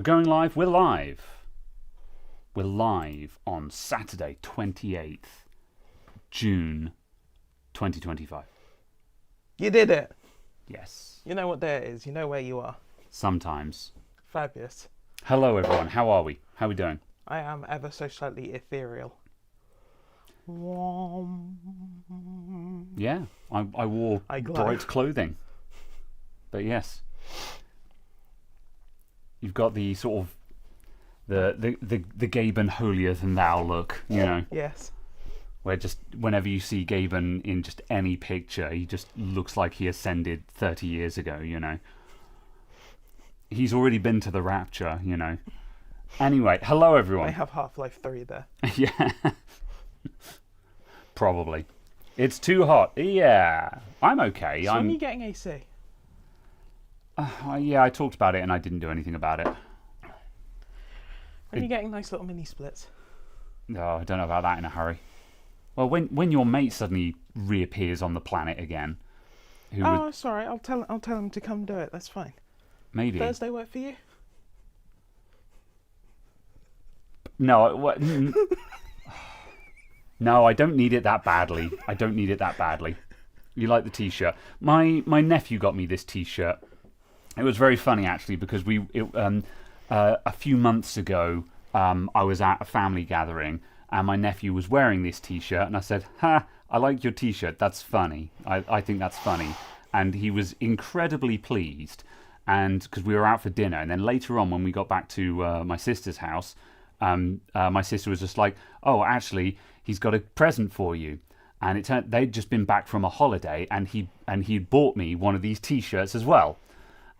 We're going live. We're live. We're live on Saturday, 28th June 2025. You did it. Yes. You know what day it is. You know where you are. Sometimes. Fabulous. Hello, everyone. How are we? How are we doing? I am ever so slightly ethereal. Yeah. I wore bright clothing. But yes. You've got the sort of the Gaben holier than thou look, you know. Yes. Where just whenever you see Gaben in just any picture, he just looks like he ascended 30 years ago, you know. He's already been to the rapture, you know. Anyway, hello everyone. I have Half-Life 3 there. Yeah. Probably. It's too hot. Yeah. I'm okay. So when are you getting AC? Yeah, I talked about it and I didn't do anything about it. When are you getting nice little mini splits? No, I don't know about that in a hurry. Well, when your mate suddenly reappears on the planet again, it's all right. I'll tell him to come do it. That's fine. Maybe Thursday work for you? No, no, I don't need it that badly. I don't need it that badly. You like the T-shirt? My nephew got me this T-shirt. It was very funny actually because a few months ago I was at a family gathering and my nephew was wearing this T-shirt and I said, "Ha, I like your T-shirt. That's funny. I think that's funny." And he was incredibly pleased. And because we were out for dinner, and then later on when we got back to my sister's house, my sister was just like, "Oh, actually, he's got a present for you." And it turned they'd just been back from a holiday, and he'd bought me one of these T-shirts as well.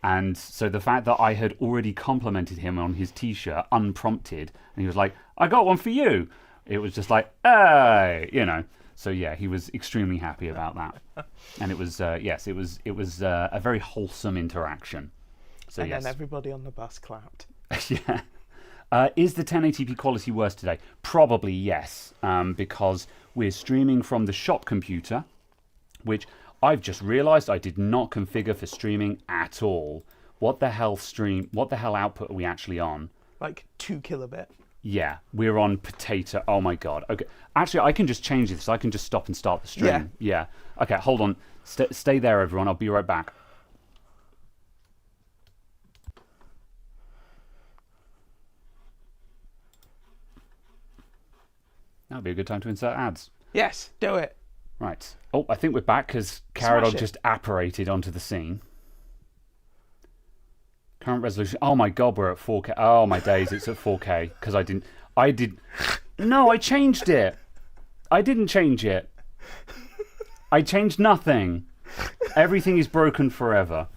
And so the fact that I had already complimented him on his T-shirt unprompted, and he was like, "I got one for you," it was just like, "Hey," you know. So yeah, he was extremely happy about that, and it was yes, it was a very wholesome interaction. So and yes. then everybody on the bus clapped. Yeah. Is the 1080p quality worse today? Probably yes, because we're streaming from the shop computer, which I've just realised I did not configure for streaming at all. What the hell output are we actually on? Like 2 kilobit. Yeah, we're on potato. Oh my god. Okay, actually, I can just change this. I can just stop and start the stream. Yeah. Okay, hold on. Stay there, everyone. I'll be right back. That'd be a good time to insert ads. Yes, do it. Right. Oh, I think we're back because Caradog just apparated onto the scene. Current resolution. Oh my god, we're at 4K. Oh my days, it's at 4K because No, I changed it. I didn't change it. I changed nothing. Everything is broken forever.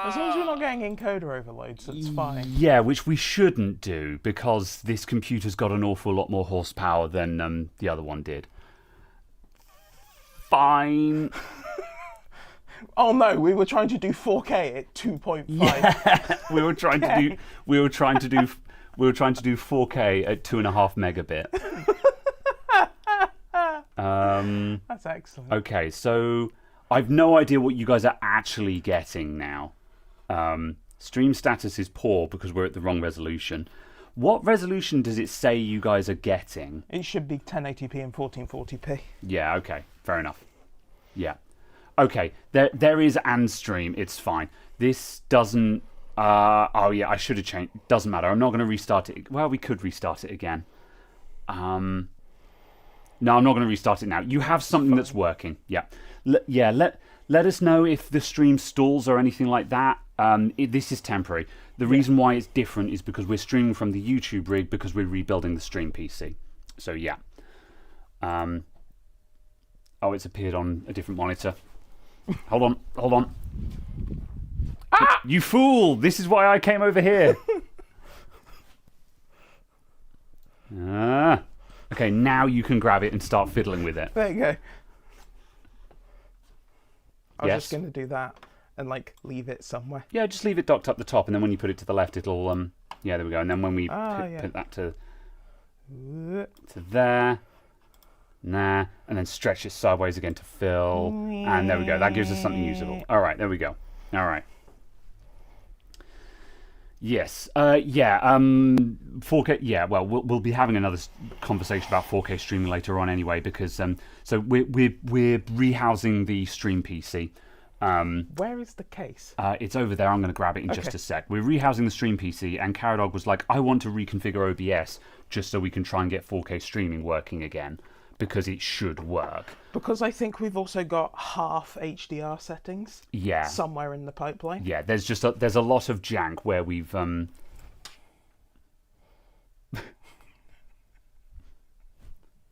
As long as you're not getting encoder overloads, it's fine. Yeah, which we shouldn't do because this computer's got an awful lot more horsepower than the other one did. Fine. Oh no, we were trying to do 4K at 2.5. Yeah, we were trying to do 4K at 2.5 megabit. That's excellent. Okay, so I've no idea what you guys are actually getting now. Stream status is poor because we're at the wrong resolution. What resolution does it say you guys are getting? It should be 1080p and 1440p. Yeah, okay, fair enough. Yeah. Okay, there is and stream, it's fine. This doesn't... oh yeah, I should have changed. Doesn't matter, I'm not going to restart it. Well, we could restart it again. No, I'm not going to restart it now. You have something that's working. Yeah. Let us know if the stream stalls or anything like that. This is temporary. The reason why it's different is because we're streaming from the YouTube rig because we're rebuilding the stream PC. So yeah. Oh, it's appeared on a different monitor. Hold on. Ah! You fool! This is why I came over here. Okay, now you can grab it and start fiddling with it. There you go. I was Yes. just going to do that and like leave it somewhere. Yeah, just leave it docked up the top, and then when you put it to the left, it'll yeah, there we go. And then when we put that to there, and then stretch it sideways again to fill, and there we go. That gives us something usable. All right, there we go. All right. Yes. 4K. Yeah. Well, we'll be having another conversation about 4K streaming later on anyway, because so we're rehousing the stream PC. Where is the case? It's over there. I'm going to grab it in just a sec. We're rehousing the stream PC, and Caradog was like, I want to reconfigure OBS just so we can try and get 4K streaming working again, because it should work. Because I think we've also got half HDR settings. Yeah. Somewhere in the pipeline. Yeah. There's a lot of jank where we've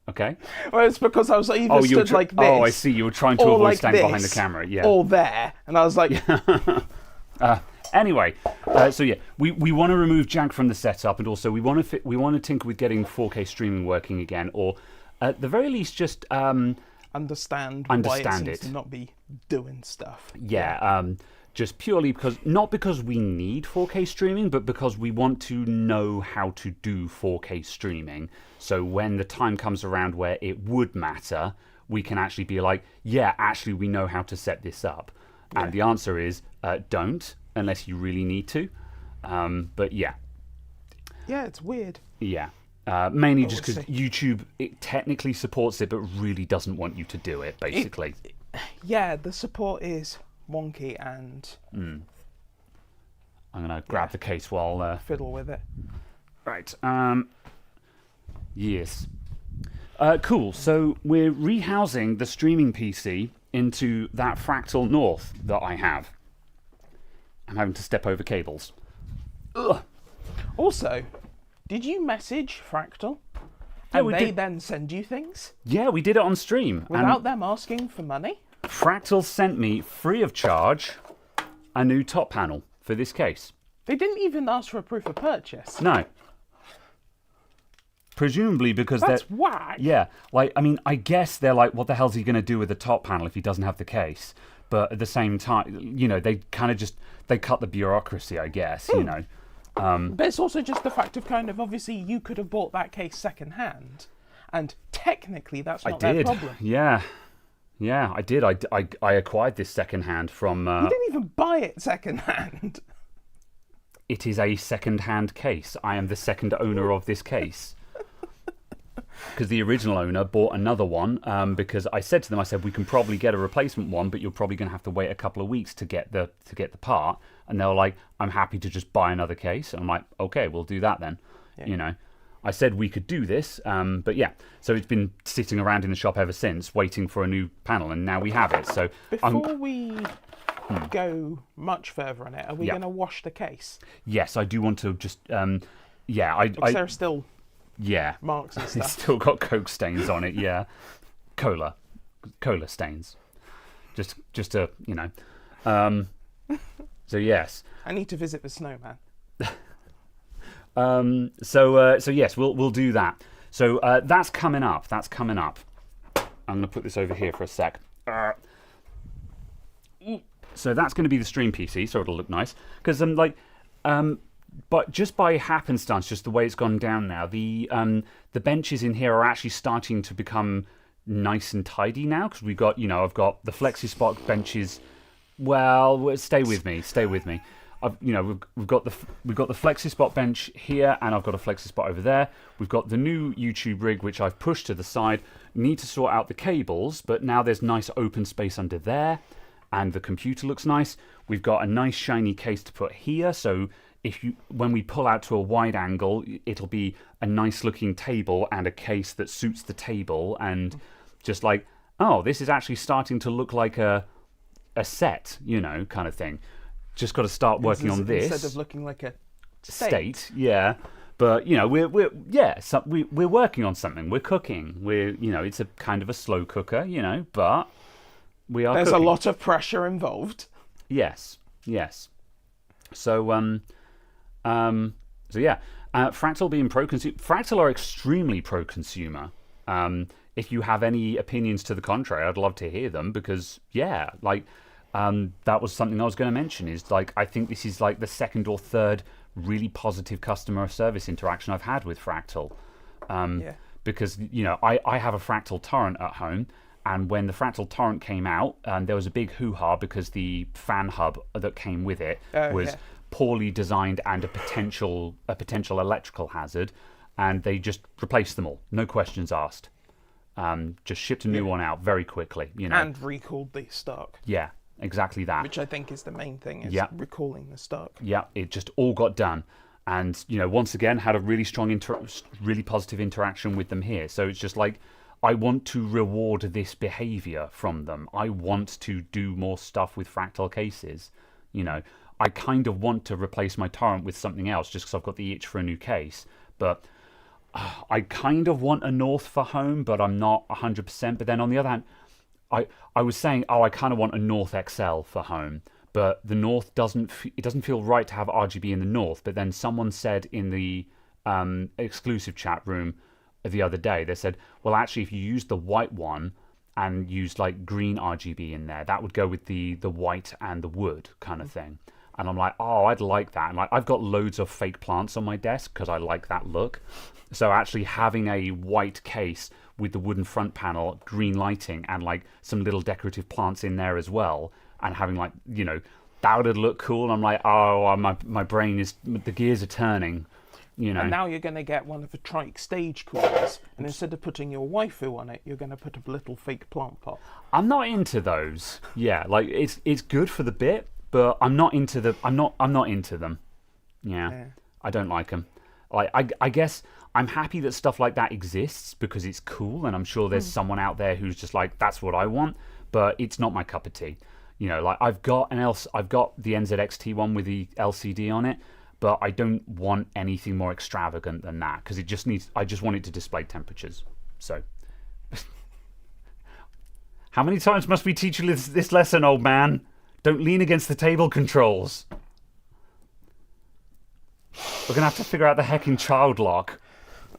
Okay. Well, it's because I was either stood like this. Oh, I see. You were trying to avoid like standing behind the this, camera. Yeah. Or there, and I was like, Anyway, so yeah, we want to remove jank from the setup, and also we want to tinker with getting 4K streaming working again, or at the very least just understand why it seems it to not be doing stuff. Yeah. Just purely because, not because we need 4K streaming, but because we want to know how to do 4K streaming. So when the time comes around where it would matter, we can actually be like, yeah, actually we know how to set this up. Yeah. And the answer is don't, unless you really need to. But yeah. Yeah, it's weird. Yeah. Mainly just because YouTube, it technically supports it, but really doesn't want you to do it, basically. Yeah, the support is wonky, and I'm gonna grab the case while fiddle with it. Right. Yes. Cool. So we're rehousing the streaming PC into that Fractal North that I have. I'm having to step over cables. Ugh. Also, did you message Fractal? Yeah, and they then send you things? Yeah, we did it on stream. Without them asking for money? Fractal sent me, free of charge, a new top panel for this case. They didn't even ask for a proof of purchase. No. Presumably because that's whack. Yeah, like, I mean, I guess they're like, what the hell's he going to do with the top panel if he doesn't have the case? But at the same time, you know, they kind of just, they cut the bureaucracy, I guess, you know. But it's also just the fact of kind of, obviously, you could have bought that case second-hand, and technically that's not their problem. Yeah. Yeah, I did. I acquired this second-hand from... You didn't even buy it second-hand. It is a second-hand case. I am the second owner of this case. Because the original owner bought another one, because I said to them, I said, we can probably get a replacement one, but you're probably going to have to wait a couple of weeks to get the part. And they were like, I'm happy to just buy another case. And I'm like, okay, we'll do that then. Yeah. You know, I said we could do this, but yeah. So it's been sitting around in the shop ever since, waiting for a new panel, and now we have it. So before we go much further on it, are we going to wash the case? Yes, I do want to just, because there are still... Yeah. Marks and stuff. It's still got Coke stains on it, yeah. Cola stains. Just to, you know. So yes. I need to visit the snowman. So yes, we'll do that. So that's coming up. I'm going to put this over here for a sec. So that's going to be the stream PC, so it'll look nice. Because but just by happenstance, just the way it's gone down now, the benches in here are actually starting to become nice and tidy now, because we've got, you know, I've got the FlexiSpot benches. Well, stay with me. We've got the FlexiSpot bench here, and I've got a FlexiSpot over there. We've got the new YouTube rig, which I've pushed to the side. Need to sort out the cables, but now there's nice open space under there, and the computer looks nice. We've got a nice shiny case to put here, so when we pull out to a wide angle, it'll be a nice looking table and a case that suits the table, and just like, oh, this is actually starting to look like a set, you know, kind of thing. Just got to start working on this instead of looking like a state. Yeah, but you know, we're working on something. We're cooking. It's a kind of a slow cooker, you know, but we are. There's cooking. A lot of pressure involved. Yes. So yeah, Fractal being pro-consumer. Fractal are extremely pro-consumer. If you have any opinions to the contrary, I'd love to hear them, because yeah, like that was something I was going to mention. Is like, I think this is like the second or third really positive customer service interaction I've had with Fractal. Because you know, I have a Fractal torrent at home. And when the Fractal torrent came out, there was a big hoo-ha because the fan hub that came with it was poorly designed and a potential electrical hazard, and they just replaced them all, no questions asked. Just shipped a new one out very quickly, And recalled the stock. Yeah, exactly that. Which I think is the main thing, is recalling the stock. Yeah, it just all got done. And, once again, had a really strong, really positive interaction with them here. So it's just like, I want to reward this behavior from them. I want to do more stuff with fractal cases. I kind of want to replace my torrent with something else just because I've got the itch for a new case. But I kind of want a North for home, but I'm not 100%. But then on the other hand, I was saying, I kind of want a North XL for home. But the North doesn't feel right to have RGB in the North. But then someone said in the exclusive chat room the other day, they said, well, actually, if you use the white one and use like green RGB in there, that would go with the white and the wood kind of thing. And I'm like, oh, I'd like that. And like, I've got loads of fake plants on my desk because I like that look. So actually having a white case with the wooden front panel, green lighting, and like some little decorative plants in there as well, and having like, that would look cool. And I'm like, oh, my brain the gears are turning. And now you're going to get one of the trike stage coolers, and instead of putting your waifu on it, you're going to put a little fake plant pot. I'm not into those. Yeah, like it's good for the bit, but I'm not into I'm not into them. Yeah. I don't like them. Like I guess I'm happy that stuff like that exists because it's cool, and I'm sure there's someone out there who's just like, that's what I want, but it's not my cup of tea. Like I've got the NZXT one with the LCD on it, but I don't want anything more extravagant than that because I just want it to display temperatures. So, how many times must we teach you this lesson, old man? Don't lean against the table controls. We're going to have to figure out the hecking child lock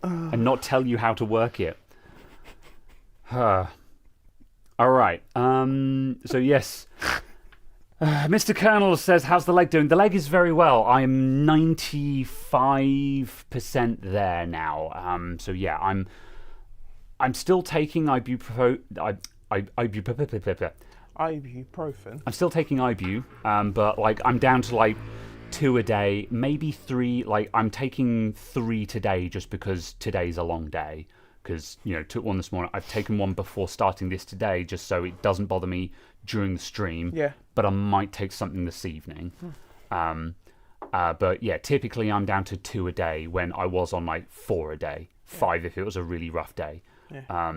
and not tell you how to work it. All right. So, yes. Mr. Colonel says, how's the leg doing? The leg is very well. I'm 95% there now. So, yeah, I'm still taking ibuprofen. I'm still taking Ibu, but like I'm down to like 2 a day, maybe 3. Like I'm taking 3 today just because today's a long day. Because took one this morning. I've taken one before starting this today, just so it doesn't bother me during the stream. Yeah. But I might take something this evening. But yeah, typically I'm down to 2 a day when I was on like 4 a day, 5 if it was a really rough day. Yeah.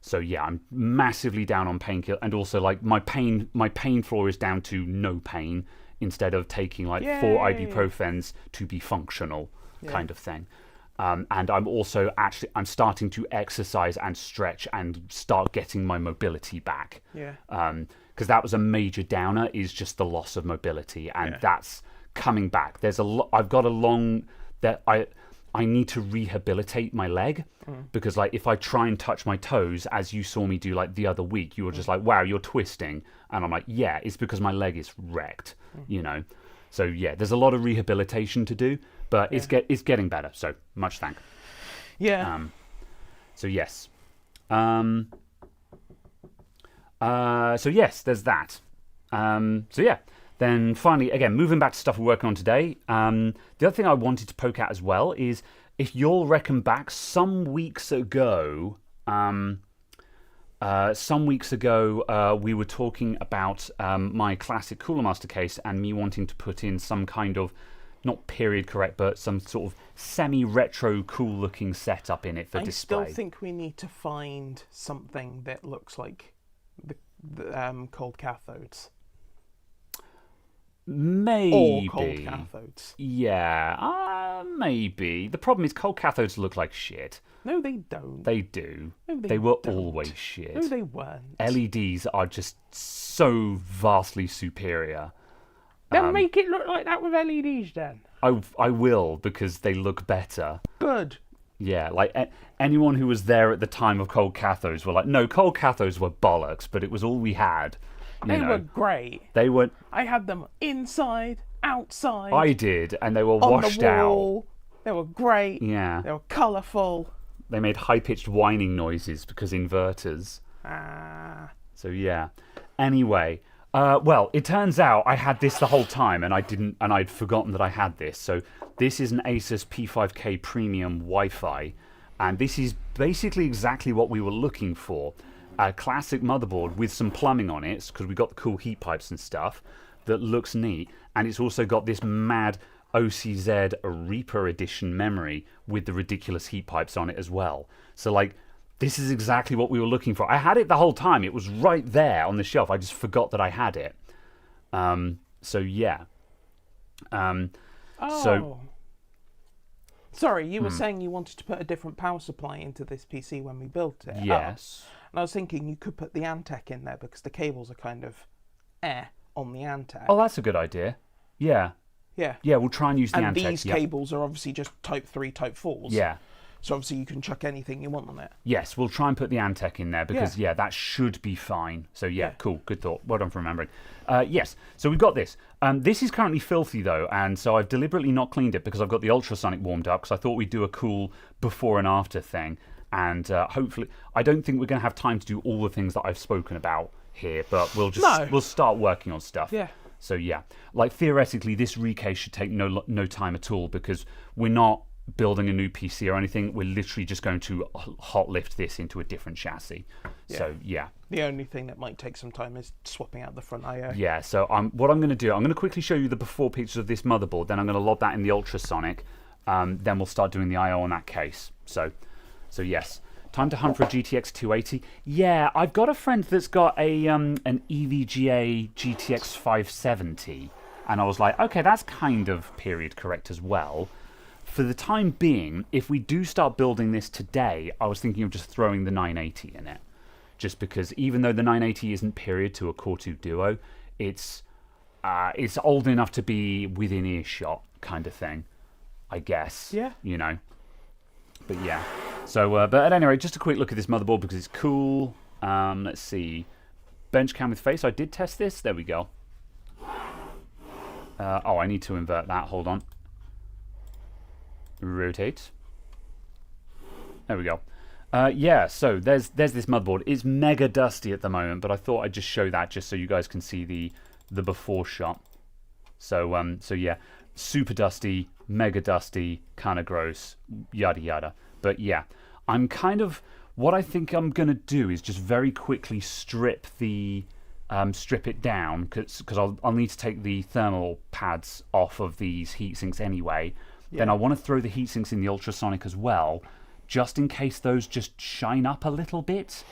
So yeah, I'm massively down on painkiller, and also like my pain floor is down to no pain instead of taking like 4 ibuprofens to be functional kind of thing. And I'm also I'm starting to exercise and stretch and start getting my mobility back. Yeah. Because that was a major downer, is just the loss of mobility, and that's coming back. I've got a long that I need to rehabilitate my leg because like if I try and touch my toes, as you saw me do like the other week, you were just like, wow, you're twisting, and I'm like, yeah, it's because my leg is wrecked, So yeah, there's a lot of rehabilitation to do, but it's getting better. So much thank. Yeah. So yes. So yes, there's that. So yeah. Then finally, again, moving back to stuff we're working on today, the other thing I wanted to poke at as well is, if you'll reckon back some weeks ago, we were talking about my classic Cooler Master case and me wanting to put in some kind of, not period correct, but some sort of semi-retro cool looking setup in it for display. I still think we need to find something that looks like the cold cathodes. Maybe. Or cold cathodes. Yeah, maybe. The problem is cold cathodes look like shit. No, they don't. They do. No, they were don't. always shit. No, they weren't. LEDs are just so vastly superior. Then make it look like that with LEDs then. I will, because they look better. Good. Yeah, like anyone who was there at the time of cold cathodes were like, no, cold cathodes were bollocks, but it was all we had. They were great. They were. I had them inside, outside. I did, and they were on washed the wall. out. They were great. Yeah. They were colourful. They made high-pitched whining noises because inverters. Ah. So yeah. Anyway, Well, it turns out I had this the whole time, and I'd forgotten that I had this. So this is an Asus P5K Premium Wi-Fi, and this is basically exactly what we were looking for. A classic motherboard with some plumbing on it, because we got the cool heat pipes and stuff, that looks neat, and it's also got this mad OCZ Reaper Edition memory with the ridiculous heat pipes on it as well. So like, this is exactly what we were looking for. I had it the whole time. It was right there on the shelf. I just forgot that I had it. So yeah. So sorry, you were saying you wanted to put a different power supply into this PC when we built it. Yes. And I was thinking you could put the Antec in there because the cables are kind of on the Antec. Oh, that's a good idea. Yeah. Yeah. Yeah, we'll try and use the Antec. And these cables are obviously just Type 3, Type 4s. Yeah. So obviously you can chuck anything you want on it. Yes, we'll try and put the Antec in there because, yeah, that should be fine. So, yeah, cool. Good thought. Well done for remembering. Yes, so we've got this. This is currently filthy, though, and so I've deliberately not cleaned it because I've got the ultrasonic warmed up because I thought we'd do a cool before and after thing. And hopefully, I don't think we're going to have time to do all the things that I've spoken about here, but we'll start working on stuff. Yeah. So, yeah. Like, theoretically, this recase should take no time at all because we're not building a new PC or anything. We're literally just going to hot lift this into a different chassis. Yeah. So yeah, the only thing that might take some time is swapping out the front I/O. Yeah, so what I'm going to do, I'm going to quickly show you the before pictures of this motherboard, then I'm going to load that in the ultrasonic, then we'll start doing the I/O on that case. So yes, time to hunt for a GTX 280. Yeah, I've got a friend that's got a an EVGA GTX 570, and I was like, okay, that's kind of period correct as well. For the time being, if we do start building this today, I was thinking of just throwing the 980 in it. Just because even though the 980 isn't period to a Core 2 Duo, it's old enough to be within earshot kind of thing, I guess. Yeah. You know. But yeah. So, but at any rate, just a quick look at this motherboard because it's cool. Let's see. Bench cam with face. I did test this. There we go. Oh, I need to invert that. Hold on. Rotate. There we go. Yeah, so there's this motherboard. It's mega dusty at the moment, but I thought I'd just show that just so you guys can see the before shot. So yeah, super dusty, mega dusty, kind of gross, yada yada. But yeah, I'm kind of what I think I'm gonna do is just very quickly strip it down because I'll need to take the thermal pads off of these heat sinks anyway. Yeah. Then I want to throw the heat sinks in the ultrasonic as well, just in case those just shine up a little bit.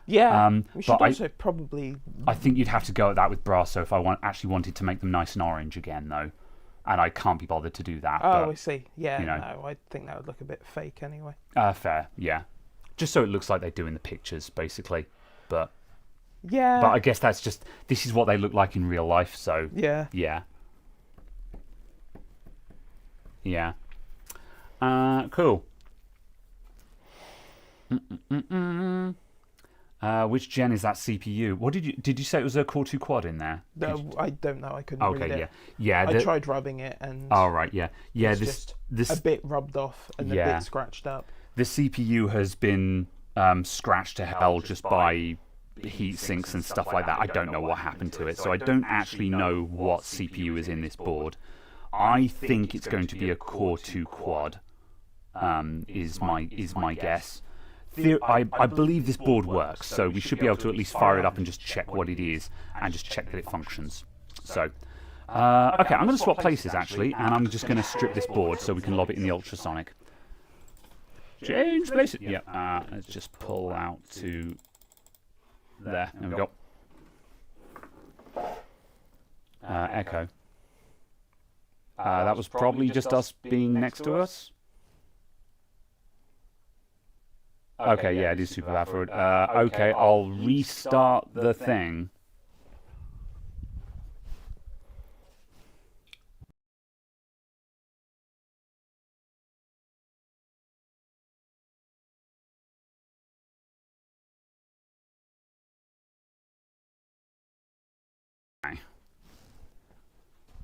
Yeah, we should also probably... I think you'd have to go at that with Brasso if I actually wanted to make them nice and orange again, though. And I can't be bothered to do that. Oh, but, I see. Yeah, you know. No, I think that would look a bit fake anyway. Fair, yeah. Just so it looks like they do in the pictures, basically. But yeah. But I guess that's just... This is what they look like in real life, so... Yeah. Yeah. Yeah. Cool. Which gen is that CPU? What did you say it was a Core 2 Quad in there? No, I don't know. I couldn't read it. Okay, yeah. I tried rubbing it and... Oh, right, yeah. Yeah, it's just a bit rubbed off and a bit scratched up. The CPU has been scratched to hell just by heat sinks and stuff like that. I don't know what happened to it, so I don't actually know what CPU is in this board. I think it's going to be a Core 2 Quad, is my guess. I believe this board works, so we should be able to at least fire it up and just check what it is and just check that it functions. So, okay, I'm going to swap places actually, and I'm just going to strip this board so we can lob it in the ultrasonic. Change places. Yeah, let's just pull out to there. There we go. Echo. That was probably just us being next to us. Okay, yeah, it is super bad for it. Okay, I'll restart the thing.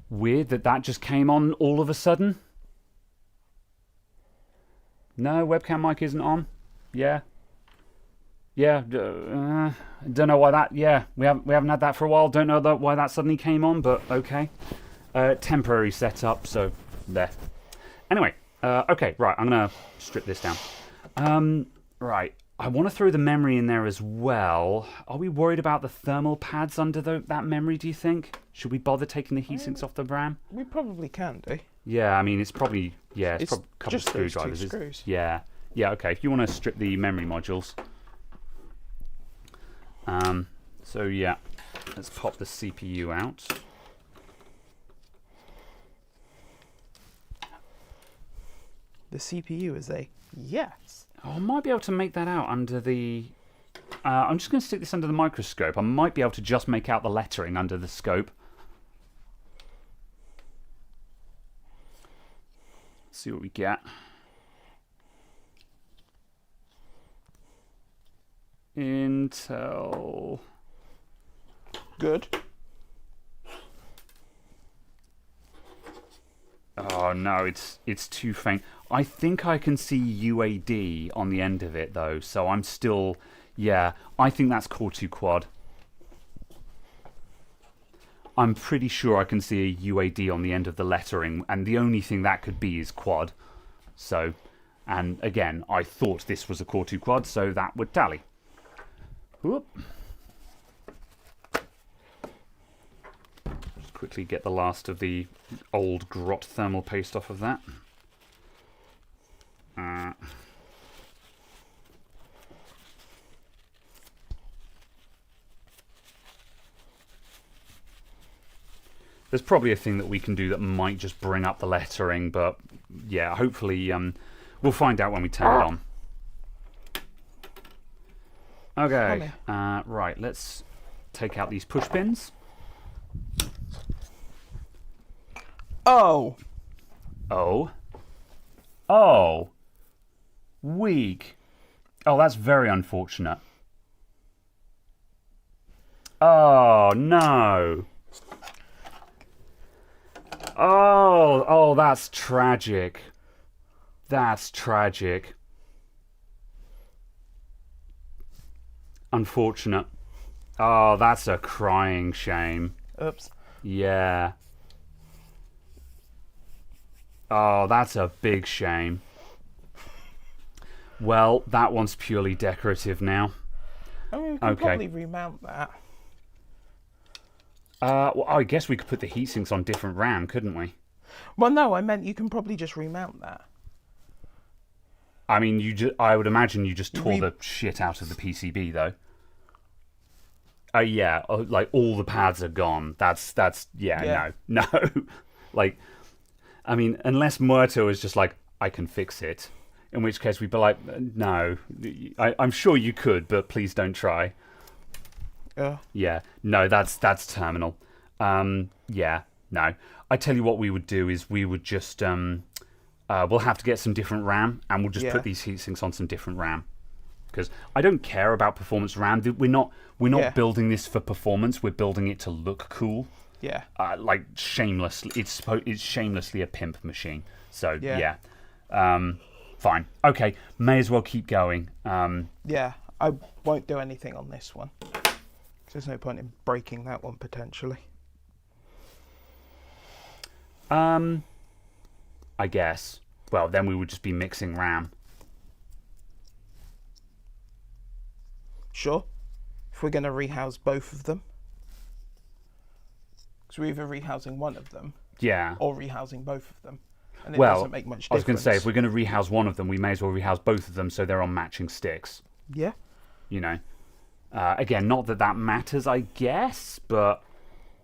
Weird that just came on all of a sudden. No, webcam mic isn't on. Yeah. Yeah, don't know why that. Yeah, we haven't had that for a while. Don't know why that suddenly came on, but okay. Temporary setup, so there. Anyway, okay, right. I'm gonna strip this down. Right. I want to throw the memory in there as well. Are we worried about the thermal pads under that memory, do you think? Should we bother taking the heat sinks off the RAM? We probably can do. Yeah, I mean, it's probably... Yeah, it's probably a couple of just those screwdrivers. two screws. Yeah. Yeah, okay. If you want to strip the memory modules. So, yeah. Let's pop the CPU out. The CPU is a yes. Oh, I might be able to make that out under the... I'm just going to stick this under the microscope. I might be able to just make out the lettering under the scope. See what we get. Intel. Good. Oh no, it's too faint. I think I can see UAD on the end of it though, so I'm still... Yeah, I think that's Core 2 Quad. I'm pretty sure I can see a UAD on the end of the lettering, and the only thing that could be is Quad. So, and again, I thought this was a Core 2 Quad, so that would tally. Whoop. Just quickly get the last of the old grot thermal paste off of that. There's probably a thing that we can do that might just bring up the lettering, but yeah, hopefully we'll find out when we turn it on. Okay, right, let's take out these push pins. Oh! Oh? Oh! Weak. Oh, that's very unfortunate. Oh, no. Oh, that's tragic. That's tragic. Unfortunate. Oh, that's a crying shame. Oops. Yeah. Oh, that's a big shame. Well, that one's purely decorative now. I mean, we can probably remount that. Well, I guess we could put the heat sinks on different RAM, couldn't we? Well, no, I meant you can probably just remount that. I mean, I would imagine you just tore the shit out of the PCB, though. Yeah, like all the pads are gone. Yeah. No. Like, I mean, unless Muerto is just like, I can fix it. In which case we'd be like, no, I'm sure you could, but please don't try. Yeah, no, that's terminal. Yeah, no. I tell you what we would do is we would just, we'll have to get some different RAM, and we'll just put these heatsinks on some different RAM. Because I don't care about performance RAM. We're not building this for performance. We're building it to look cool. Yeah. Like shamelessly, it's shamelessly a pimp machine. So yeah. Fine. Okay. May as well keep going. Yeah, I won't do anything on this one. There's no point in breaking that one potentially. I guess. Well, then we would just be mixing RAM. Sure. If we're going to rehouse both of them. Because we're either rehousing one of them. Yeah. Or rehousing both of them. And it doesn't make much difference. I was going to say, if we're going to rehouse one of them, we may as well rehouse both of them so they're on matching sticks. Yeah. You know. Again, not that matters, I guess, but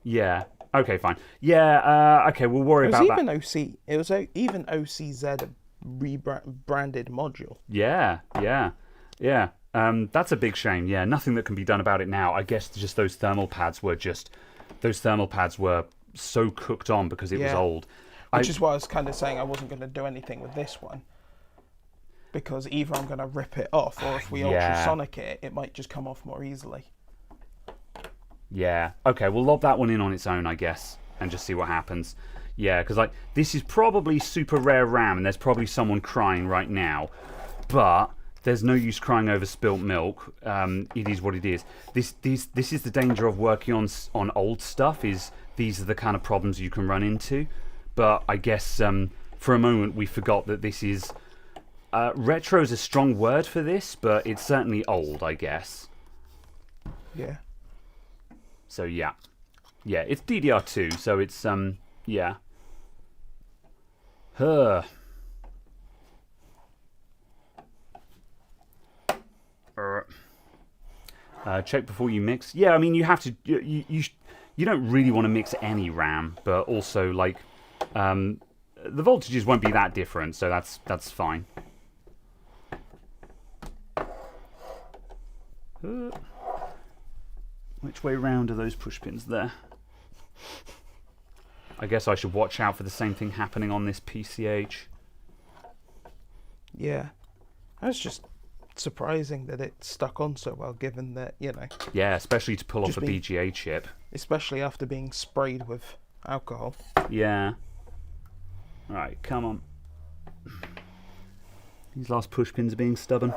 yeah. Okay, fine. Yeah, okay, we'll worry about that. It was even OCZ rebranded module. Yeah. That's a big shame. Yeah, nothing that can be done about it now. I guess just those thermal pads were so cooked on because it was old. Which is why I was kind of saying I wasn't going to do anything with this one. Because either I'm going to rip it off, or if we ultrasonic it, it might just come off more easily. Yeah. Okay, we'll lob that one in on its own, I guess, and just see what happens. Yeah, because like this is probably super rare RAM, and there's probably someone crying right now. But there's no use crying over spilt milk. It is what it is. This is the danger of working on old stuff. Is these are the kind of problems you can run into. But I guess for a moment we forgot that this is retro is a strong word for this, but it's certainly old, I guess. Yeah. So yeah, it's DDR2, so it's yeah. Check before you mix. Yeah, I mean you have to. You don't really want to mix any RAM, but also like the voltages won't be that different, so that's fine. Which way round are those push pins there? I guess I should watch out for the same thing happening on this PCH. Yeah. That's just surprising that it stuck on so well, given that, you know. Yeah, especially to pull off a BGA chip. Especially after being sprayed with alcohol. Yeah. Alright, come on. These last push pins are being stubborn.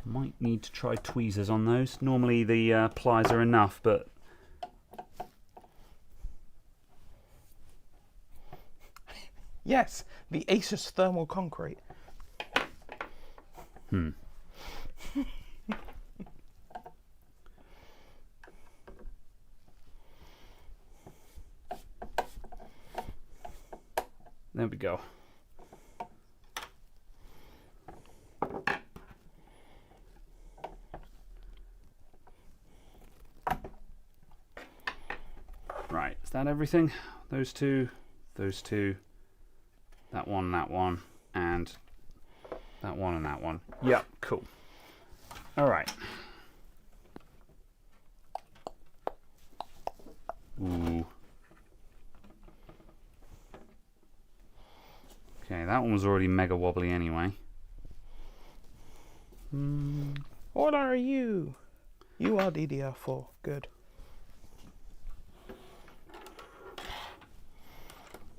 Might need to try tweezers on those. Normally the pliers are enough, but... Yes, the Asus thermal concrete. There we go. Right, is that everything? Those two, that one, and that one and that one. Yep, cool. All right. Ooh. Okay, that one was already mega wobbly anyway. What are you? You are DDR4. Good.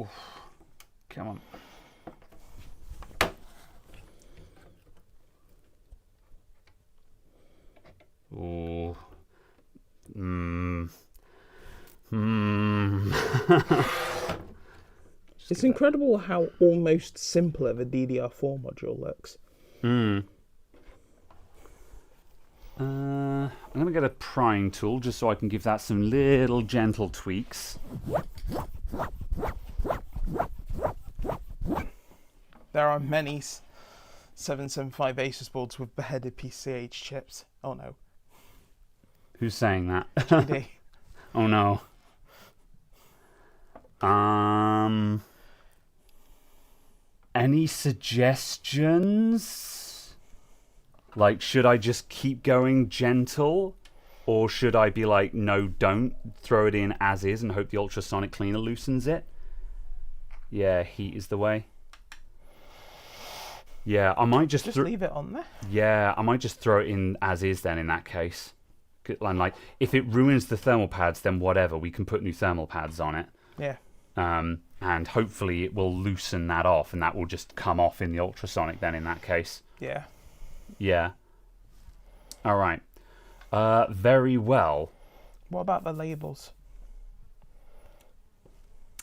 Oof. Come on. Ooh. It's incredible how almost simpler the DDR4 module looks. I'm going to get a prying tool just so I can give that some little gentle tweaks. There are many 775 Asus boards with beheaded PCH chips. Oh no. Who's saying that? GD. Oh no. Any suggestions? Like, should I just keep going gentle? Or should I be like, no, don't throw it in as is and hope the ultrasonic cleaner loosens it? Yeah, heat is the way. Yeah, I might just leave it on there. Yeah, I might just throw it in as is then in that case. And like, if it ruins the thermal pads, then whatever, we can put new thermal pads on it. Yeah. And hopefully it will loosen that off, and that will just come off in the ultrasonic then in that case. Yeah. Yeah. All right. Very well. What about the labels?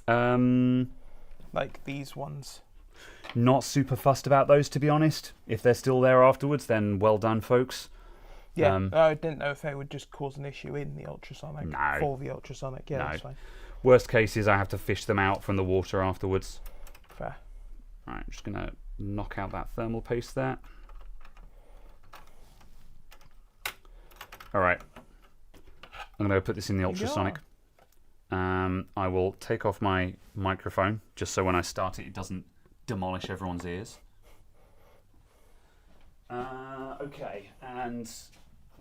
Like these ones. Not super fussed about those, to be honest. If they're still there afterwards, then well done, folks. Yeah, I didn't know if they would just cause an issue in the ultrasonic. No. For the ultrasonic, yeah, No. that's fine. Worst case is I have to fish them out from the water afterwards. Fair. Right, I'm just going to knock out that thermal paste there. All right. I'm going to put this in the ultrasonic. I will take off my microphone, just so when I start it, it doesn't demolish everyone's ears. Okay, and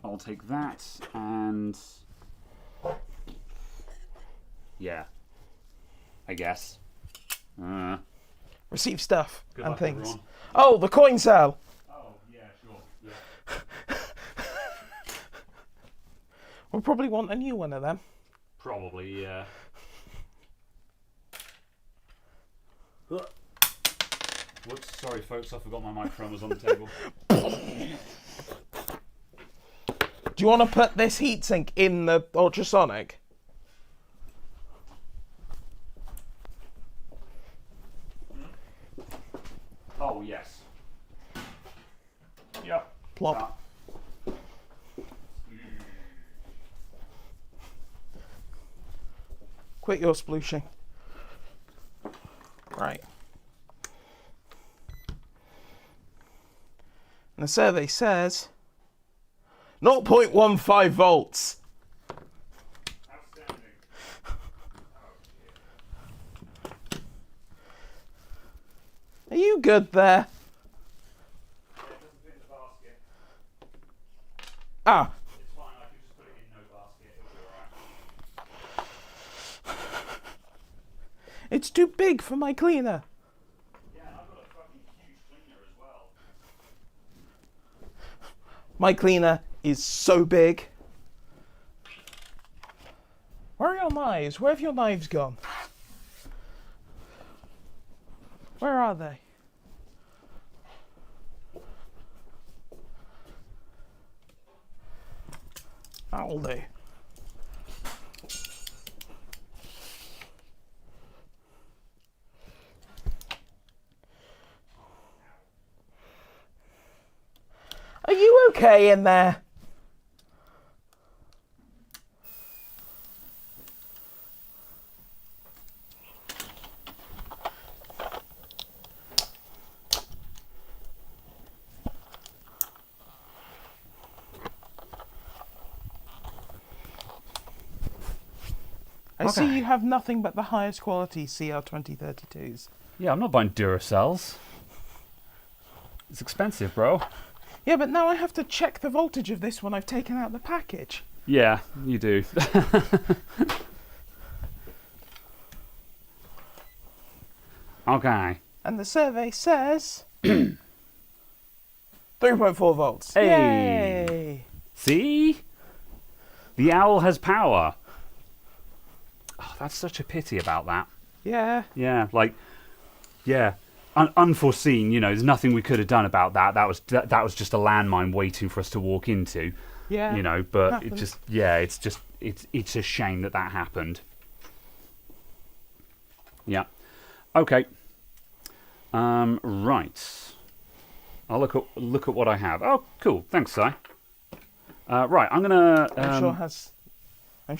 I'll take that, and yeah, I guess. Receive stuff Good and luck, things. everyone. Oh, the coin cell! Oh, yeah, sure. Yeah. We'll probably want a new one of them. Probably, yeah. Whoops, sorry folks, I forgot my microphone was on the table. Do you want to put this heatsink in the ultrasonic? Oh, yes. Yep. Plop. Quit your splooshing. Right. And the survey says 0.15 volts. Outstanding. Are you good there? Yeah, it doesn't fit in the basket. Ah. It's fine, I can just put it in no basket, it'll be alright. It's too big for my cleaner. Yeah, and I've got a fucking huge cleaner as well. My cleaner is so big. Where are your knives? Where have your knives gone? Where are they? That'll do. Are you okay in there? I see Okay. you have nothing but the highest quality CR 2032s. Yeah, I'm not buying Duracells. It's expensive, bro. Yeah, but now I have to check the voltage of this when I've taken out the package. Yeah, you do. Okay. And the survey says 3.4 volts. Hey. Yay! See? The owl has power. Oh, that's such a pity about that. Yeah. Yeah, like, yeah, unforeseen. You know, there's nothing we could have done about that. That was just a landmine waiting for us to walk into. Yeah. You know, but Happened. it just, yeah, it's a shame that happened. Yeah. Okay. Right. I'll look at what I have. Oh, cool. Thanks, Si. Right, I'm gonna. I'm sure Si. I'm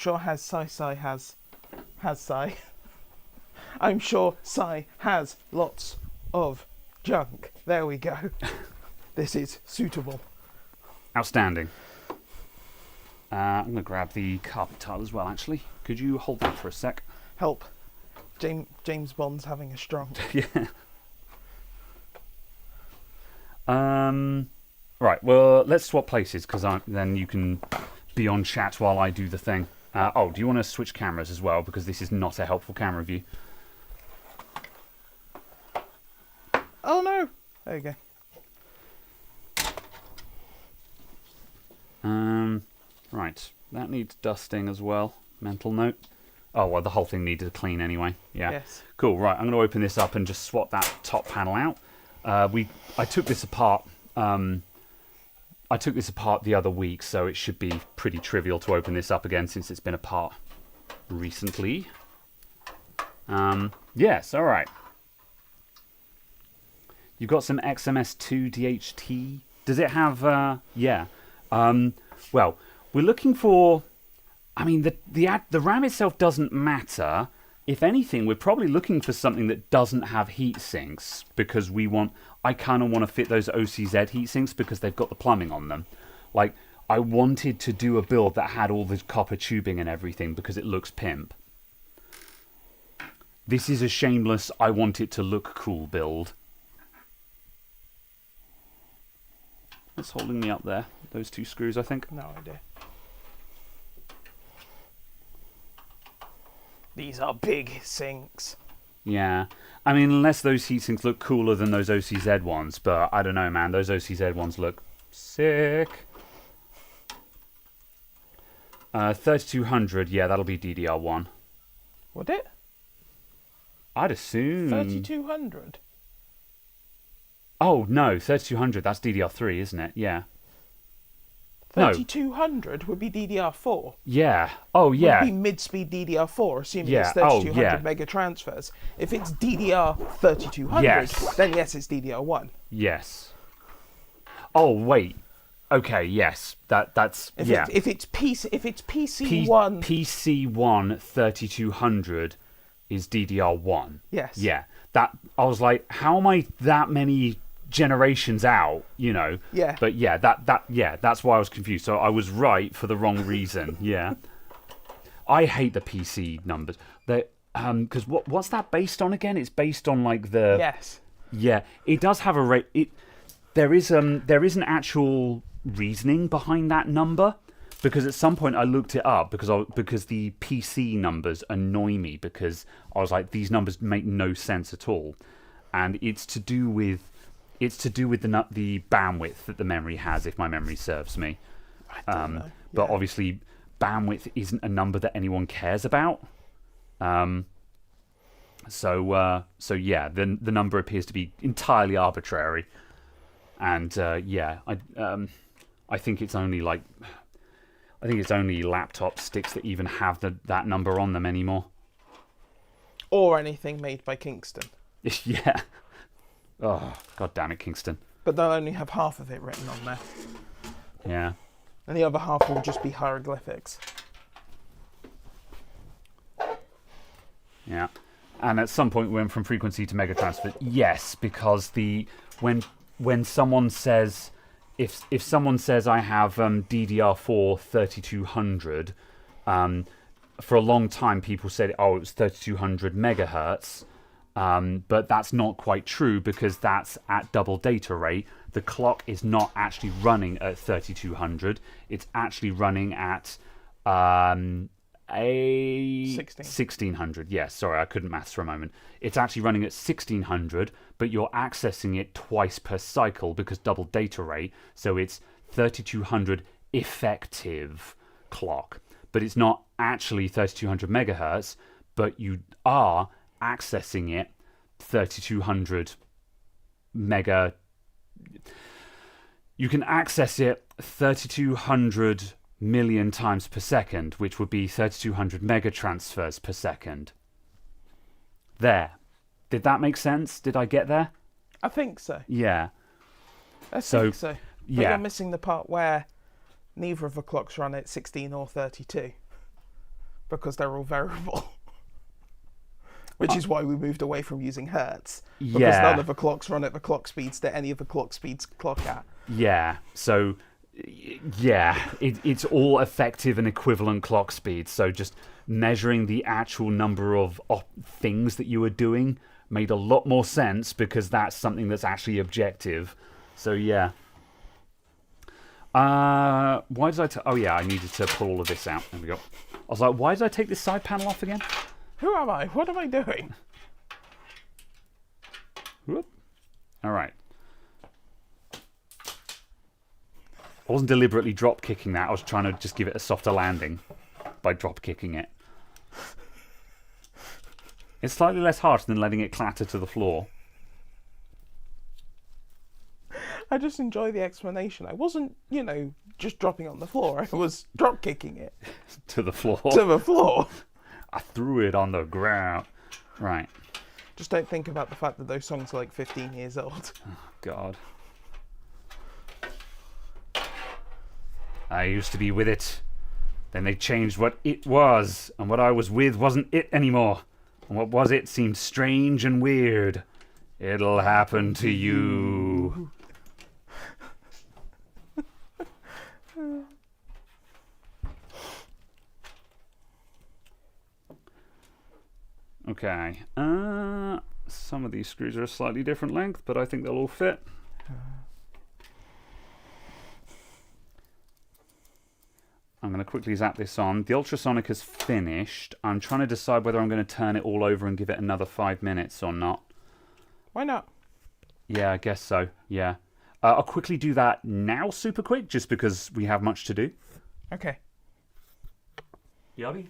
sure Si has lots of junk. There we go. This is suitable. Outstanding. I'm gonna grab the carpet tile as well. Actually, could you hold that for a sec? Help. James Bond's having a stroke. Yeah. Right. Well, let's swap places because then you can be on chat while I do the thing. Oh, do you want to switch cameras as well? Because this is not a helpful camera view. Oh no! There you go. Right. That needs dusting as well. Mental note. Oh, well, the whole thing needed a clean anyway. Yeah. Yes. Cool. Right. I'm going to open this up and just swap that top panel out. I took this apart. I took this apart the other week, so it should be pretty trivial to open this up again since it's been apart recently. Yes. All right. You've got some XMS2 DHT. Does it have? Yeah. Well, we're looking for. I mean, the RAM itself doesn't matter. If anything, we're probably looking for something that doesn't have heat sinks because I kind of want to fit those OCZ heat sinks because they've got the plumbing on them. Like, I wanted to do a build that had all the copper tubing and everything because it looks pimp. This is a shameless, I want it to look cool build. What's holding me up there? Those two screws, I think. No idea. These are big sinks. Yeah. I mean, unless those heatsinks look cooler than those OCZ ones, but I don't know, man. Those OCZ ones look sick. 3200, yeah, that'll be DDR1. Would it? I'd assume. 3200. Oh, no, 3200, that's DDR3, isn't it? Yeah. No. 3200 would be DDR4. Yeah. Oh, Would yeah. be mid-speed DDR4, assuming Yeah. it's 3200 Oh, yeah. mega transfers. If it's DDR 3200, Yes. then yes, it's DDR1. Yes. Oh, wait. Okay, yes. That's yeah. If it's PC1, PC1 3200 is DDR1. yes. Yeah. That I was like, how am I that many generations out, you know? Yeah. But yeah, that's why I was confused. So I was right for the wrong reason. Yeah. I hate the PC numbers. They because what's that based on again? It's based on like the Yes. Yeah, it does have a rate. There is an actual reasoning behind that number, because at some point I looked it up because the PC numbers annoy me, because I was like, these numbers make no sense at all, and it's to do with the bandwidth that the memory has, if my memory serves me. I don't know. But Yeah. obviously, bandwidth isn't a number that anyone cares about. So yeah, the number appears to be entirely arbitrary, and I think it's only laptop sticks that even have that number on them anymore. Or anything made by Kingston. Yeah. Oh, god damn it, Kingston. But they'll only have half of it written on there. Yeah. And the other half will just be hieroglyphics. Yeah. And at some point we went from frequency to mega transfer. Yes, because when someone says, if someone says I have DDR4 3200, for a long time people said, oh, it was 3200 megahertz. But that's not quite true, because that's at double data rate. The clock is not actually running at 3200. It's actually running at 1600. Yes, sorry, I couldn't maths for a moment. It's actually running at 1600, but you're accessing it twice per cycle because double data rate. So it's 3200 effective clock, but it's not actually 3200 megahertz, but you are accessing it 3200 mega. You can access it 3200 million times per second, which would be 3200 mega transfers per second. There. Did that make sense? Did I get there? I think so. Yeah. I think so. But yeah. you're missing the part where neither of the clocks run at 16 or 32, because they're all variable. Which is why we moved away from using hertz. Because none of the clocks run at the clock speeds that any of the clock speeds clock at. Yeah. So, yeah, it's all effective and equivalent clock speeds. So just measuring the actual number of things that you were doing made a lot more sense, because that's something that's actually objective. So, yeah. Why did I... Oh, yeah, I needed to pull all of this out. There we go. I was like, why did I take this side panel off again? Who am I? What am I doing? Whoop. All right. I wasn't deliberately drop kicking that. I was trying to just give it a softer landing by drop kicking it. It's slightly less harsh than letting it clatter to the floor. I just enjoy the explanation. I wasn't, just dropping on the floor. I was drop kicking it. To the floor. To the floor. I threw it on the ground. Right. Just don't think about the fact that those songs are like 15 years old. Oh, God. I used to be with it. Then they changed what it was, and what I was with wasn't it anymore. And what was it seemed strange and weird. It'll happen to you. Okay. Some of these screws are a slightly different length, but I think they'll all fit. I'm going to quickly zap this on. The ultrasonic is finished. I'm trying to decide whether I'm going to turn it all over and give it another 5 minutes or not. Why not? Yeah, I guess so. Yeah. I'll quickly do that now, super quick, just because we have much to do. Okay. Yabi?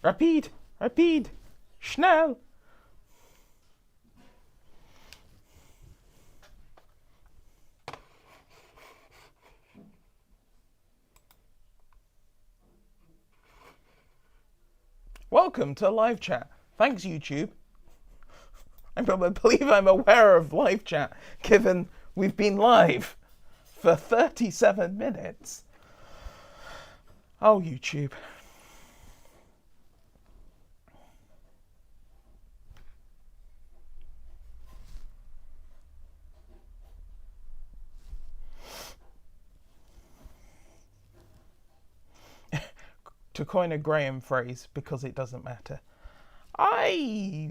Rapid! Rapid! Schnell! Welcome to live chat. Thanks, YouTube. I believe I'm aware of live chat, given we've been live for 37 minutes. Oh, YouTube. To coin a Graham phrase, because it doesn't matter, I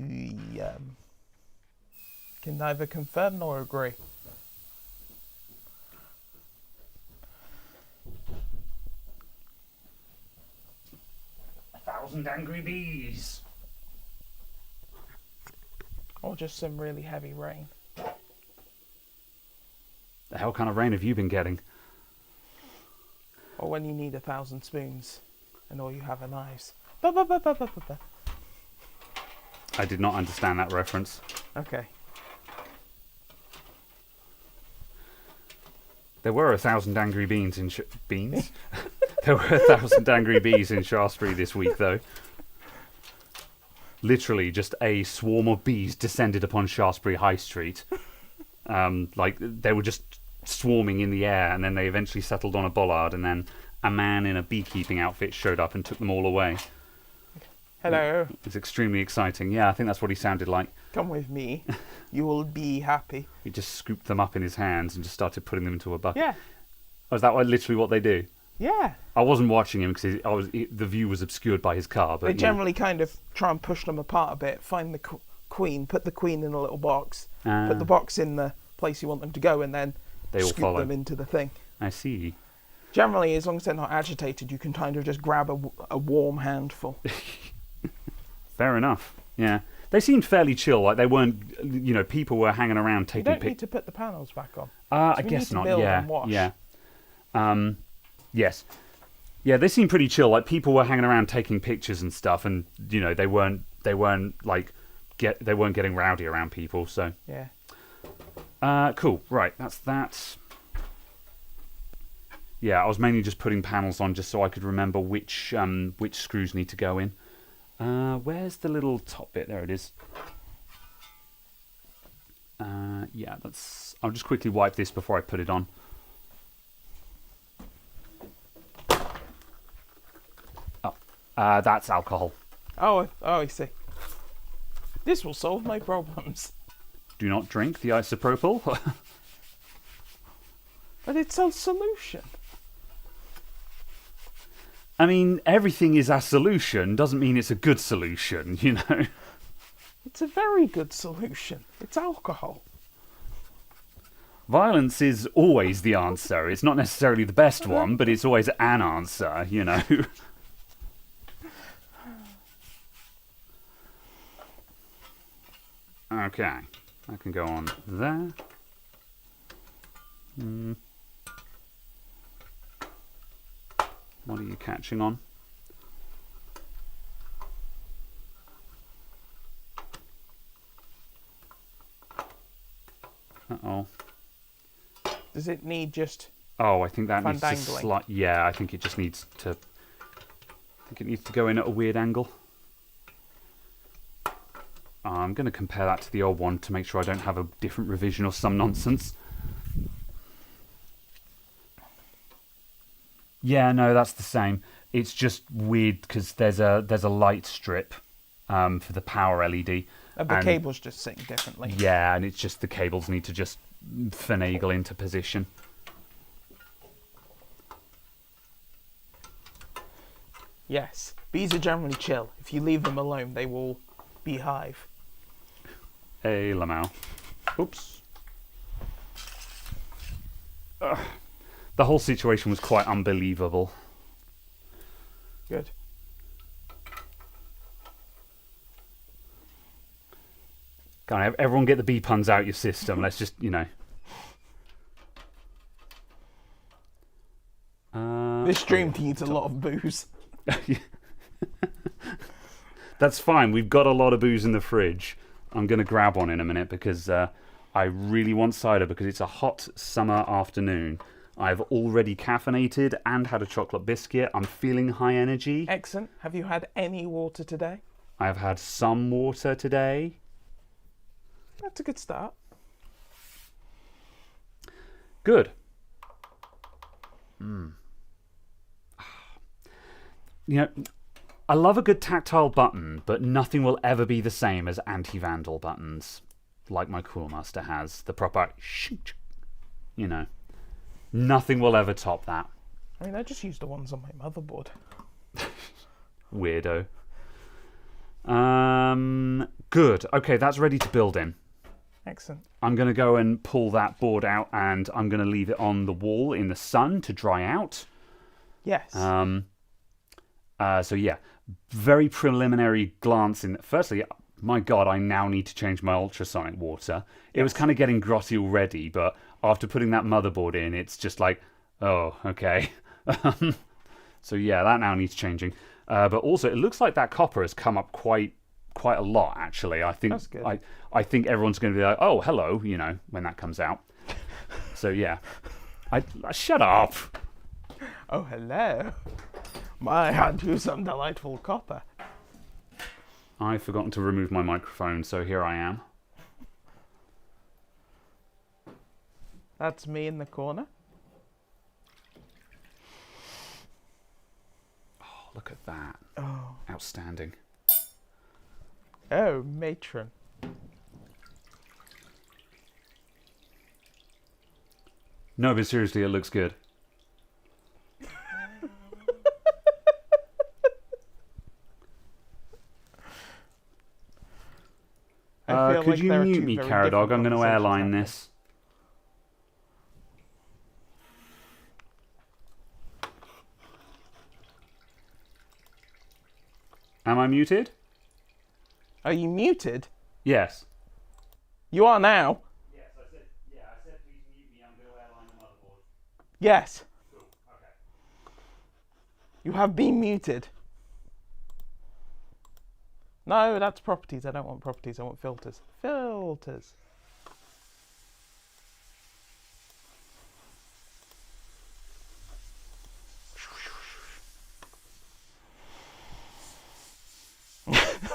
can neither confirm nor agree. A 1,000 angry bees. Or just some really heavy rain. The hell kind of rain have you been getting? Or when you need 1,000 spoons and all you have are knives. I did not understand that reference. Okay. There were 1,000 angry beans in beans. There were 1,000 angry bees in Shaftesbury this week, though. Literally, just a swarm of bees descended upon Shaftesbury High Street. Like they were just swarming in the air, and then they eventually settled on a bollard, and then a man in a beekeeping outfit showed up and took them all away. Hello. It's extremely exciting. Yeah, I think that's what he sounded like. Come with me. You will be happy. He just scooped them up in his hands and just started putting them into a bucket. Yeah. Oh, is that literally what they do? Yeah. I wasn't watching him because the view was obscured by his car. But They generally kind of try and push them apart a bit, find the queen, put the queen in a little box, put the box in the place you want them to go, and then they all scoop follow them into the thing. I see. Generally, as long as they're not agitated, you can kind of just grab a warm handful. Fair enough. Yeah. They seemed fairly chill. Like they weren't, people were hanging around taking You don't pictures. need to put the panels back on. I guess not. Mill Yeah. and wash. Yeah. Yes. Yeah, they seemed pretty chill. Like people were hanging around taking pictures and stuff, and they weren't getting rowdy around people. So Yeah. cool. Right, that's that. Yeah, I was mainly just putting panels on just so I could remember which screws need to go in. Where's the little top bit? There it is. Yeah, I'll just quickly wipe this before I put it on. Oh, that's alcohol. Oh, I see. This will solve my problems. Do not drink the isopropyl. But it's a solution. I mean, everything is a solution doesn't mean it's a good solution, It's a very good solution. It's alcohol. Violence is always the answer. It's not necessarily the best one, but it's always an answer, Okay, I can go on there. What are you catching on? Uh-oh. Does it need just... Oh, I think that needs to fandangling? Yeah, I think it just needs to... I think it needs to go in at a weird angle. I'm going to compare that to the old one to make sure I don't have a different revision or some nonsense. Yeah, no, that's the same. It's just weird because there's a light strip for the power LED. The cable's just sitting differently. Yeah, and it's just the cables need to just finagle into position. Yes. Bees are generally chill. If you leave them alone, they will beehive. Hey, Lamau. Oops. Ugh. The whole situation was quite unbelievable. Good. Can't everyone get the bee puns out your system? Let's just, This stream needs a lot of booze. That's fine. We've got a lot of booze in the fridge. I'm going to grab one in a minute because I really want cider because it's a hot summer afternoon. I've already caffeinated and had a chocolate biscuit. I'm feeling high energy. Excellent. Have you had any water today? I've had some water today. That's a good start. Good. You know, I love a good tactile button, but nothing will ever be the same as anti-vandal buttons, like my Cooler Master has. The proper, you know, nothing will ever top that. I mean, I just used the ones on my motherboard. Weirdo. Good. Okay, that's ready to build in. Excellent. I'm going to go and pull that board out, and I'm going to leave it on the wall in the sun to dry out. Yes. So yeah, very preliminary glance in. Firstly, my God, I now need to change my ultrasonic water. It was kind of getting grotty already, but after putting that motherboard in, it's just like, oh, okay. So yeah, that now needs changing. But also, it looks like that copper has come up quite a lot, actually. I think That's good. I think everyone's going to be like, oh, hello, you know, when that comes out. So yeah, I shut up. Oh, hello. My, aren't you some delightful copper? I've forgotten to remove my microphone, so here I am. That's me in the corner. Oh, look at that. Oh. Outstanding. Oh, matron. No, but seriously, it looks good. Could you mute me, Caradog? I'm going to airline this. Am I muted? Are you muted? Yes. You are now. Yes, I said please mute me. I'm going to airline the motherboard. Yes. Cool. Okay. You have been muted. No, that's properties. I don't want properties. I want filters. Filters.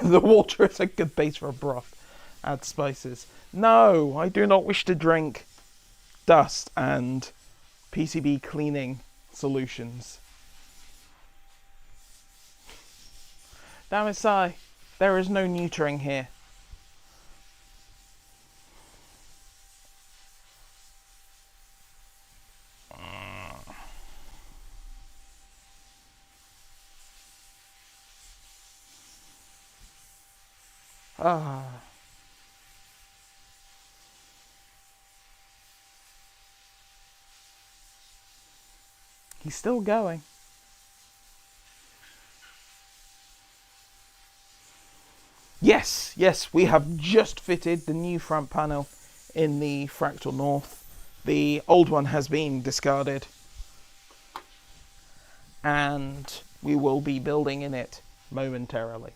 The water is a good base for a broth. Add spices. No, I do not wish to drink dust and PCB cleaning solutions. Damn it, Si. There is no neutering here. Ah. He's still going. Yes, yes, we have just fitted the new front panel in the Fractal North. The old one has been discarded. And we will be building in it momentarily.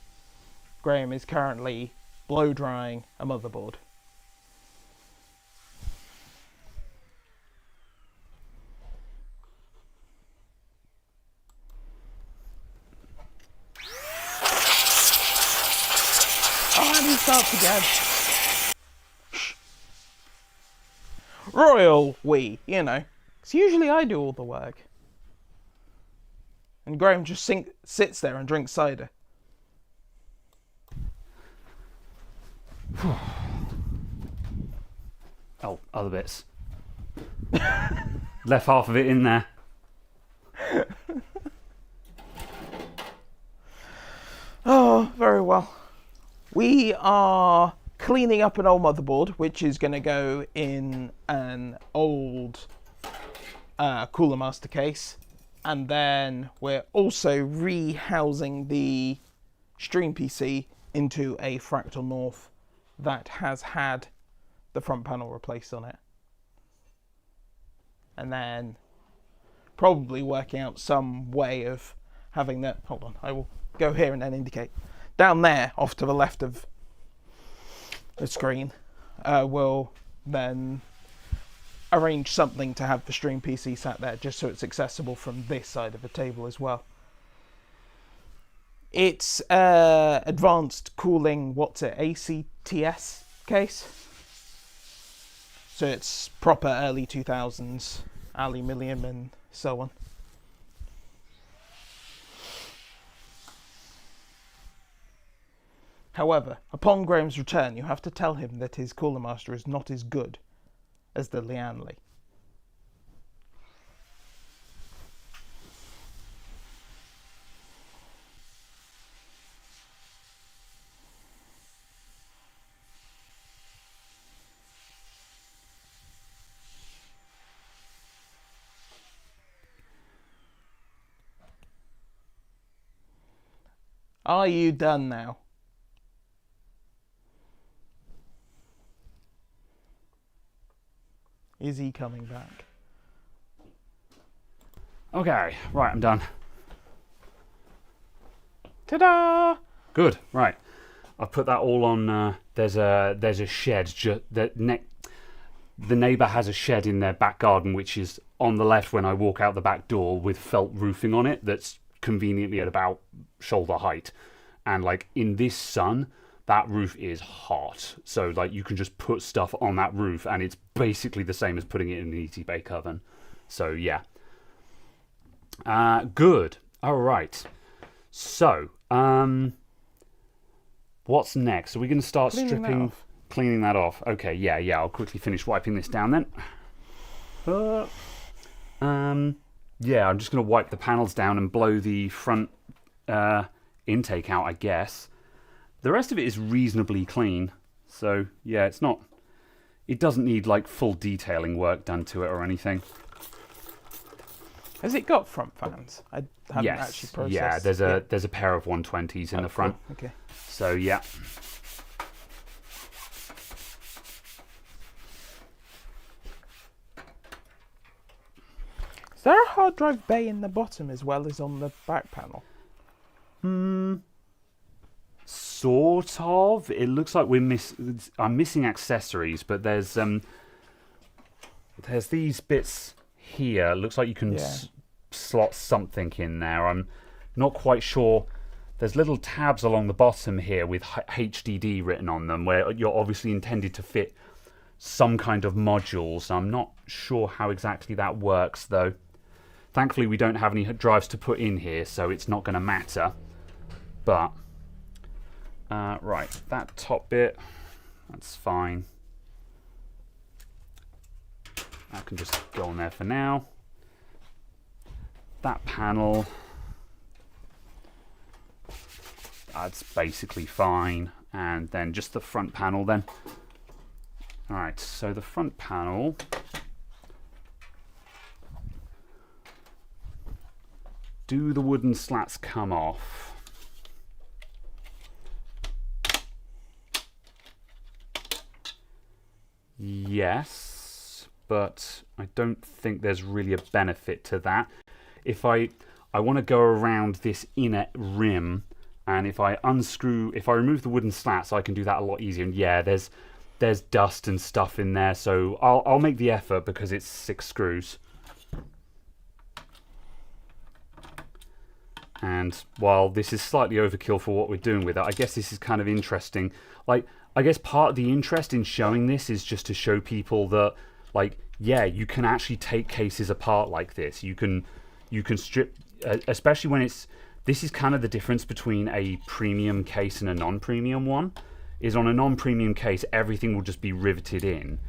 Graham is currently blow drying a motherboard. Oh, and he starts again. Shh. Royal we, you know. Because usually I do all the work. And Graham just sits there and drinks cider. Oh, other bits. Left half of it in there. Oh, very well. We are cleaning up an old motherboard, which is going to go in an old Cooler Master case. And then we're also rehousing the Stream PC into a Fractal North that has had the front panel replaced on it. And then probably working out some way of having that. Hold on, I will go here and then indicate. Down there, off to the left of the screen, will then arrange something to have the stream PC sat there, just so it's accessible from this side of the table as well. It's advanced cooling, ACTS case. So it's proper early 2000s aluminium and so on. However, upon Graham's return, you have to tell him that his Cooler Master is not as good as the Lianli. Are you done now? Is he coming back? Okay, right, I'm done. Ta-da! Good, right. I've put that all on. There's a shed. The neighbour has a shed in their back garden, which is on the left when I walk out the back door, with felt roofing on it. That's conveniently at about shoulder height, and like in this sun, that roof is hot. So like you can just put stuff on that roof, and it's basically the same as putting it in an easy bake oven. So yeah. Good. All right. So what's next? Are we going to start cleaning that off? Okay. Yeah. I'll quickly finish wiping this down then. Yeah, I'm just going to wipe the panels down and blow the front intake out, I guess. The rest of it is reasonably clean. So, yeah, it doesn't need like full detailing work done to it or anything. Has it got front fans? I haven't actually processed. Yeah, there's a pair of 120s in the front. Cool. Okay. So, yeah. Is there a hard drive bay in the bottom as well as on the back panel? Sort of. It looks like I'm missing accessories, but there's these bits here. It looks like you can slot something in there. I'm not quite sure. There's little tabs along the bottom here with HDD written on them, where you're obviously intended to fit some kind of modules. I'm not sure how exactly that works, though. Thankfully, we don't have any drives to put in here, so it's not going to matter. But, right, that top bit, that's fine. That can just go on there for now. That panel, that's basically fine. And then just the front panel then. All right, so the front panel, do the wooden slats come off? Yes, but I don't think there's really a benefit to that. If I want to go around this inner rim, and if I remove the wooden slats, I can do that a lot easier. And yeah, there's dust and stuff in there, so I'll make the effort because it's 6 screws. And while this is slightly overkill for what we're doing with it, I guess this is kind of interesting. Like, I guess part of the interest in showing this is just to show people that, like, yeah, you can actually take cases apart like this. You can strip, especially when this is kind of the difference between a premium case and a non-premium one, is on a non-premium case, everything will just be riveted in.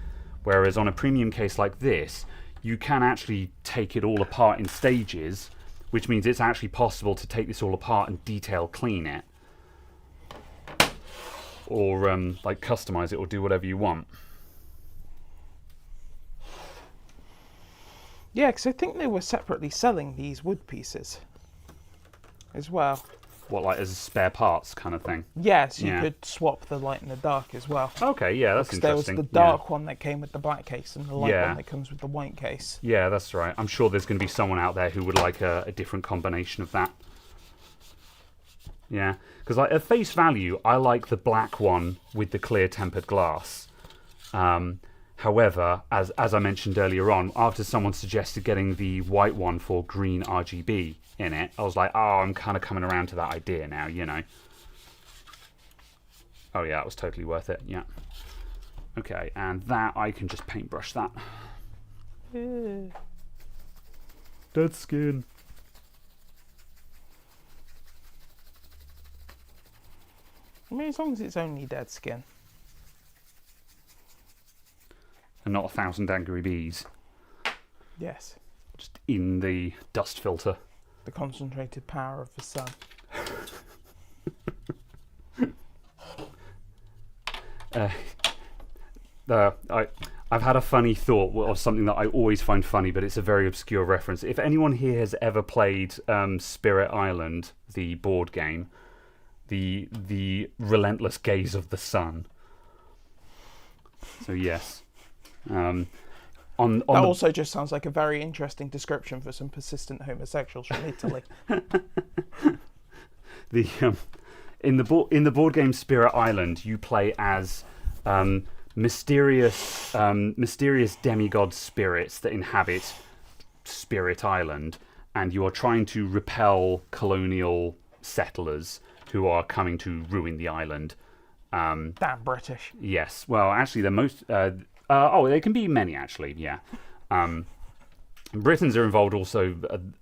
Whereas on a premium case like this, you can actually take it all apart in stages, which means it's actually possible to take this all apart and detail clean it. Or like customize it or do whatever you want. Yeah, because I think they were separately selling these wood pieces as well. What, like as spare parts kind of thing? Yes, you could swap the light and the dark as well. Okay, yeah, that's interesting. There was the dark one that came with the black case and the light one that comes with the white case. Yeah, that's right. I'm sure there's going to be someone out there who would like a different combination of that. Yeah, because like, at face value, I like the black one with the clear tempered glass. However, as I mentioned earlier on, after someone suggested getting the white one for green RGB in it, I was like, oh, I'm kind of coming around to that idea now, you know. Oh yeah, it was totally worth it, yeah. Okay, and that, I can just paintbrush that. Dead skin. I mean, as long as it's only dead skin. And not 1,000 angry bees. Yes. Just in the dust filter. The concentrated power of the sun. I've had a funny thought of something that I always find funny, but it's a very obscure reference. If anyone here has ever played Spirit Island, the board game, the relentless gaze of the sun. So yes. Also just sounds like a very interesting description for some persistent homosexuals from Italy. In the board game Spirit Island, you play as mysterious demigod spirits that inhabit Spirit Island, and you are trying to repel colonial settlers who are coming to ruin the island. Damn British. Yes. Well, actually, the most. They can be many, actually. Yeah. Britons are involved also,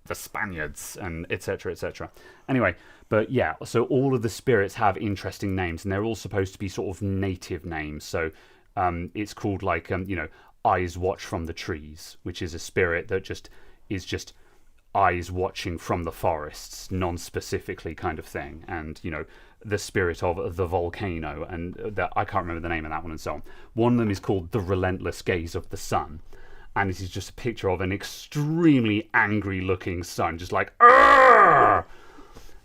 the Spaniards, and etc. etc. Anyway, but yeah, so all of the spirits have interesting names, and they're all supposed to be sort of native names. So it's called like Eyes Watch from the Trees, which is a spirit that is just eyes watching from the forests, non-specifically kind of thing. And the spirit of the volcano, and I can't remember the name of that one, and so on. One of them is called the relentless gaze of the sun, and this is just a picture of an extremely angry looking sun, just like Arr!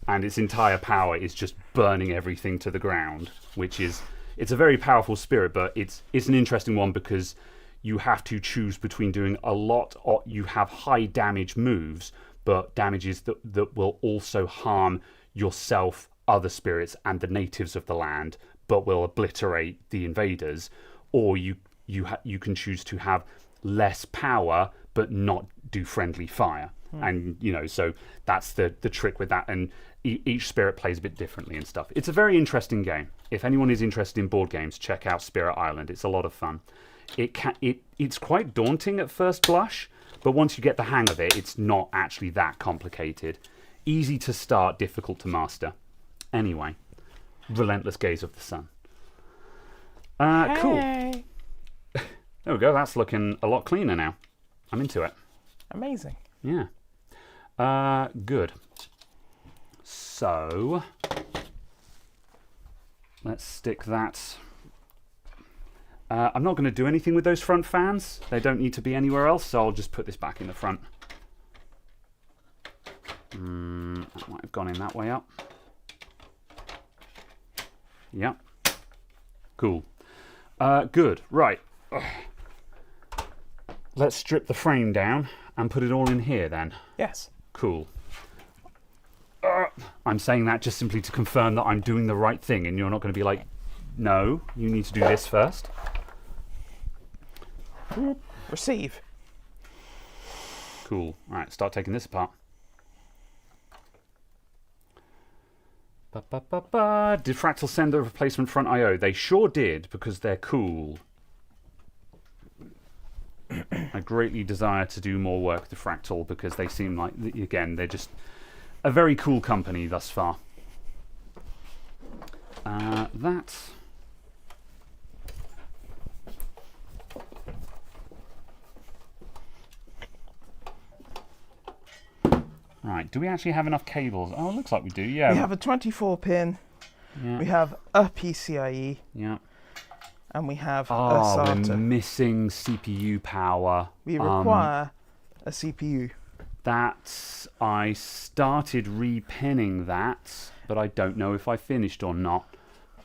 And its entire power is just burning everything to the ground, it's a very powerful spirit, but it's an interesting one because you have to choose between doing a lot, or you have high damage moves, but damages that will also harm yourself, other spirits, and the natives of the land, but will obliterate the invaders. Or you can choose to have less power, but not do friendly fire. And, so that's the trick with that. And each spirit plays a bit differently and stuff. It's a very interesting game. If anyone is interested in board games, check out Spirit Island. It's a lot of fun. It's quite daunting at first blush, but once you get the hang of it, it's not actually that complicated. Easy to start, difficult to master. Anyway, Relentless Gaze of the Sun. Cool. There we go. That's looking a lot cleaner now. I'm into it. Amazing. Yeah. Good. So, let's stick that. I'm not going to do anything with those front fans. They don't need to be anywhere else, so I'll just put this back in the front. That might have gone in that way up. Yep. Cool. Good. Right. Let's strip the frame down and put it all in here then. Yes. Cool. I'm saying that just simply to confirm that I'm doing the right thing, and you're not going to be like, no, you need to do this first. Receive. Cool. Right, start taking this apart. Did Fractal send the replacement front I/O? They sure did, because they're cool. I greatly desire to do more work with Fractal because they seem like, again, they're just a very cool company thus far. Right, do we actually have enough cables? Oh, it looks like we do, yeah. We have a 24 pin, yeah. We have a PCIe, yeah. And we have a SATA. SATA. We're missing CPU power. We require a CPU. I started repinning that, but I don't know if I finished or not.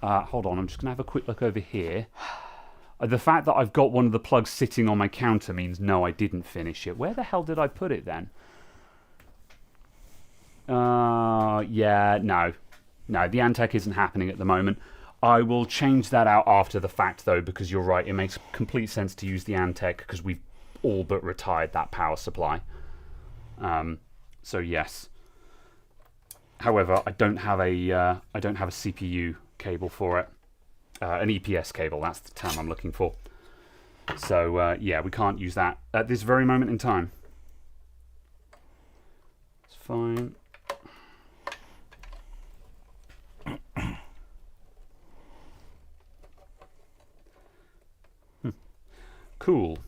Hold on, I'm just going to have a quick look over here. The fact that I've got one of the plugs sitting on my counter means no, I didn't finish it. Where the hell did I put it then? Yeah, no. No, the Antec isn't happening at the moment. I will change that out after the fact, though, because you're right. It makes complete sense to use the Antec because we've all but retired that power supply. So yes. However, I don't have a CPU cable for it. An EPS cable. That's the term I'm looking for. So yeah, we can't use that at this very moment in time. It's fine. Cool.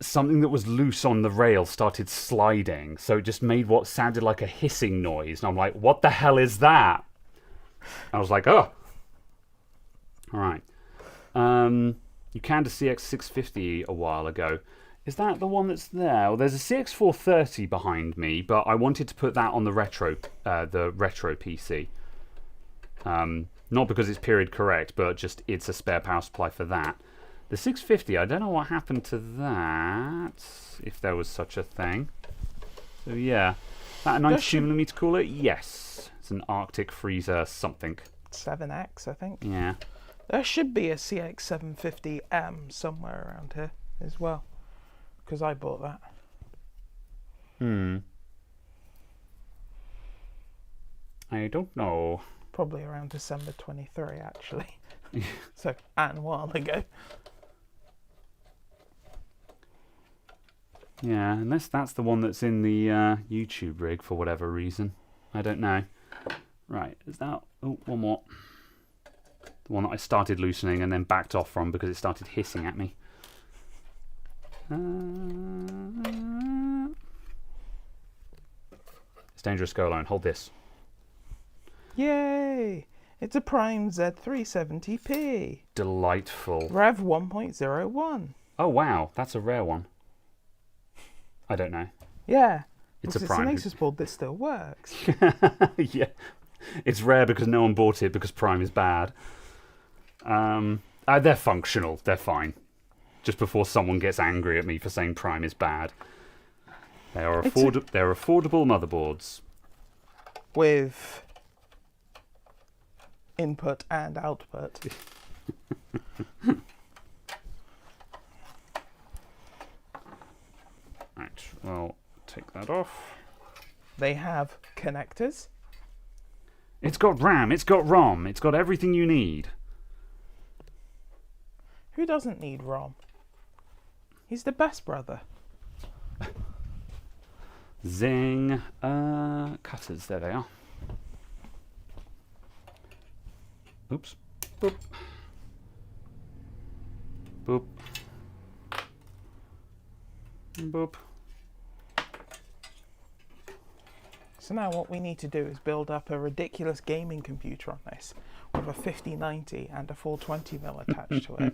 Something that was loose on the rail started sliding, so it just made what sounded like a hissing noise. And I'm like, what the hell is that? I was like, oh. All right. You canned a CX650 a while ago. Is that the one that's there? Well, there's a CX430 behind me, but I wanted to put that on the retro PC. Not because it's period correct, but just it's a spare power supply for that. The 650, I don't know what happened to that, if there was such a thing. So yeah, that a 92mm cooler? Yes. It's an Arctic freezer something. 7X, I think. Yeah. There should be a CX750M somewhere around here as well, because I bought that. I don't know. Probably around December 23, actually. So, and a while ago. Yeah, unless that's the one that's in the YouTube rig for whatever reason. I don't know. Right, is that... Oh, one more. The one that I started loosening and then backed off from because it started hissing at me. It's dangerous, go alone. Hold this. Yay! It's a Prime Z370p. Delightful. Rev 1.01. Oh, wow. That's a rare one. I don't know. Yeah. It's a Prime. It's an Asus board that still works. Yeah. It's rare because no one bought it because Prime is bad. They're functional. They're fine. Just before someone gets angry at me for saying Prime is bad. They are they're affordable motherboards. With input and output. Right, well, take that off. They have connectors. It's got RAM, it's got ROM, it's got everything you need. Who doesn't need ROM? He's the best brother. Zing. Cutters, there they are. Oops. Boop. Boop. Boop. So now what we need to do is build up a ridiculous gaming computer on this with a 5090 and a 420mm attached to it.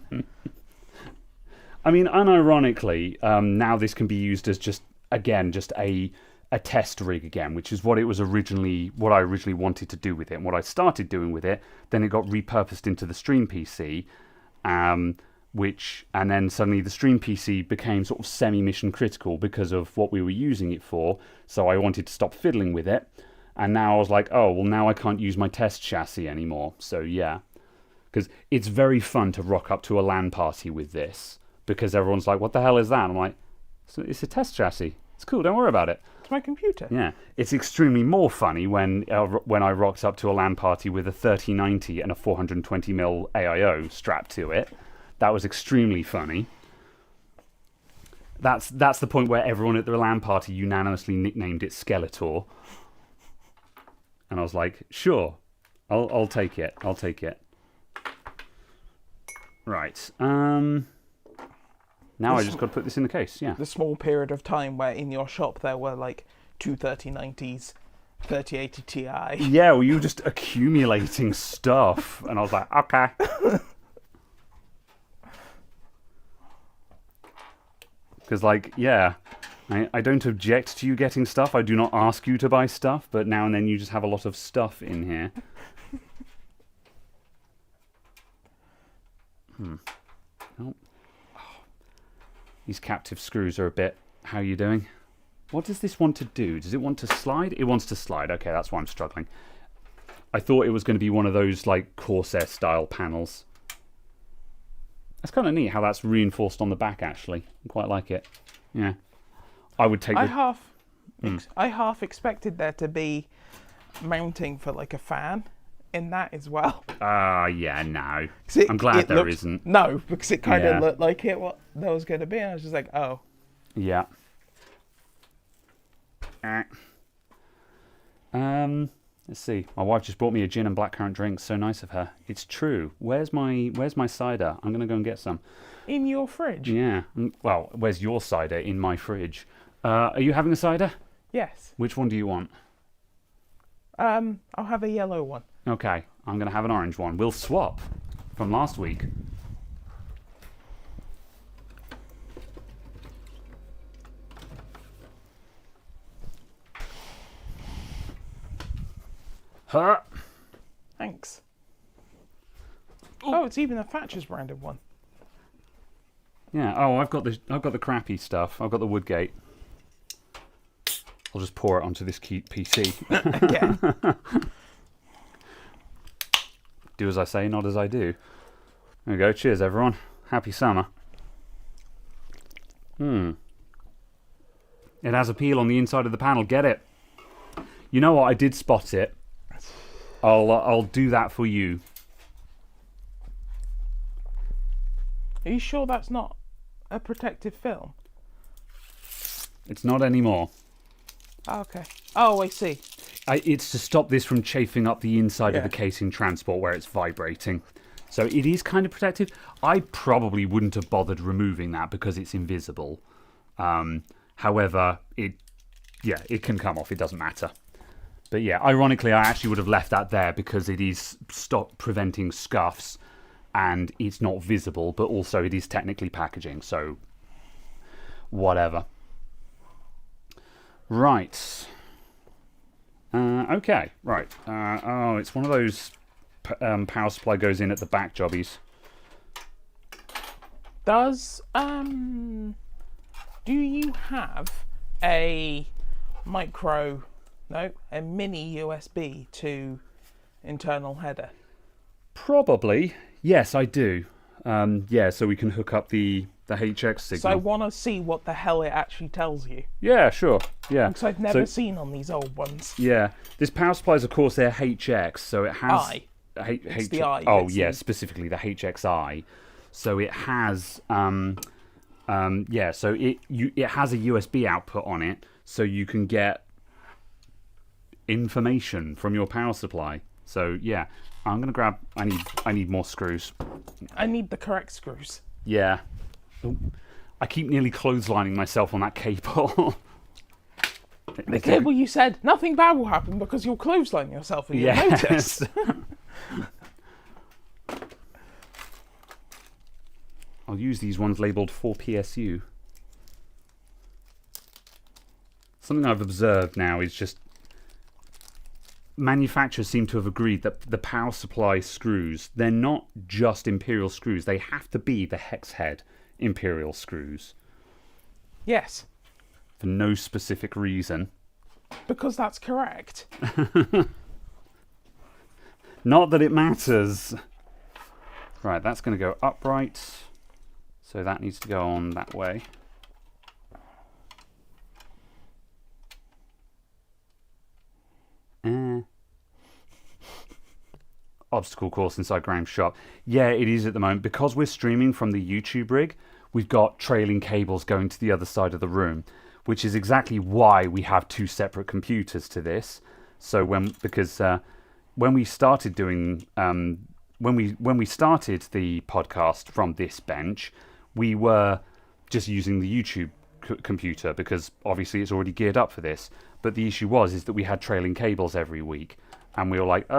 I mean, unironically, now this can be used as just a test rig again, which is what I originally wanted to do with it, and what I started doing with it. Then it got repurposed into the Stream PC, and then suddenly the Stream PC became sort of semi-mission critical because of what we were using it for. So I wanted to stop fiddling with it, and now I was like, oh well, now I can't use my test chassis anymore. So yeah, because it's very fun to rock up to a LAN party with this, because everyone's like, what the hell is that? And I'm like, so it's a test chassis. It's cool. Don't worry about it. It's my computer. Yeah, it's extremely more funny when I rocked up to a LAN party with a 3090 and a 420mm AIO strapped to it. That was extremely funny. That's the point where everyone at the LAN party unanimously nicknamed it Skeletor. And I was like, sure, I'll take it. I'll take it. Right. Now I just got to put this in the case, yeah. The small period of time where in your shop there were like two 3090s, 3080 Ti. Yeah, well, you were just accumulating stuff. And I was like, okay. Because, like, yeah, I don't object to you getting stuff. I do not ask you to buy stuff. But now and then you just have a lot of stuff in here. Oh. These captive screws are a bit... How are you doing? What does this want to do? Does it want to slide? It wants to slide. Okay, that's why I'm struggling. I thought it was going to be one of those like Corsair style panels. That's kind of neat how that's reinforced on the back actually. I quite like it. Yeah. I would take I half expected there to be mounting for like a fan in that as well. Yeah, no. I'm glad there isn't. No, because it kind of looked like what there was going to be, and I was just like, oh. Yeah. Let's see. My wife just bought me a gin and blackcurrant drink. So nice of her. It's true. Where's my cider? I'm gonna go and get some. In your fridge? Yeah. Well, where's your cider? In my fridge. Are you having a cider? Yes. Which one do you want? I'll have a yellow one. Okay. I'm gonna have an orange one. We'll swap from last week. Huh. Thanks. Ooh. Oh, it's even a Thatcher's branded one. Yeah. Oh, I've got the crappy stuff. I've got the Woodgate. I'll just pour it onto this cute PC. Again. Do as I say, not as I do. There we go. Cheers, everyone. Happy summer. It has a peel on the inside of the panel. Get it? You know what? I did spot it. I'll do that for you. Are you sure that's not a protective film? It's not anymore. Oh, okay. Oh, I see. It's to stop this from chafing up the inside of the case in transport where it's vibrating. So it is kind of protective. I probably wouldn't have bothered removing that because it's invisible. However, it can come off. It doesn't matter. But yeah, ironically, I actually would have left that there because it is preventing scuffs and it's not visible, but also it is technically packaging. So whatever. Right. Okay, right. Oh, it's one of those power supply goes in at the back jobbies. Does do you have a mini USB to internal header? Probably. Yes, I do. Yeah, so we can hook up the HX signal. So I want to see what the hell it actually tells you. Yeah, sure. Yeah. Because I've never seen on these old ones. Yeah. This power supply is, of course, their HX, so it has... It's the I. Oh, yeah, specifically the HXI. So it has... so it has a USB output on it, so you can get information from your power supply. So, yeah. I'm going to grab... I need more screws. I need the correct screws. Yeah. Ooh. I keep nearly clotheslining myself on that cable. The cable you said, nothing bad will happen because you'll clothesline yourself and you'll notice. I'll use these ones labelled for PSU. Something I've observed now is just manufacturers seem to have agreed that the power supply screws, they're not just Imperial screws. They have to be the hex head Imperial screws. Yes. For no specific reason. Because that's correct. Not that it matters. Right, that's going to go upright. So that needs to go on that way. Obstacle course inside Graham's shop. Yeah, it is at the moment. Because we're streaming from the YouTube rig, we've got trailing cables going to the other side of the room, which is exactly why we have two separate computers to this. So when we started doing when we started the podcast from this bench, we were just using the YouTube computer because obviously it's already geared up for this. But the issue is that we had trailing cables every week. And we were like,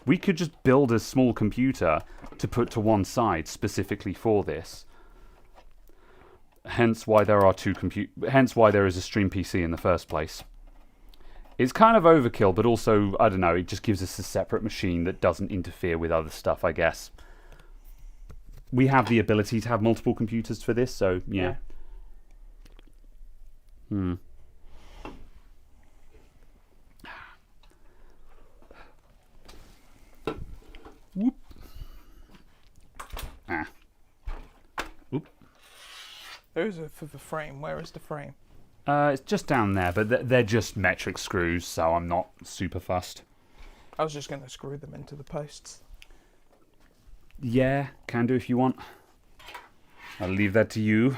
we could just build a small computer to put to one side specifically for this. Hence why there are hence why there is a Stream PC in the first place. It's kind of overkill, but also, I don't know, it just gives us a separate machine that doesn't interfere with other stuff, I guess. We have the ability to have multiple computers for this, so yeah. Whoop. Ah. Oop. Those are for the frame. Where is the frame? It's just down there, but they're just metric screws, so I'm not super fussed. I was just going to screw them into the posts. Yeah, can do if you want. I'll leave that to you.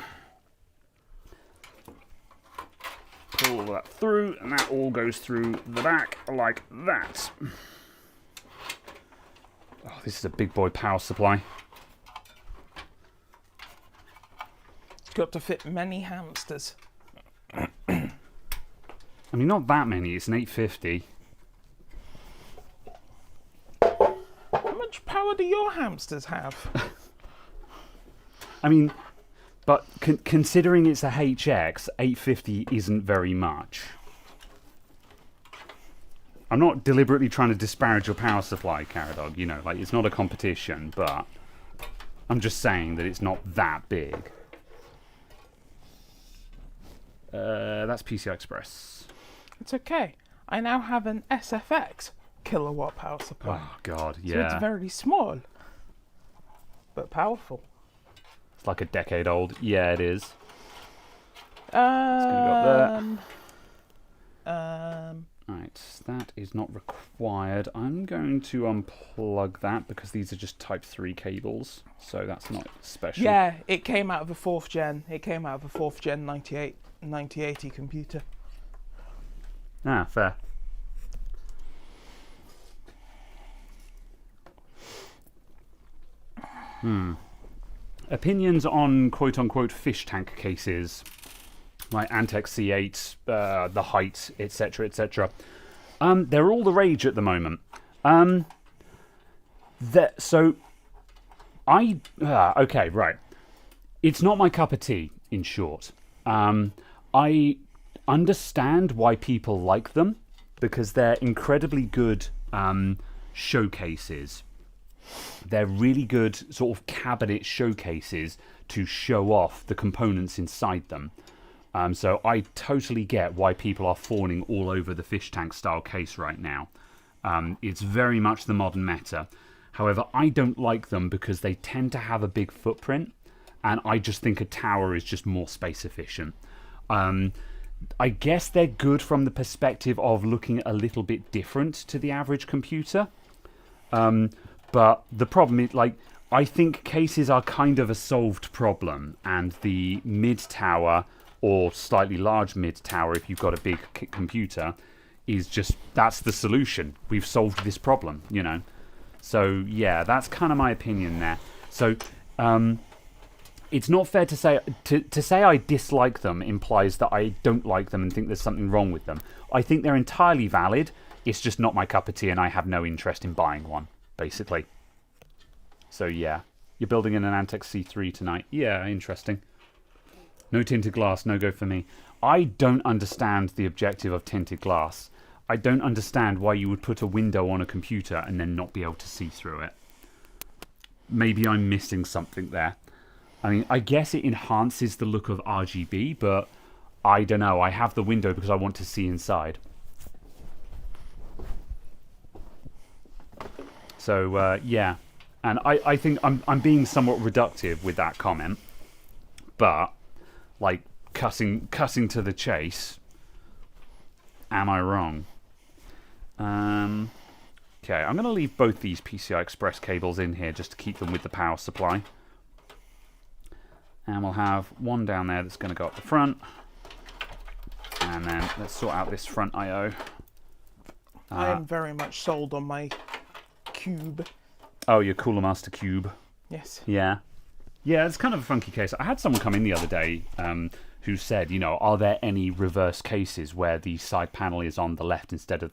Pull that through, and that all goes through the back like that. Oh, this is a big boy power supply. It's got to fit many hamsters. I mean, not that many. It's an 850. How much power do your hamsters have? I mean, but considering it's a HX, 850 isn't very much. I'm not deliberately trying to disparage your power supply, Caradog. You know, like, it's not a competition, but I'm just saying that it's not that big. That's PCI Express. It's okay. I now have an SFX kilowatt power supply. Oh, God, yeah. So it's very small, but powerful. It's like a decade old. Yeah, it is. It's going to go up there. Right, that is not required. I'm going to unplug that because these are just Type 3 cables, so that's not special. Yeah, it came out of a 4th gen. It came out of a 4th gen 9080 computer. Ah, fair. Opinions on quote-unquote fish tank cases, like Antec C8, the height, etc., etc. They're all the rage at the moment. Okay, right. It's not my cup of tea, in short. I understand why people like them, because they're incredibly good showcases. They're really good sort of cabinet showcases to show off the components inside them. So I totally get why people are fawning all over the fish tank style case right now. It's very much the modern meta. However, I don't like them because they tend to have a big footprint, and I just think a tower is just more space efficient. I guess they're good from the perspective of looking a little bit different to the average computer. But the problem is, like, I think cases are kind of a solved problem, and the mid-tower, or slightly large mid-tower if you've got a big computer, is just, that's the solution. We've solved this problem, you know. So, yeah, that's kind of my opinion there. So, it's not fair to say, to say I dislike them implies that I don't like them and think there's something wrong with them. I think they're entirely valid. It's just not my cup of tea, and I have no interest in buying one, basically. So, yeah. You're building in an Antec C3 tonight. Yeah, interesting. No tinted glass, no go for me. I don't understand the objective of tinted glass. I don't understand why you would put a window on a computer and then not be able to see through it. Maybe I'm missing something there. I mean, I guess it enhances the look of RGB, but I don't know. I have the window because I want to see inside. So, yeah. And I think I'm being somewhat reductive with that comment. But, like, cutting to the chase, am I wrong? Okay, I'm going to leave both these PCI Express cables in here just to keep them with the power supply. And we'll have one down there that's going to go up the front. And then let's sort out this front I/O. I am very much sold on my cube. Oh, your Cooler Master Cube. Yes. Yeah. Yeah, it's kind of a funky case. I had someone come in the other day who said, you know, are there any reverse cases where the side panel is on the left instead of...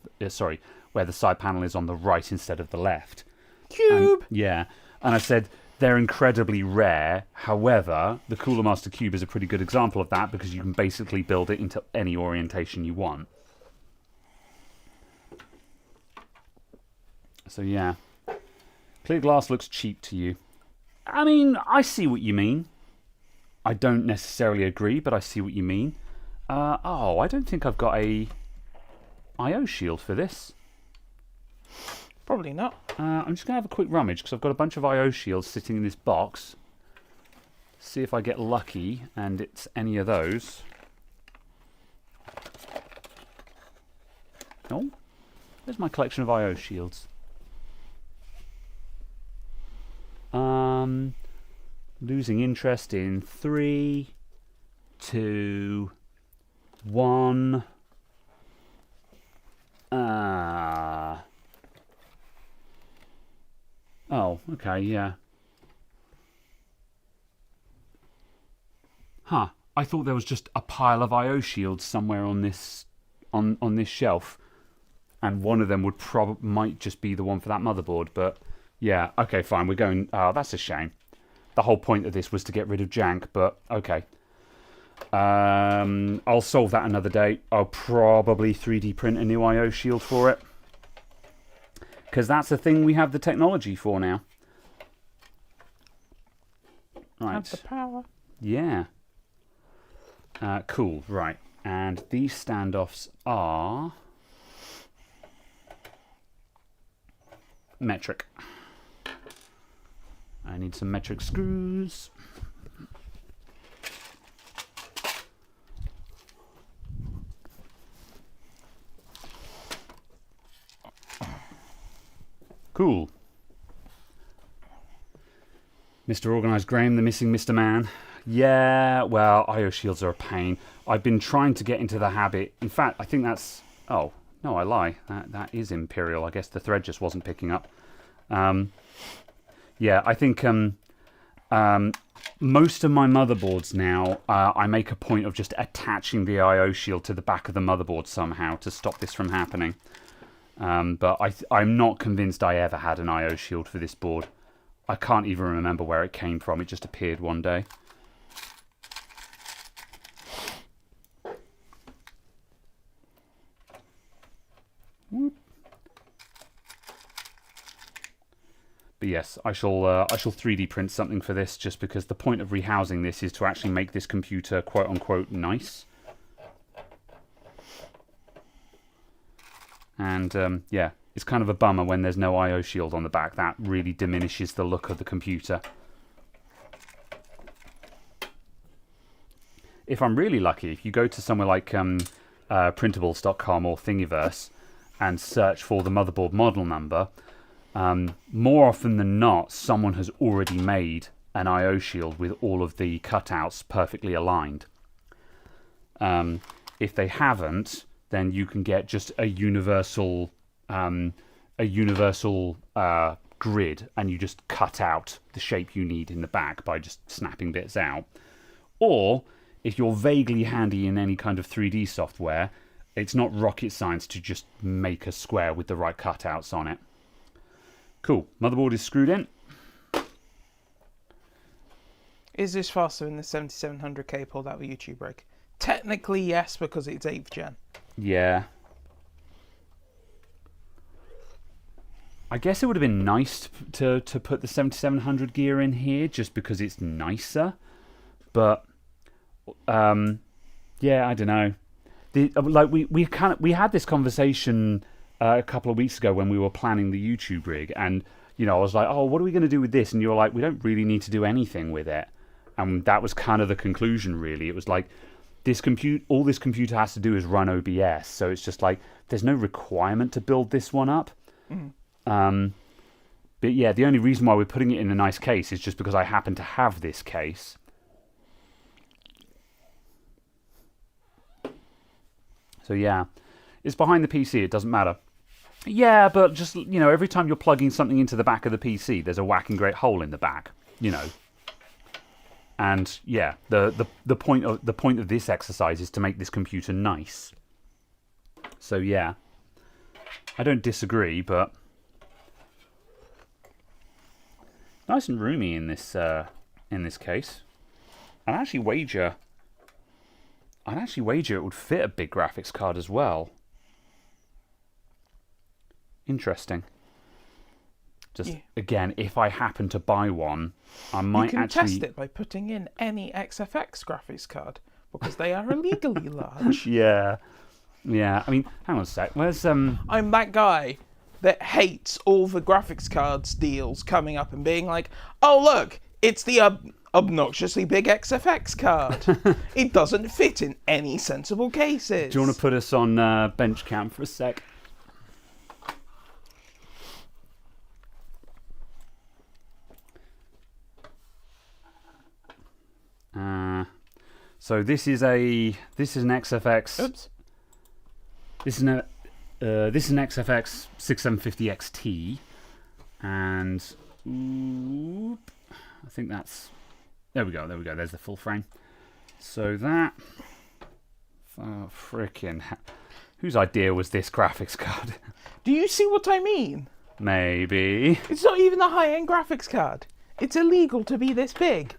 where the side panel is on the right instead of the left? Cube! Yeah. And I said, they're incredibly rare. However, the Cooler Master Cube is a pretty good example of that because you can basically build it into any orientation you want. So, yeah. Clear glass looks cheap to you. I mean, I see what you mean. I don't necessarily agree, but I see what you mean. Oh, I don't think I've got a IO shield for this. Probably not. I'm just going to have a quick rummage because I've got a bunch of IO shields sitting in this box. See if I get lucky and it's any of those. Oh, there's my collection of IO shields. Losing interest in 3, 2, 1. Oh, okay, yeah. Huh. I thought there was just a pile of IO shields somewhere on this on this shelf, and one of them might just be the one for that motherboard. But yeah, okay, fine. We're going. Oh, that's a shame. The whole point of this was to get rid of jank, but okay. I'll solve that another day. I'll probably 3D print a new IO shield for it, because that's a thing we have the technology for now. Right. Have the power. Yeah. Cool, right. And these standoffs are metric. I need some metric screws. Cool. Mr. Organised Graham, the missing Mr. Man. Yeah, well, IO shields are a pain. I've been trying to get into the habit. In fact, I think that's... Oh, no, I lie. That is Imperial. I guess the thread just wasn't picking up. Yeah, I think most of my motherboards now, I make a point of just attaching the IO shield to the back of the motherboard somehow to stop this from happening. But I'm not convinced I ever had an IO shield for this board. I can't even remember where it came from. It just appeared one day. But yes, I shall 3D print something for this, just because the point of rehousing this is to actually make this computer quote unquote nice. And yeah, it's kind of a bummer when there's no IO shield on the back. That really diminishes the look of the computer. If I'm really lucky, if you go to somewhere like printables.com or Thingiverse and search for the motherboard model number, more often than not, someone has already made an IO shield with all of the cutouts perfectly aligned. If they haven't, then you can get just a universal grid, and you just cut out the shape you need in the back by just snapping bits out. Or if you're vaguely handy in any kind of 3D software, it's not rocket science to just make a square with the right cutouts on it. Cool. Motherboard is screwed in. Is this faster than the 7700K pulled out of YouTube rig? Technically, yes, because it's 8th gen. Yeah. I guess it would have been nice to put the 7700 gear in here just because it's nicer. But yeah, I don't know. We had this conversation a couple of weeks ago when we were planning the YouTube rig, and I was like, oh, what are we going to do with this? And you were like, we don't really need to do anything with it. And that was kind of the conclusion, really. It was like, all this computer has to do is run OBS, so it's just like there's no requirement to build this one up. But yeah, the only reason why we're putting it in a nice case is just because I happen to have this case. So yeah, it's behind the PC, it doesn't matter. Yeah, but just, every time you're plugging something into the back of the PC, there's a whacking great hole in the back, And yeah, the point of this exercise is to make this computer nice. So yeah, I don't disagree, but nice and roomy in this case. I'd actually wager it would fit a big graphics card as well. Interesting. Again, if I happen to buy one, I might actually... You can test it by putting in any XFX graphics card. because they are illegally large. Yeah. Yeah. I mean, hang on a sec. Where's I'm that guy that hates all the graphics cards deals coming up and being like, oh look, it's the obnoxiously big XFX card. It doesn't fit in any sensible cases. Do you want to put us on bench cam for a sec? So this is an XFX. Oops. This is an XFX 6750 XT, and I think that's. There we go. There's the full frame. So that. Oh, frickin'. Whose idea was this graphics card? Do you see what I mean? Maybe. It's not even a high-end graphics card. It's illegal to be this big.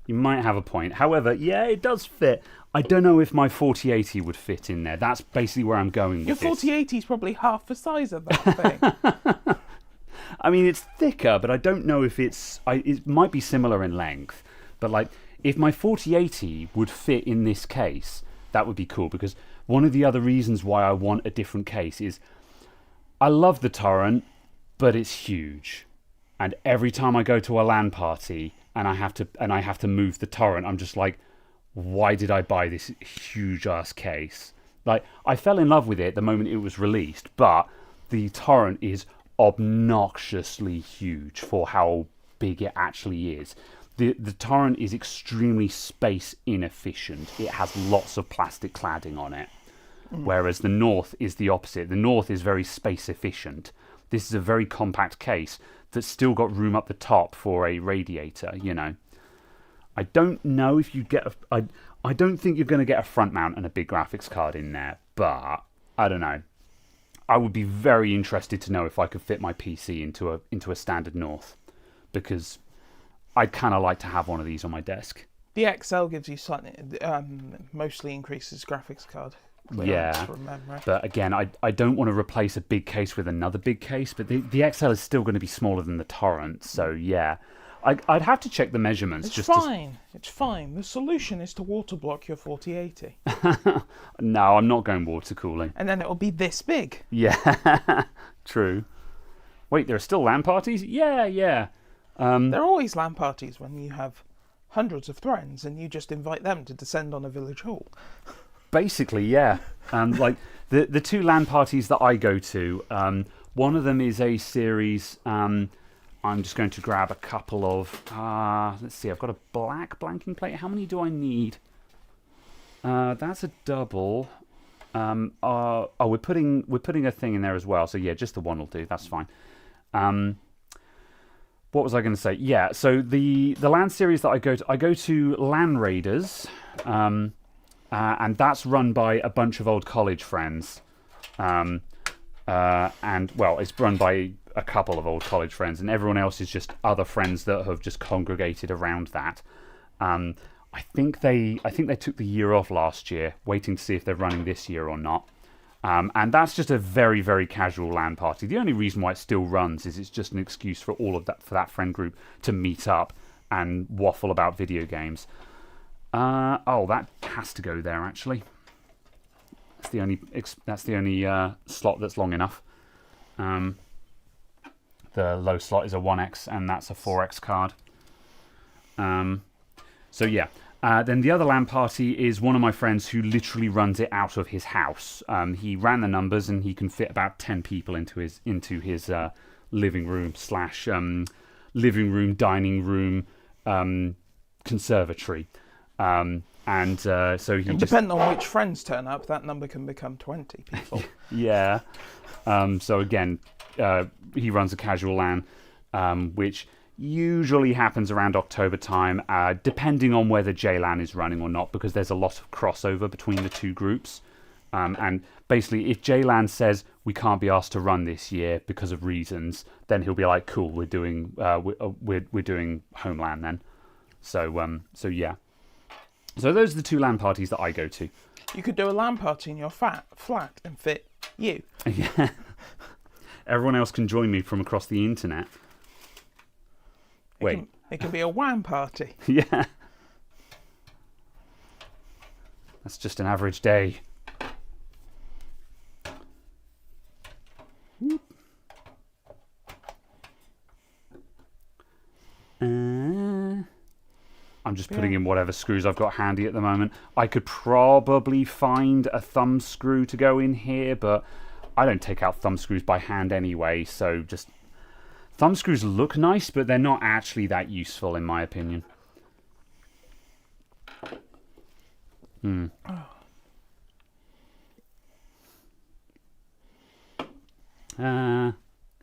You might have a point. However, yeah, it does fit. I don't know if my 4080 would fit in there. That's basically where I'm going with Your 4080 is probably half the size of that thing. I mean, it's thicker, but I don't know if it's... it might be similar in length. But, like, if my 4080 would fit in this case, that would be cool. Because one of the other reasons why I want a different case is I love the torrent, but it's huge. And every time I go to a LAN party and I have to move the torrent, I'm just like, why did I buy this huge ass case? Like, I fell in love with it the moment it was released, but the torrent is obnoxiously huge for how big it actually is. The torrent is extremely space inefficient. It has lots of plastic cladding on it. Whereas the North is the opposite. The North is very space efficient. This is a very compact case that's still got room up the top for a radiator, you know. I don't know if you get I don't think you're going to get a front mount and a big graphics card in there, but I don't know. I would be very interested to know if I could fit my PC into a standard North, because I'd kind of like to have one of these on my desk. The XL gives you slightly, mostly increases graphics card. Yeah, from memory. But again, I don't want to replace a big case with another big case, but the XL is still going to be smaller than the torrent, so yeah. I'd have to check the measurements. It's fine. It's fine. The solution is to water block your 4080. No, I'm not going water cooling. And then it'll be this big. Yeah, true. Wait, there are still LAN parties? Yeah. There are always LAN parties when you have hundreds of friends and you just invite them to descend on a village hall. Basically, yeah. Like the two LAN parties that I go to, one of them is a series. I'm just going to grab a couple of. Let's see. I've got a black blanking plate. How many do I need? That's a double. We're putting a thing in there as well. So yeah, just the one will do. That's fine. What was I going to say? Yeah. So the LAN series that I go to LAN Raiders. And that's run by a bunch of old college friends. And, well, it's run by a couple of old college friends, and everyone else is just other friends that have just congregated around that. I think they took the year off last year, waiting to see if they're running this year or not. And that's just a very, very casual LAN party. The only reason why it still runs is it's just an excuse for that friend group to meet up and waffle about video games. That has to go there, actually. That's the only slot that's long enough. The low slot is a 1X, and that's a 4X card. So yeah. Then the other LAN party is one of my friends who literally runs it out of his house. He ran the numbers, and he can fit about 10 people into his living room / living room, dining room, conservatory. So he and depending on which friends turn up, that number can become 20 people. Yeah. So again, he runs a casual LAN, which usually happens around October time, depending on whether JLAN is running or not, because there's a lot of crossover between the two groups. And basically, if JLAN says we can't be asked to run this year because of reasons, then he'll be like, "Cool, we're doing home LAN then." So yeah. So those are the two LAN parties that I go to. You could do a LAN party in your flat and fit you. Yeah. Everyone else can join me from across the internet. It can be a WAN party. Yeah. That's just an average day. I'm just putting in whatever screws I've got handy at the moment. I could probably find a thumb screw to go in here, but I don't take out thumb screws by hand anyway, so just... Thumb screws look nice, but they're not actually that useful, in my opinion.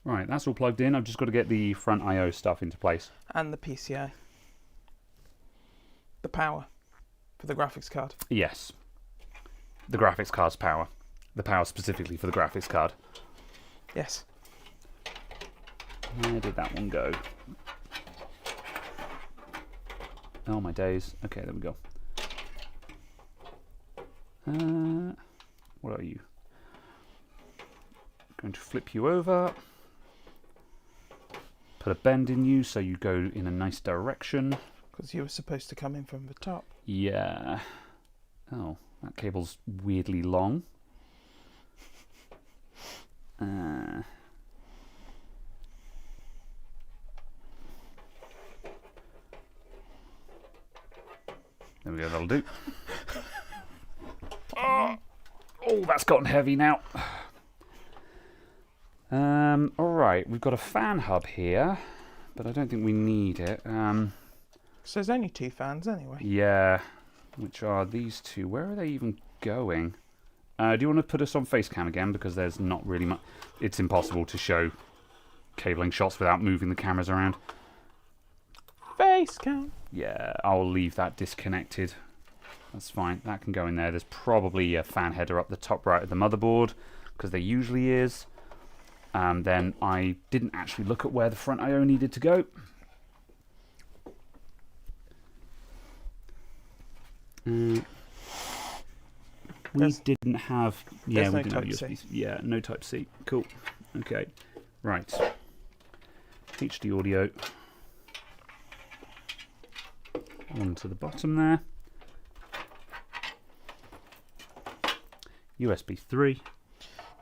Right, that's all plugged in. I've just got to get the front I/O stuff into place. And the PCI. The power for the graphics card. Yes. The graphics card's power. The power specifically for the graphics card. Yes. Where did that one go? Oh, my days. Okay, there we go. What are you? Going to flip you over. Put a bend in you so you go in a nice direction. Because you were supposed to come in from the top. Yeah. Oh, that cable's weirdly long. There we go, that'll do. Oh, that's gotten heavy now. Alright, we've got a fan hub here, but I don't think we need it. So there's only 2 fans anyway. Yeah, which are these 2. Where are they even going? Do you want to put us on face cam again? Because there's not really much... It's impossible to show cabling shots without moving the cameras around. Face cam. Yeah, I'll leave that disconnected. That's fine. That can go in there. There's probably a fan header up the top right of the motherboard, because there usually is. Then I didn't actually look at where the front I/O needed to go. We didn't have... Yeah, we didn't have USB. Yeah, no Type-C. Cool. Okay. Right. HD audio. On to the bottom there. USB 3.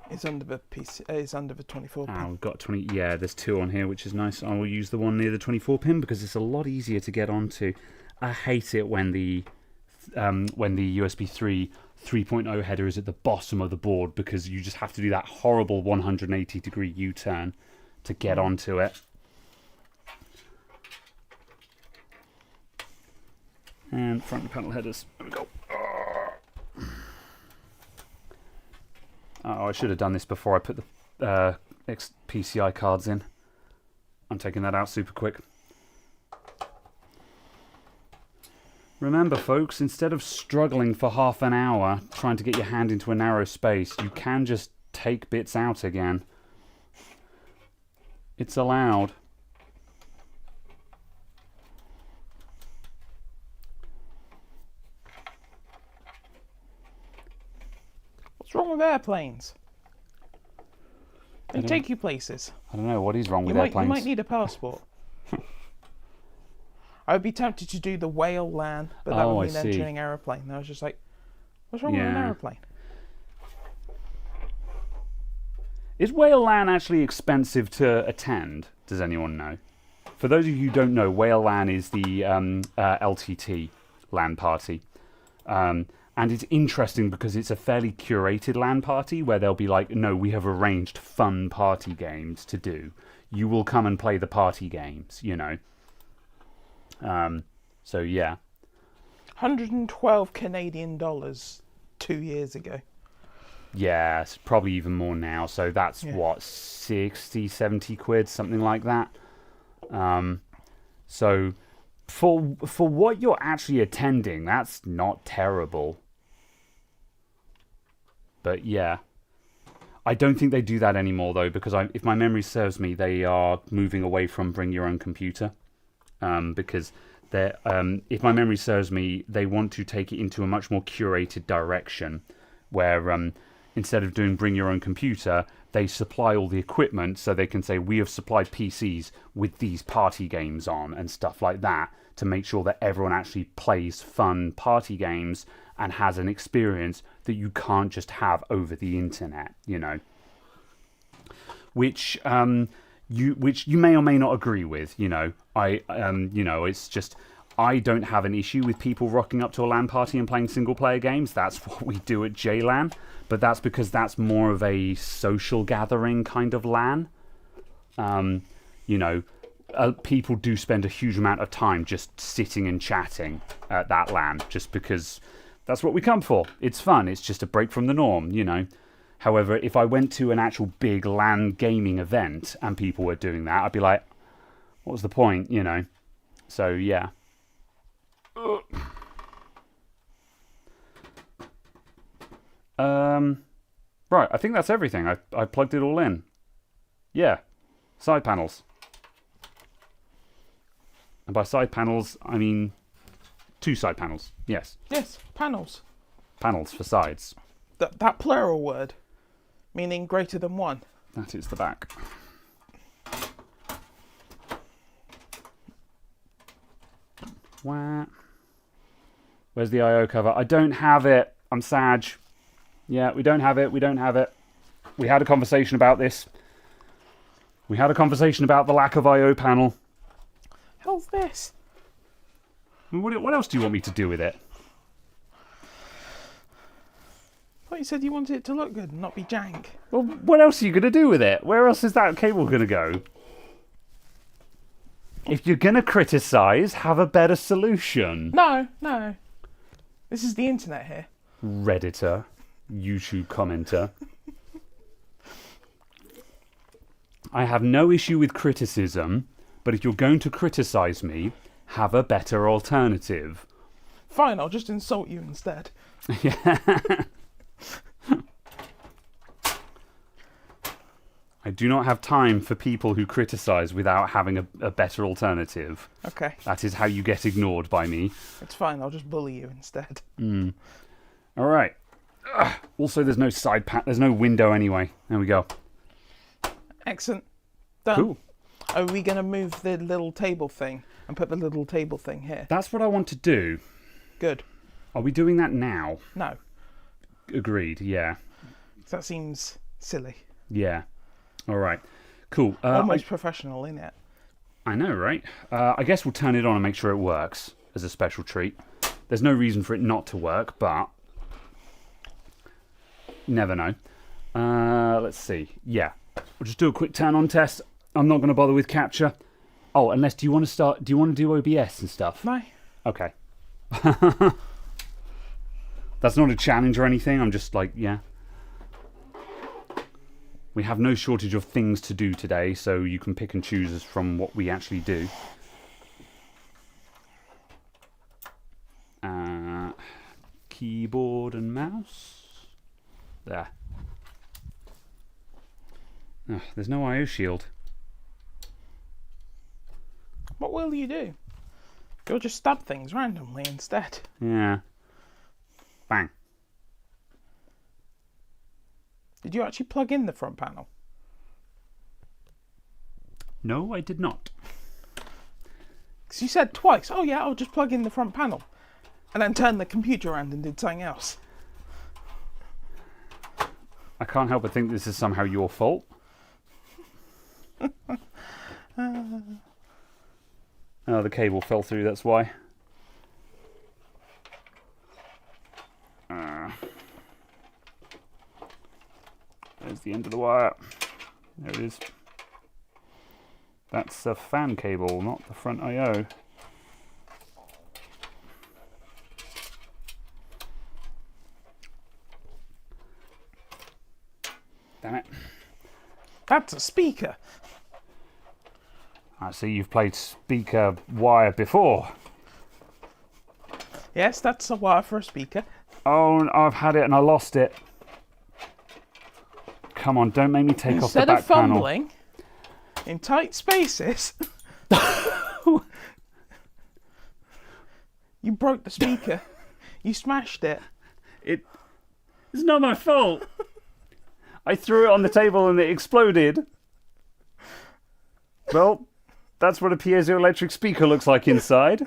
It's under the PC. It's under the 24 pin. Oh, we've got 20. Yeah, there's 2 on here, which is nice. I will use the one near the 24 pin because it's a lot easier to get onto. I hate it when the USB 3 3.0 header is at the bottom of the board, because you just have to do that horrible 180-degree U-turn to get onto it. And front panel headers. There we go. Oh, I should have done this before I put the PCI cards in. I'm taking that out super quick. Remember, folks, instead of struggling for half an hour trying to get your hand into a narrow space, you can just take bits out again. It's allowed. What's wrong with airplanes? They take you places. I don't know what is wrong with airplanes. You might need a passport. I would be tempted to do the whale LAN, but that would mean entering an aeroplane. And I was just like, what's wrong with an aeroplane? Is whale LAN actually expensive to attend? Does anyone know? For those of you who don't know, whale LAN is the LTT LAN party. And it's interesting because it's a fairly curated LAN party where they'll be like, no, we have arranged fun party games to do. You will come and play the party games, you know. So yeah. 112 Canadian dollars 2 years ago. Yeah, it's probably even more now. So that's what, 60, 70 quid, something like that. So for what you're actually attending, that's not terrible. But yeah, I don't think they do that anymore though, because if my memory serves me, they are moving away from bring your own computer. Because if my memory serves me, they want to take it into a much more curated direction, where instead of doing bring your own computer, they supply all the equipment, so they can say, we have supplied PCs with these party games on and stuff like that, to make sure that everyone actually plays fun party games and has an experience that you can't just have over the internet, you know. Which you may or may not agree with, you know. It's just, I don't have an issue with people rocking up to a LAN party and playing single player games. That's what we do at JLAN, but that's because that's more of a social gathering kind of LAN. People do spend a huge amount of time just sitting and chatting at that LAN, just because that's what we come for. It's fun. It's just a break from the norm, you know. However, if I went to an actual big LAN gaming event and people were doing that, I'd be like, what was the point, you know? So, yeah. Right, I think that's everything. I plugged it all in. Yeah. Side panels. And by side panels, I mean 2 side panels. Yes. Yes, panels. Panels for sides. That plural word, meaning greater than one. That is the back. Wah. Where's the I/O cover? I don't have it. I'm sad. Yeah, we don't have it. We don't have it. We had a conversation about this. We had a conversation about the lack of I/O panel. Hell's this? What else do you want me to do with it? I thought you said you wanted it to look good and not be jank. Well, what else are you going to do with it? Where else is that cable going to go? If you're going to criticise, have a better solution. No. This is the internet here. Redditor, YouTube commenter. I have no issue with criticism, but if you're going to criticise me, have a better alternative. Fine, I'll just insult you instead. Yeah. I do not have time for people who criticise without having a better alternative. Okay. That is how you get ignored by me. It's fine, I'll just bully you instead. All right. Also, there's no there's no window anyway. There we go. Excellent. Done. Cool. Are we going to move the little table thing and put the little table thing here? That's what I want to do. Good. Are we doing that now? No. Agreed, yeah. That seems silly. Yeah. All right. Cool. Almost professional, innit? I know, right? I guess we'll turn it on and make sure it works as a special treat. There's no reason for it not to work, but never know. Let's see. Yeah. We'll just do a quick turn on test. I'm not going to bother with capture. Oh, unless do you want to do OBS and stuff? No. Okay. That's not a challenge or anything. I'm just like, yeah. We have no shortage of things to do today, so you can pick and choose from what we actually do. Keyboard and mouse. There. Oh, there's no I/O shield. What will you do? You'll just stab things randomly instead. Yeah. Bang. Did you actually plug in the front panel? No, I did not. Because you said twice, oh yeah, I'll just plug in the front panel. And then turned the computer around and did something else. I can't help but think this is somehow your fault. Oh, the cable fell through, that's why. There's the end of the wire. There it is. That's a fan cable, not the front I/O. Damn it. That's a speaker. I see you've played speaker wire before. Yes, that's a wire for a speaker. Oh, I've had it and I lost it. Come on, don't make me take off the back panel. Instead of fumbling in tight spaces, you broke the speaker. You smashed it. It's not my fault. I threw it on the table and it exploded. Well, that's what a piezoelectric speaker looks like inside.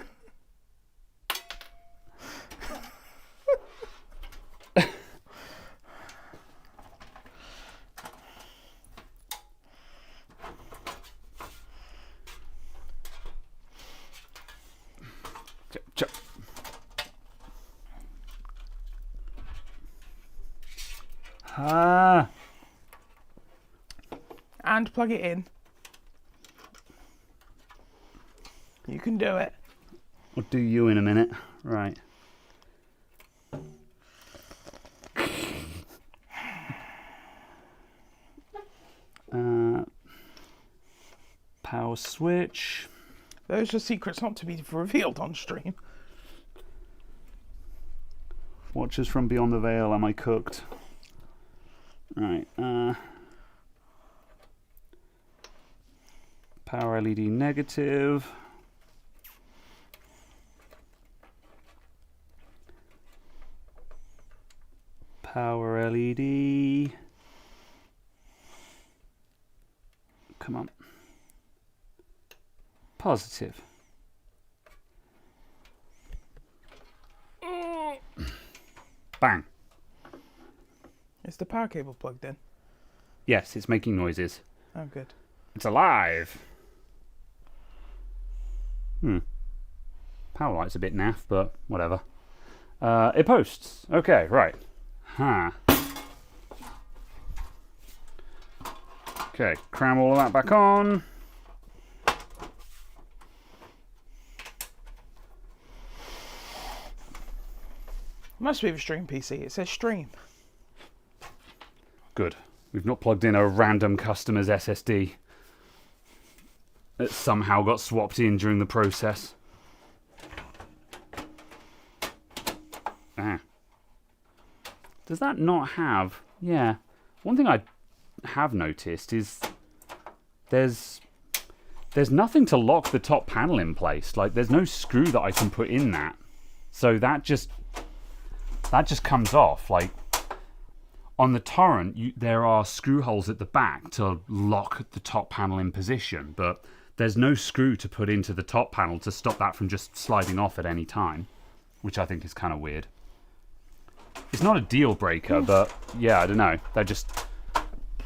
And plug it in. You can do it. I'll do you in a minute. Right. Power switch. Those are secrets not to be revealed on stream. Watchers from beyond the veil. Am I cooked? Right. Power LED negative. Power LED. Come on. Positive. Bang. Is the power cable plugged in? Yes, it's making noises. Oh, good. It's alive. Power light's a bit naff, but whatever. It posts. Okay, right. Okay, cram all of that back on. Must be the stream PC. It says stream. Good. We've not plugged in a random customer's SSD that somehow got swapped in during the process. Does that not have... Yeah. One thing I have noticed is there's nothing to lock the top panel in place. Like, there's no screw that I can put in that. So that just comes off. Like, on the Torrent, there are screw holes at the back to lock the top panel in position, but there's no screw to put into the top panel to stop that from just sliding off at any time, which I think is kind of weird. It's not a deal breaker, but yeah, I don't know. They're just,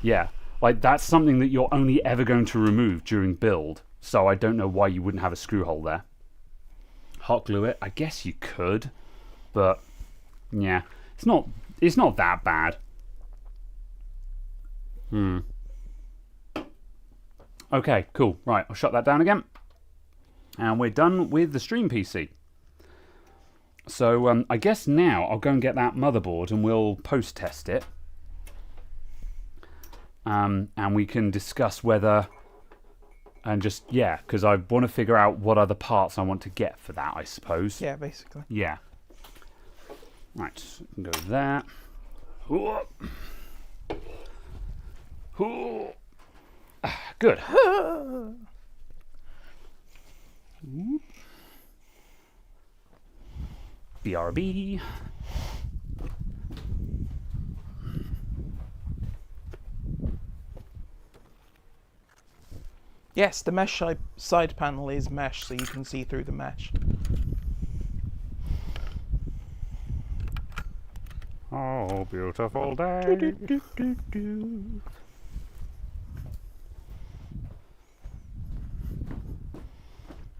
yeah. Like, that's something that you're only ever going to remove during build, so I don't know why you wouldn't have a screw hole there. Hot glue it? I guess you could, but yeah, it's not that bad. Okay, cool. Right, I'll shut that down again. And we're done with the stream PC. So I guess now I'll go and get that motherboard and we'll post-test it. And we can discuss whether... And just, yeah, because I want to figure out what other parts I want to get for that, I suppose. Yeah, basically. Yeah. Right, go there. Good. BRB. Yes, the mesh side panel is mesh, so you can see through the mesh. Oh, beautiful day.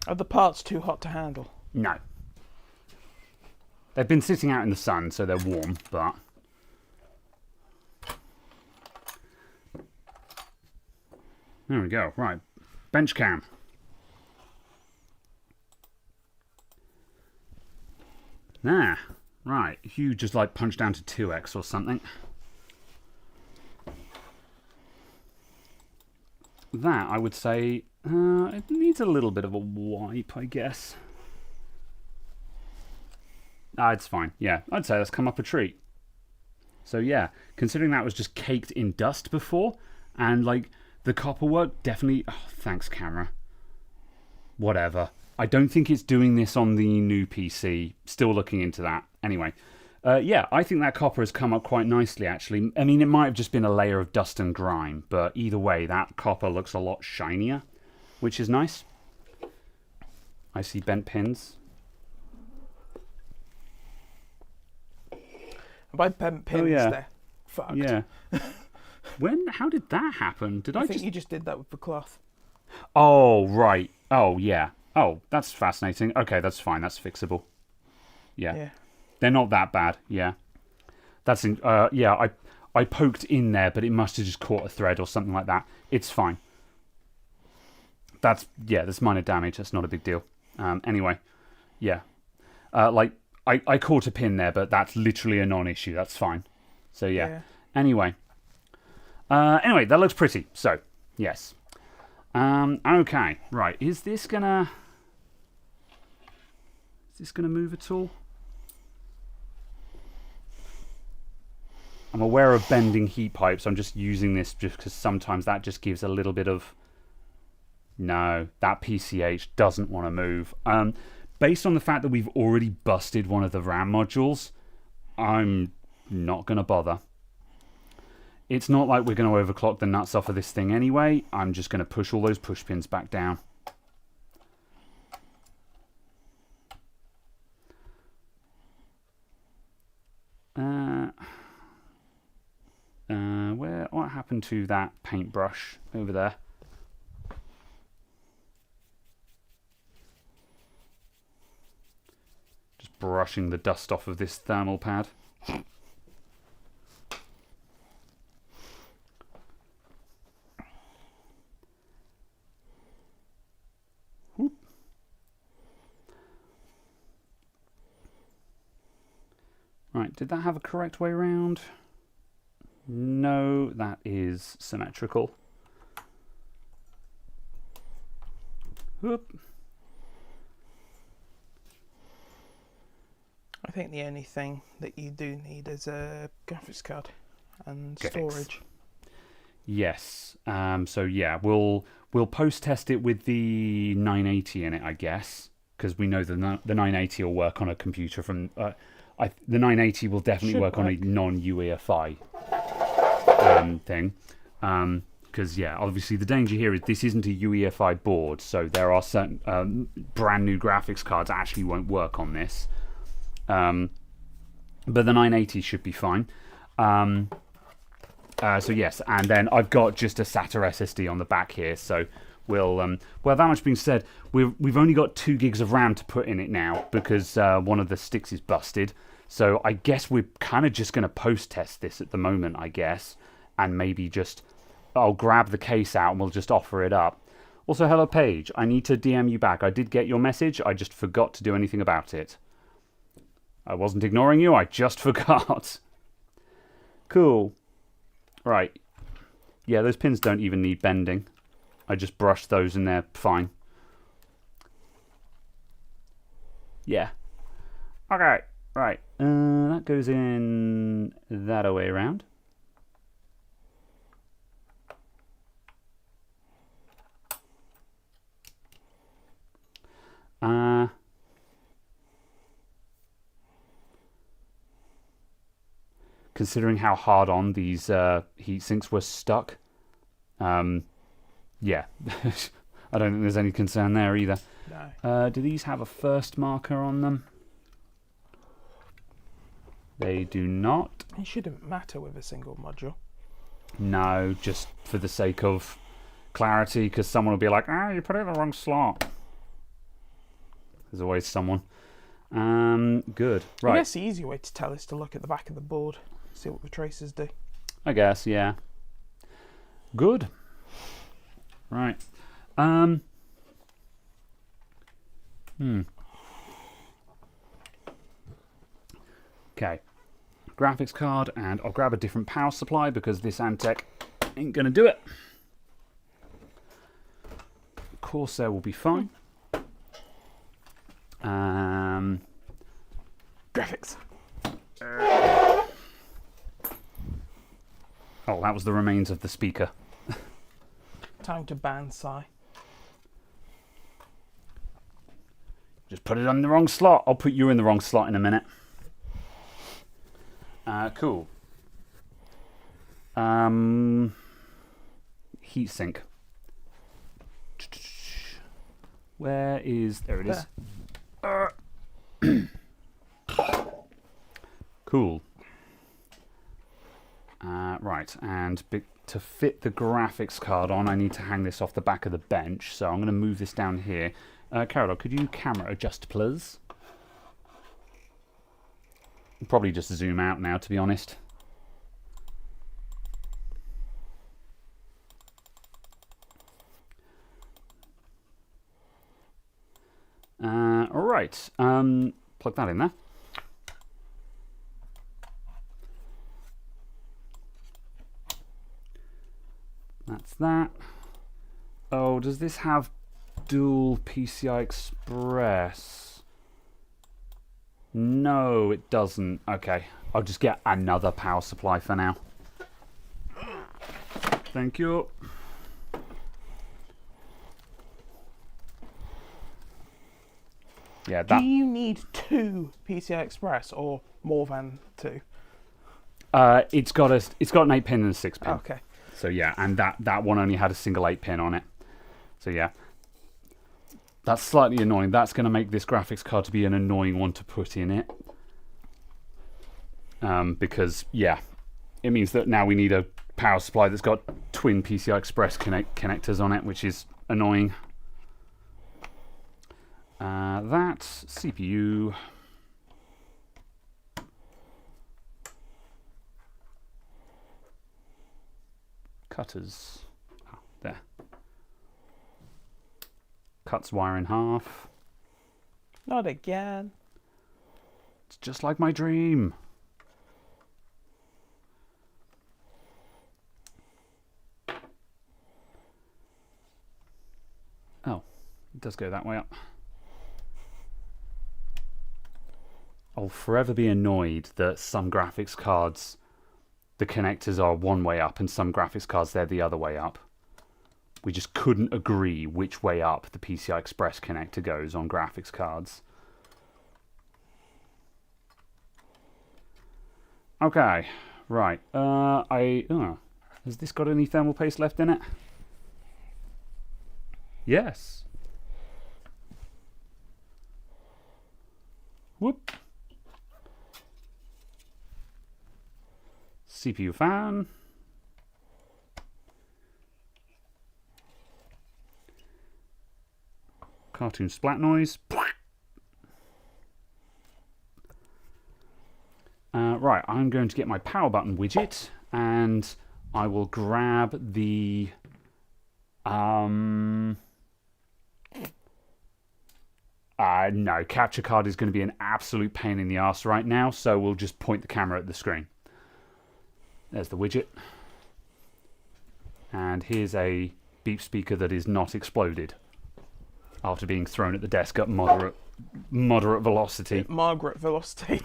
Are the parts too hot to handle? No. They've been sitting out in the sun, so they're warm, but... There we go. Right. Bench cam. Nah. Right. You just like punch down to 2x or something. That, I would say, it needs a little bit of a wipe, I guess. It's fine. Yeah, I'd say that's come up a treat. So yeah, considering that was just caked in dust before, and like the copper work definitely... Oh, thanks, camera. Whatever. I don't think it's doing this on the new PC. Still looking into that. Anyway, Yeah, I think that copper has come up quite nicely, actually. I mean, it might have just been a layer of dust and grime, but either way, that copper looks a lot shinier, which is nice. I see bent pins. By bent pins, they're fucked. Yeah. How did that happen? I think you just did that with the cloth. Oh, right. Oh, yeah. Oh, that's fascinating. Okay, that's fine. That's fixable. Yeah. They're not that bad. Yeah. That's I poked in there, but it must have just caught a thread or something like that. It's fine. That's minor damage. That's not a big deal. Anyway, yeah. I caught a pin there, but that's literally a non-issue. That's fine. So yeah. Anyway, that looks pretty. So yes. Okay. Right. Is this gonna move at all? I'm aware of bending heat pipes. I'm just using this just because sometimes that just gives a little bit of... No, that PCH doesn't want to move. Based on the fact that we've already busted one of the RAM modules, I'm not going to bother. It's not like we're going to overclock the nuts off of this thing anyway. I'm just going to push all those push pins back down. What happened to that paintbrush over there? Just brushing the dust off of this thermal pad. Whoop. Right, did that have a correct way round? No, that is symmetrical. Whoop. I think the only thing that you do need is a graphics card and storage. Yes. So yeah, we'll post test it with the 980 in it, I guess, because we know the 980 will work on a computer from. The 980 will definitely work on a non-UEFI thing. Because obviously the danger here is this isn't a UEFI board, so there are certain brand new graphics cards that actually won't work on this. But the 980 should be fine. So yes, and then I've got just a SATA SSD on the back here. So we'll that much being said, we've only got 2 gigs of RAM to put in it now because one of the sticks is busted. So I guess we're kind of just going to post test this at the moment, I guess, and maybe I'll grab the case out and we'll just offer it up. Also, hello Paige, I need to DM you back. I did get your message, I just forgot to do anything about it. I wasn't ignoring you, I just forgot. Cool. Right. Yeah, those pins don't even need bending. I just brushed those and they're fine. Yeah. Okay, right. That goes in that way around. Considering how hard on these heat sinks were stuck, yeah, I don't think there's any concern there either. No. Do these have a first marker on them? They do not. It shouldn't matter with a single module. No, just for the sake of clarity, because someone will be like, you put it in the wrong slot. There's always someone. Good. Right. I guess the easy way to tell is to look at the back of the board, see what the traces do. I guess, yeah. Good. Right. Okay. Graphics card, and I'll grab a different power supply because this Antec ain't gonna do it. Corsair will be fine. Graphics. Oh, that was the remains of the speaker. Time to ban Psy. Just put it on the wrong slot. I'll put you in the wrong slot in a minute. Cool. Heatsink. Where is... There it is. Cool. Right, and to fit the graphics card on, I need to hang this off the back of the bench. So I'm going to move this down here. Carol, could you camera adjust, please? Probably just zoom out now, to be honest. All right. Plug that in there. That's that. Oh, does this have dual PCI Express? No, it doesn't. Okay, I'll just get another power supply for now. Thank you. Yeah, that. Do you need 2 PCI Express or more than 2? It's got an 8-pin and a 6-pin. Okay. So yeah, and that one only had a single 8-pin on it. So yeah, that's slightly annoying. That's going to make this graphics card to be an annoying one to put in it. Because yeah, it means that now we need a power supply that's got twin PCI Express connectors on it, which is annoying. That CPU. Cutters. Oh, there. Cuts wire in half. Not again. It's just like my dream. Oh, it does go that way up. I'll forever be annoyed that some graphics cards, the connectors are one way up, and some graphics cards, they're the other way up. We just couldn't agree which way up the PCI Express connector goes on graphics cards. Okay, right. Has this got any thermal paste left in it? Yes. Whoop. CPU fan. Cartoon splat noise. Right, I'm going to get my power button widget, and I will grab the no, capture card is going to be an absolute pain in the ass right now, so we'll just point the camera at the screen. There's the widget. And here's a beep speaker that is not exploded after being thrown at the desk at moderate velocity. Margaret velocity.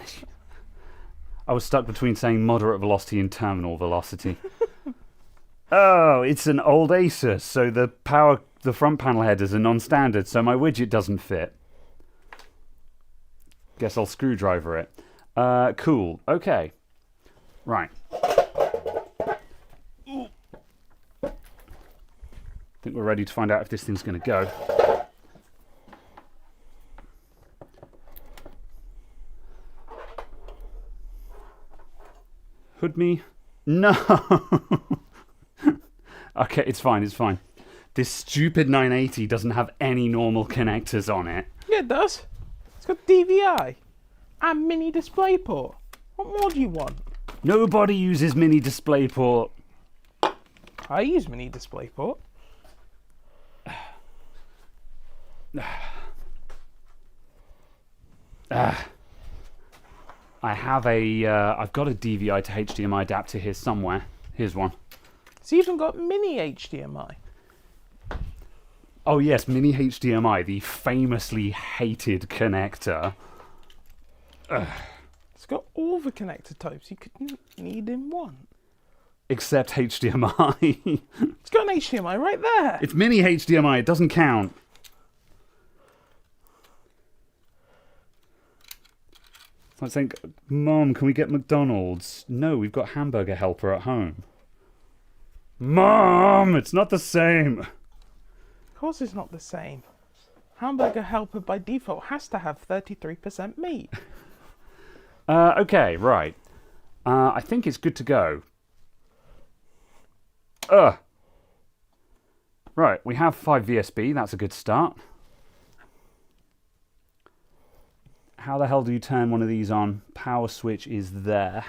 I was stuck between saying moderate velocity and terminal velocity. Oh, it's an old Asus, so the front panel headers are non-standard, so my widget doesn't fit. Guess I'll screwdriver it. Cool. Okay. Right. I think we're ready to find out if this thing's going to go. Hood me? No! Okay, it's fine, it's fine. This stupid 980 doesn't have any normal connectors on it. Yeah, it does. It's got DVI and mini DisplayPort. What more do you want? Nobody uses mini DisplayPort. I use mini DisplayPort. I've got a DVI to HDMI adapter here somewhere. Here's one. It's even got mini HDMI. Oh yes, mini HDMI, the famously hated connector. It's got all the connector types you could need in one. Except HDMI. It's got an HDMI right there. It's mini HDMI, it doesn't count. I think, Mom, can we get McDonald's? No, we've got Hamburger Helper at home. Mom, it's not the same. Of course it's not the same. Hamburger Helper by default has to have 33% meat. Okay, right. I think it's good to go. Right, we have 5 VSB. That's a good start. How the hell do you turn one of these on? Power switch is there.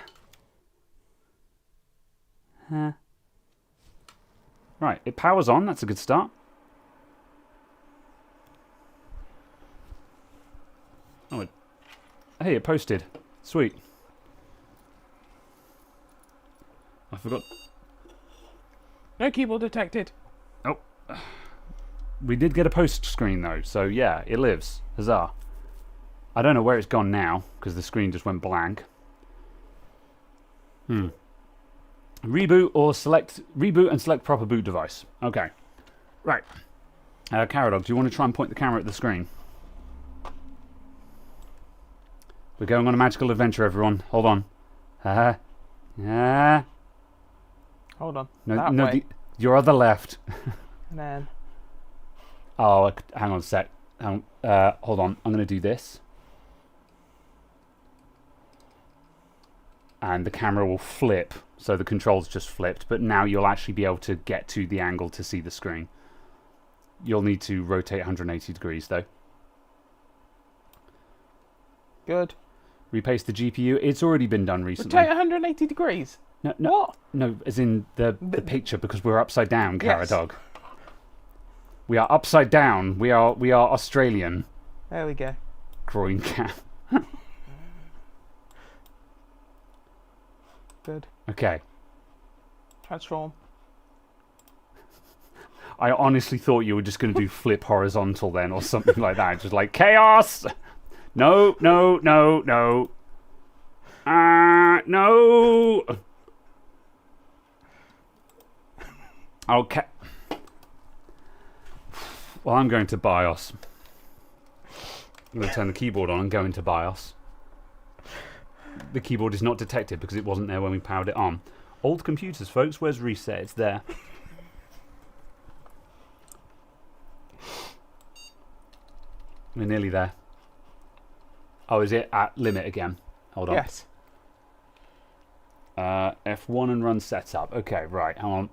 Right, it powers on. That's a good start. Oh, hey, it posted. Sweet. I forgot. No keyboard detected. Oh. We did get a post screen though, so yeah, it lives. Huzzah. I don't know where it's gone now, because the screen just went blank. Reboot and select proper boot device. Okay. Right. Caradog, do you want to try and point the camera at the screen? We're going on a magical adventure, everyone. Hold on. Hold on. No, your other left. And then... Oh, hang on a sec. Hold on. I'm going to do this. And the camera will flip. So the controls just flipped. But now you'll actually be able to get to the angle to see the screen. You'll need to rotate 180 degrees, though. Good. Repaste the GPU. It's already been done recently. Rotate 180 degrees? No, What? No, as in the picture, because we're upside down, Caradog. Yes. We are upside down. We are Australian. There we go. Groin cam. Good. Okay. Transform. I honestly thought you were just going to do flip horizontal then, or something like that. Just like, chaos! No. No. Okay. Well, I'm going to BIOS. I'm going to turn the keyboard on and go into BIOS. The keyboard is not detected because it wasn't there when we powered it on. Old computers, folks. Where's reset? It's there. We're nearly there. Oh, is it at limit again? Hold on. Yes. F1 and run setup. Okay, right. Hang on.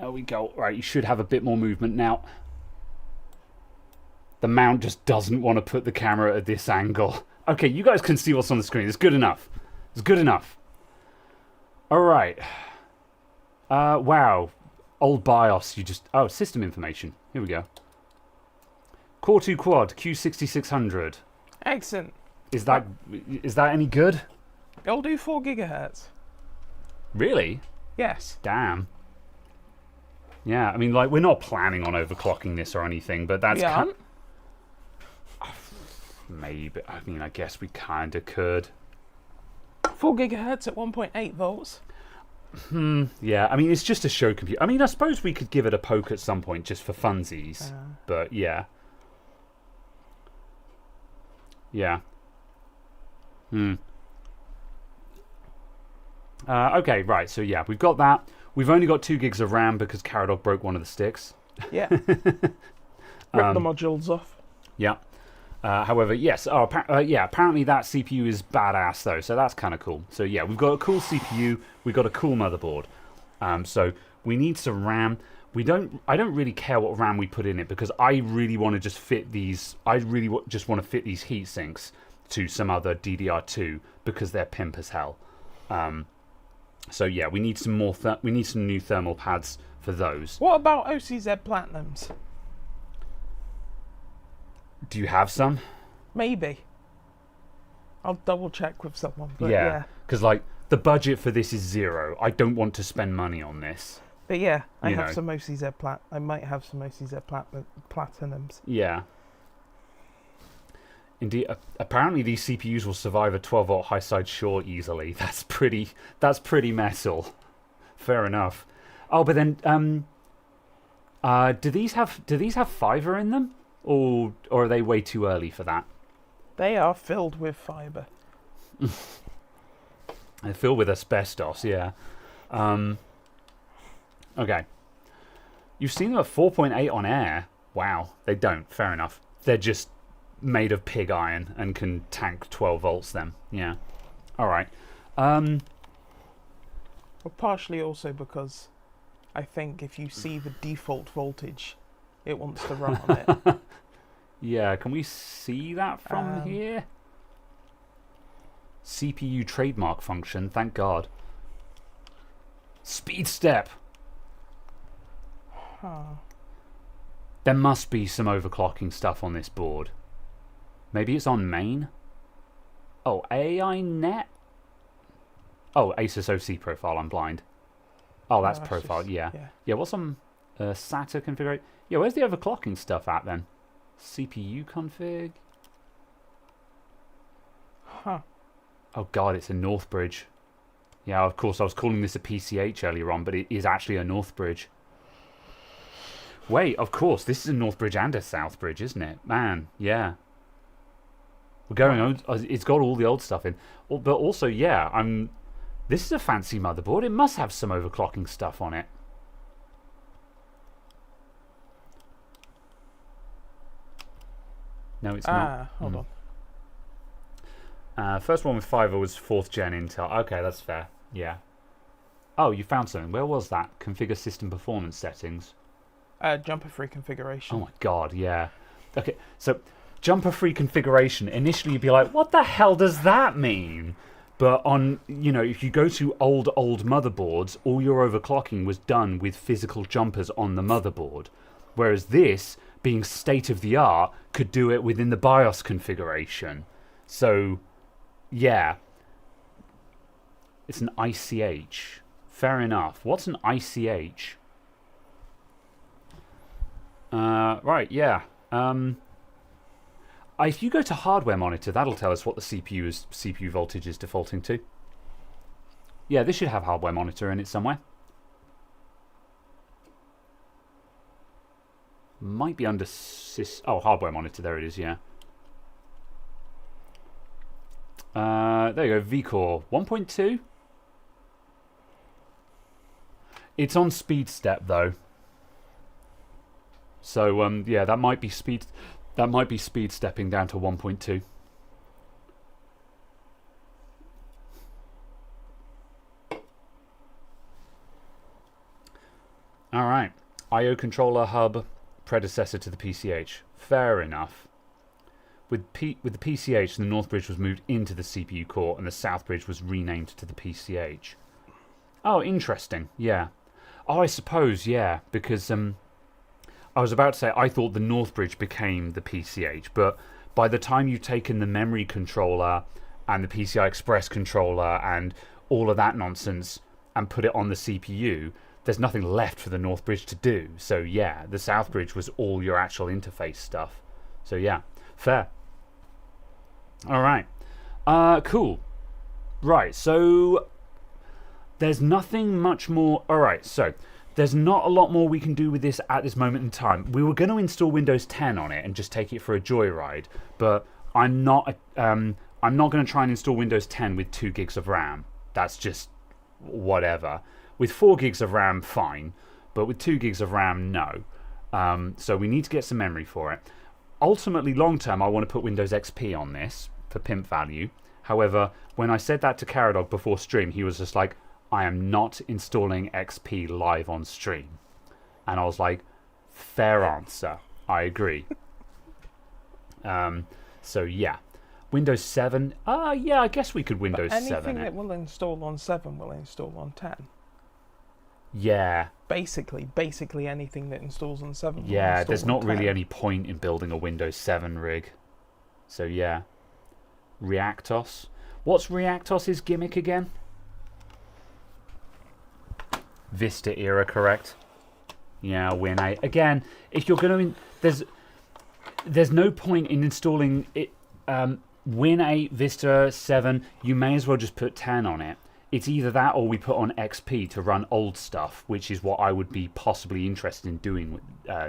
There we go. Right, you should have a bit more movement now. The mount just doesn't want to put the camera at this angle. Okay, you guys can see what's on the screen. It's good enough. It's good enough. All right. Wow. Old BIOS. Oh, system information. Here we go. Core 2 Quad Q6600. Excellent. Is that any good? It'll do 4 gigahertz. Really? Yes. Damn. Yeah, I mean, like, we're not planning on overclocking this or anything, but that's maybe. I mean, I guess we kind of could. 4 gigahertz at 1.8 volts. Yeah, I mean, it's just a show computer. I mean, I suppose we could give it a poke at some point just for funsies. But yeah. Yeah. Okay, right. So yeah, we've got that. We've only got 2 gigs of RAM because Caradog broke one of the sticks. Yeah. Rip the modules off. Yeah. However, yes. Yeah. Apparently that CPU is badass though, so that's kind of cool. So yeah, we've got a cool CPU. We've got a cool motherboard. So we need some RAM. I don't really care what RAM we put in it because I really want to just fit these. I really just want to fit these heat sinks to some other DDR2 because they're pimp as hell. So yeah, we need some more. We need some new thermal pads for those. What about OCZ Platinums? Do you have some? Maybe. I'll double check with someone. But yeah, because like the budget for this is 0. I don't want to spend money on this. But yeah, I have some OCZ I might have some OCZ Platinums. Yeah. Indeed, apparently these CPUs will survive a 12-volt high-side short easily. That's pretty metal. Fair enough. Oh, but then Do these have fibre in them, or are they way too early for that? They are filled with fibre. They're filled with asbestos. Yeah. Okay. You've seen them at 4.8 on air. Wow. They don't. Fair enough. They're just made of pig iron and can tank 12 volts. Then. Yeah. All right. Well, partially also because I think if you see the default voltage, it wants to run on it. Yeah, can we see that from here? CPU trademark function, thank God. Speed step. Huh. There must be some overclocking stuff on this board. Maybe it's on main? Oh, AI net? Oh, Asus OC profile, I'm blind. Oh, that's profile, just, yeah. Yeah, what's on SATA configuration? Yeah, where's the overclocking stuff at then? CPU config? Huh. Oh god, it's a North Bridge. Yeah, of course, I was calling this a PCH earlier on, but it is actually a North Bridge. Wait, of course, this is a North Bridge and a South Bridge, isn't it? Man, yeah. We're going on. It's got all the old stuff in. But also, yeah, this is a fancy motherboard. It must have some overclocking stuff on it. No, it's not. Hold on. First one with fibre was 4th gen Intel. Okay, that's fair. Yeah. Oh, you found something. Where was that? Configure system performance settings. Jumper free configuration. Oh my god, yeah. Okay, so jumper free configuration. Initially, you'd be like, what the hell does that mean? But if you go to old motherboards, all your overclocking was done with physical jumpers on the motherboard. Whereas this, being state of the art, could do it within the BIOS configuration. So, yeah. It's an ICH. Fair enough. What's an ICH? Right, yeah. If you go to hardware monitor, that'll tell us what the CPU voltage is defaulting to. Yeah, this should have hardware monitor in it somewhere. Might be under hardware monitor. There it is. Yeah. There you go. VCore 1.2. It's on speed step though. So yeah, that might be speed stepping down to 1.2. All right. I/O controller hub, predecessor to the PCH. Fair enough. With the PCH, the North Bridge was moved into the CPU core, and the South Bridge was renamed to the PCH. Oh, interesting. Yeah. Oh, I suppose, yeah, because I was about to say I thought the North Bridge became the PCH, but by the time you've taken the memory controller and the PCI Express controller and all of that nonsense and put it on the CPU, there's nothing left for the North Bridge to do. So yeah, the South Bridge was all your actual interface stuff. So yeah, fair. All right. Cool. Right, so there's nothing much more. All right, so there's not a lot more we can do with this at this moment in time. We were going to install Windows 10 on it and just take it for a joyride, but I'm not going to try and install Windows 10 with 2 gigs of RAM. That's just whatever. With 4 gigs of RAM, fine, but with 2 gigs of RAM, no. So we need to get some memory for it. Ultimately, long term, I want to put Windows XP on this for pimp value. However, when I said that to Caradog before stream, he was just like, I am not installing XP live on stream. And I was like, fair answer. I agree. So yeah. Windows 7. Yeah, I guess we could Windows 7 it. Anything that will install on 7 will install on 10. Yeah. Basically anything that installs on 7 will install Yeah, there's not on really 10. any point in building a Windows 7 rig. So yeah. Reactos. What's Reactos's gimmick again? Vista era, correct? Yeah, Win8. Again, if you're going to... There's no point in installing it. Win8, Vista 7, you may as well just put 10 on it. it's either that or we put on XP to run old stuff, which is what I would be possibly interested in doing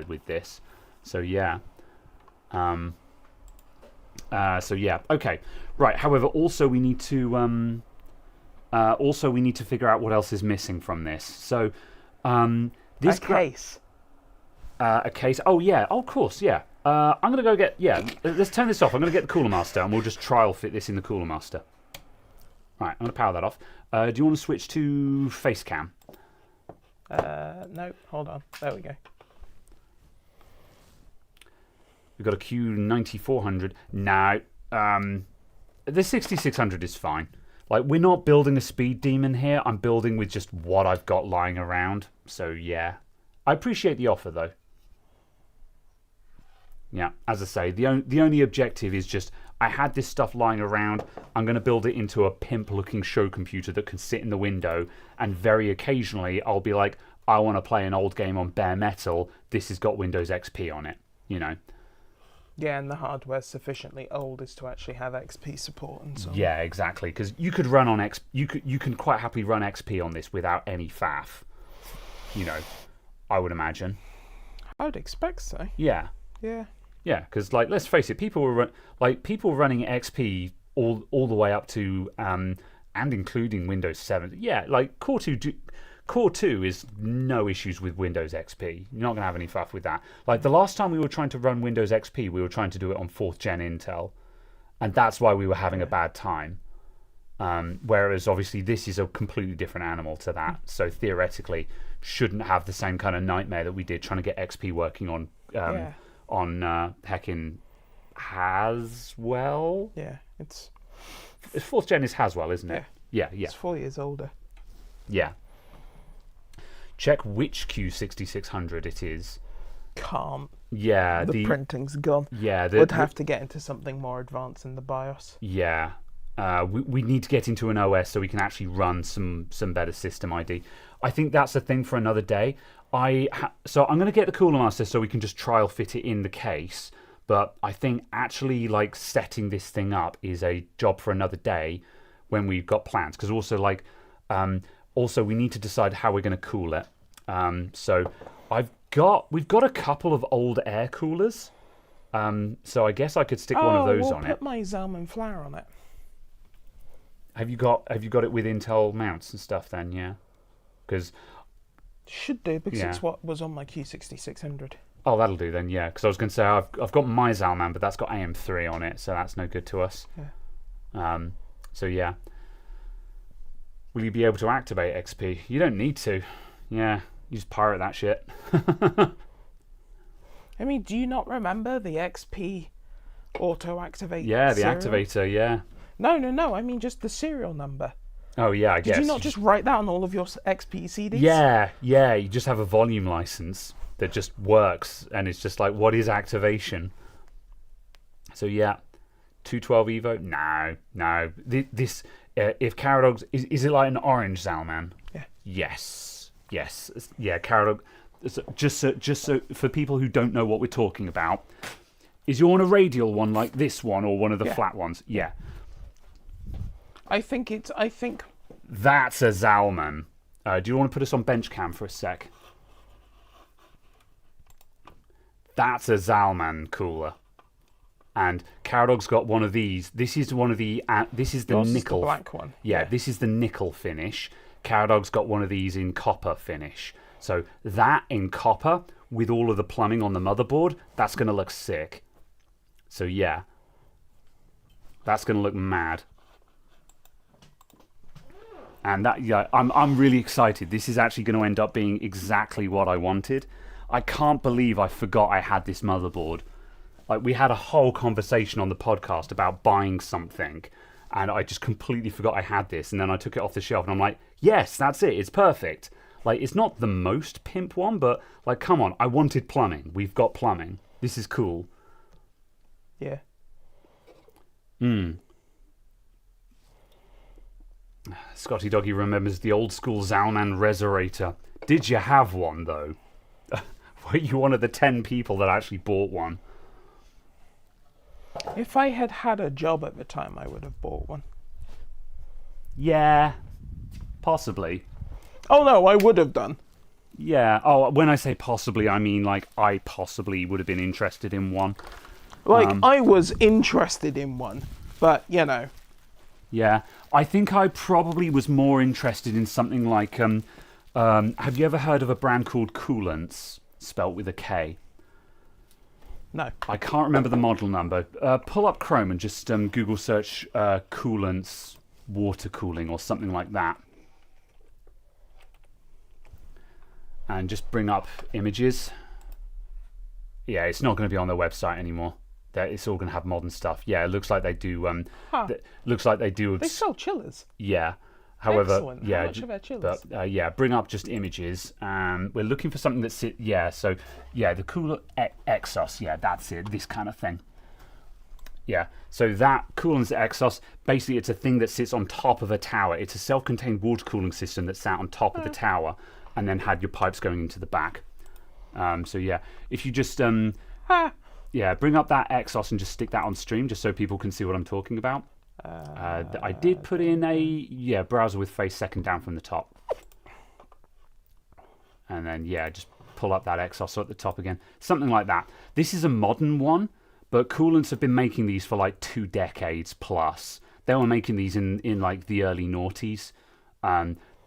with this. So yeah. So yeah, okay, right. However, also we need to figure out what else is missing from this. So, this case. A case. Oh yeah. Oh, of course. Yeah. I'm gonna go get. Yeah. Let's turn this off. I'm gonna get the Cooler Master, and we'll just trial fit this in the Cooler Master. Right. I'm gonna power that off. Do you want to switch to face cam? No. Hold on. There we go. We've got a Q9400 now. The 6600 is fine. Like, we're not building a speed demon here. I'm building with just what I've got lying around. So yeah, I appreciate the offer though. Yeah, as I say, the only objective is just I had this stuff lying around. I'm going to build it into a pimp-looking show computer that can sit in the window, and very occasionally I'll be like, I want to play an old game on bare metal. This has got Windows XP on it. You know. Yeah, and the hardware's sufficiently old as to actually have XP support and so on. Yeah, exactly. Because you could run on you can quite happily run XP on this without any faff. You know, I would imagine. I would expect so. Yeah. Yeah. Yeah, because like let's face it, people running XP all the way up to and including Windows 7. Yeah, like Core 2 is no issues with Windows XP. You're not going to have any faff with that. Like the last time we were trying to run Windows XP, we were trying to do it on 4th gen Intel, and that's why we were having a bad time. Whereas obviously this is a completely different animal to that. So theoretically, shouldn't have the same kind of nightmare that we did trying to get XP working on heckin' Haswell. Yeah, it's 4th gen is Haswell, isn't it? Yeah. It's 4 years older. Yeah. Check which Q6600 it is. Can't. Yeah, the printing's gone. Yeah, would have to get into something more advanced in the BIOS. Yeah, we need to get into an OS so we can actually run some better system ID. I think that's a thing for another day. So I'm going to get the Cooler Master so we can just trial fit it in the case. But I think actually like setting this thing up is a job for another day when we've got plans. Because also like also we need to decide how we're going to cool it. So we've got a couple of old air coolers. So I guess I could stick one of those on it. Put my Zalman flower on it. Have you got it with Intel mounts and stuff then? Yeah, because should do because it's what was on my Q6600. Oh, that'll do then. Yeah, because I was going to say I've got my Zalman, but that's got AM3 on it, so that's no good to us. Yeah. So yeah. Will you be able to activate XP? You don't need to. Yeah, you just pirate that shit. I mean, do you not remember the XP auto-activate? Yeah, the serial? activator, yeah. No. I mean, just the serial number. Oh, yeah, I guess. Did you not just write that on all of your XP CDs? Yeah. You just have a volume license that just works, and it's just like, what is activation? So, yeah. 212 Evo? No. This, if Caradogs... Is it like an orange Zalman? Yeah. Yes. Yeah, Caradog... Just so for people who don't know what we're talking about, is you want a radial one like this one or one of the flat ones? Yeah. I think that's a Zalman. Do you want to put us on bench cam for a sec? That's a Zalman cooler. And Caradog's got one of these. This is one of the. This is the Yours nickel. Is the black one. Yeah, this is the nickel finish. Caradog's got one of these in copper finish. So that in copper with all of the plumbing on the motherboard, that's going to look sick. So yeah, that's going to look mad. And that, yeah, I'm really excited. This is actually going to end up being exactly what I wanted. I can't believe I forgot I had this motherboard. Like, we had a whole conversation on the podcast about buying something, and I just completely forgot I had this. And then I took it off the shelf, and I'm like, yes, that's it. It's perfect. Like, it's not the most pimp one, but, like, come on. I wanted plumbing. We've got plumbing. This is cool. Yeah. Scotty Doggy remembers the old school Zalman Resorator. Did you have one, though? Were you one of the 10 people that actually bought one? If I had had a job at the time, I would have bought one. Yeah. Possibly. Oh no, I would have done. Yeah. Oh, when I say possibly, I mean like I possibly would have been interested in one. Like I was interested in one, but you know. Yeah. I think I probably was more interested in something like have you ever heard of a brand called Coolants, spelt with a K? No. I can't remember the model number. Pull up Chrome and just Google search Coolants water cooling or something like that. And just bring up images. Yeah, it's not going to be on their website anymore. It's all going to have modern stuff. Yeah, it looks like they do. Looks like they do. They sell chillers. Yeah. However, Excellent. yeah, How much are their chillers? but yeah, bring up just images. We're looking for something that's yeah. So yeah, the cooler Exos. Yeah, that's it. This kind of thing. Yeah. So that Coolants Exos, basically, it's a thing that sits on top of a tower. It's a self-contained water cooling system that sat on top of the tower, and then had your pipes going into the back. So yeah, if you just yeah, bring up that Exos and just stick that on stream, just so people can see what I'm talking about. I did put in a browser with face second down from the top, and then yeah, just pull up that Exos at the top again, something like that. This is a modern one, but Coolants have been making these for like 2 decades plus. They were making these in like the early noughties.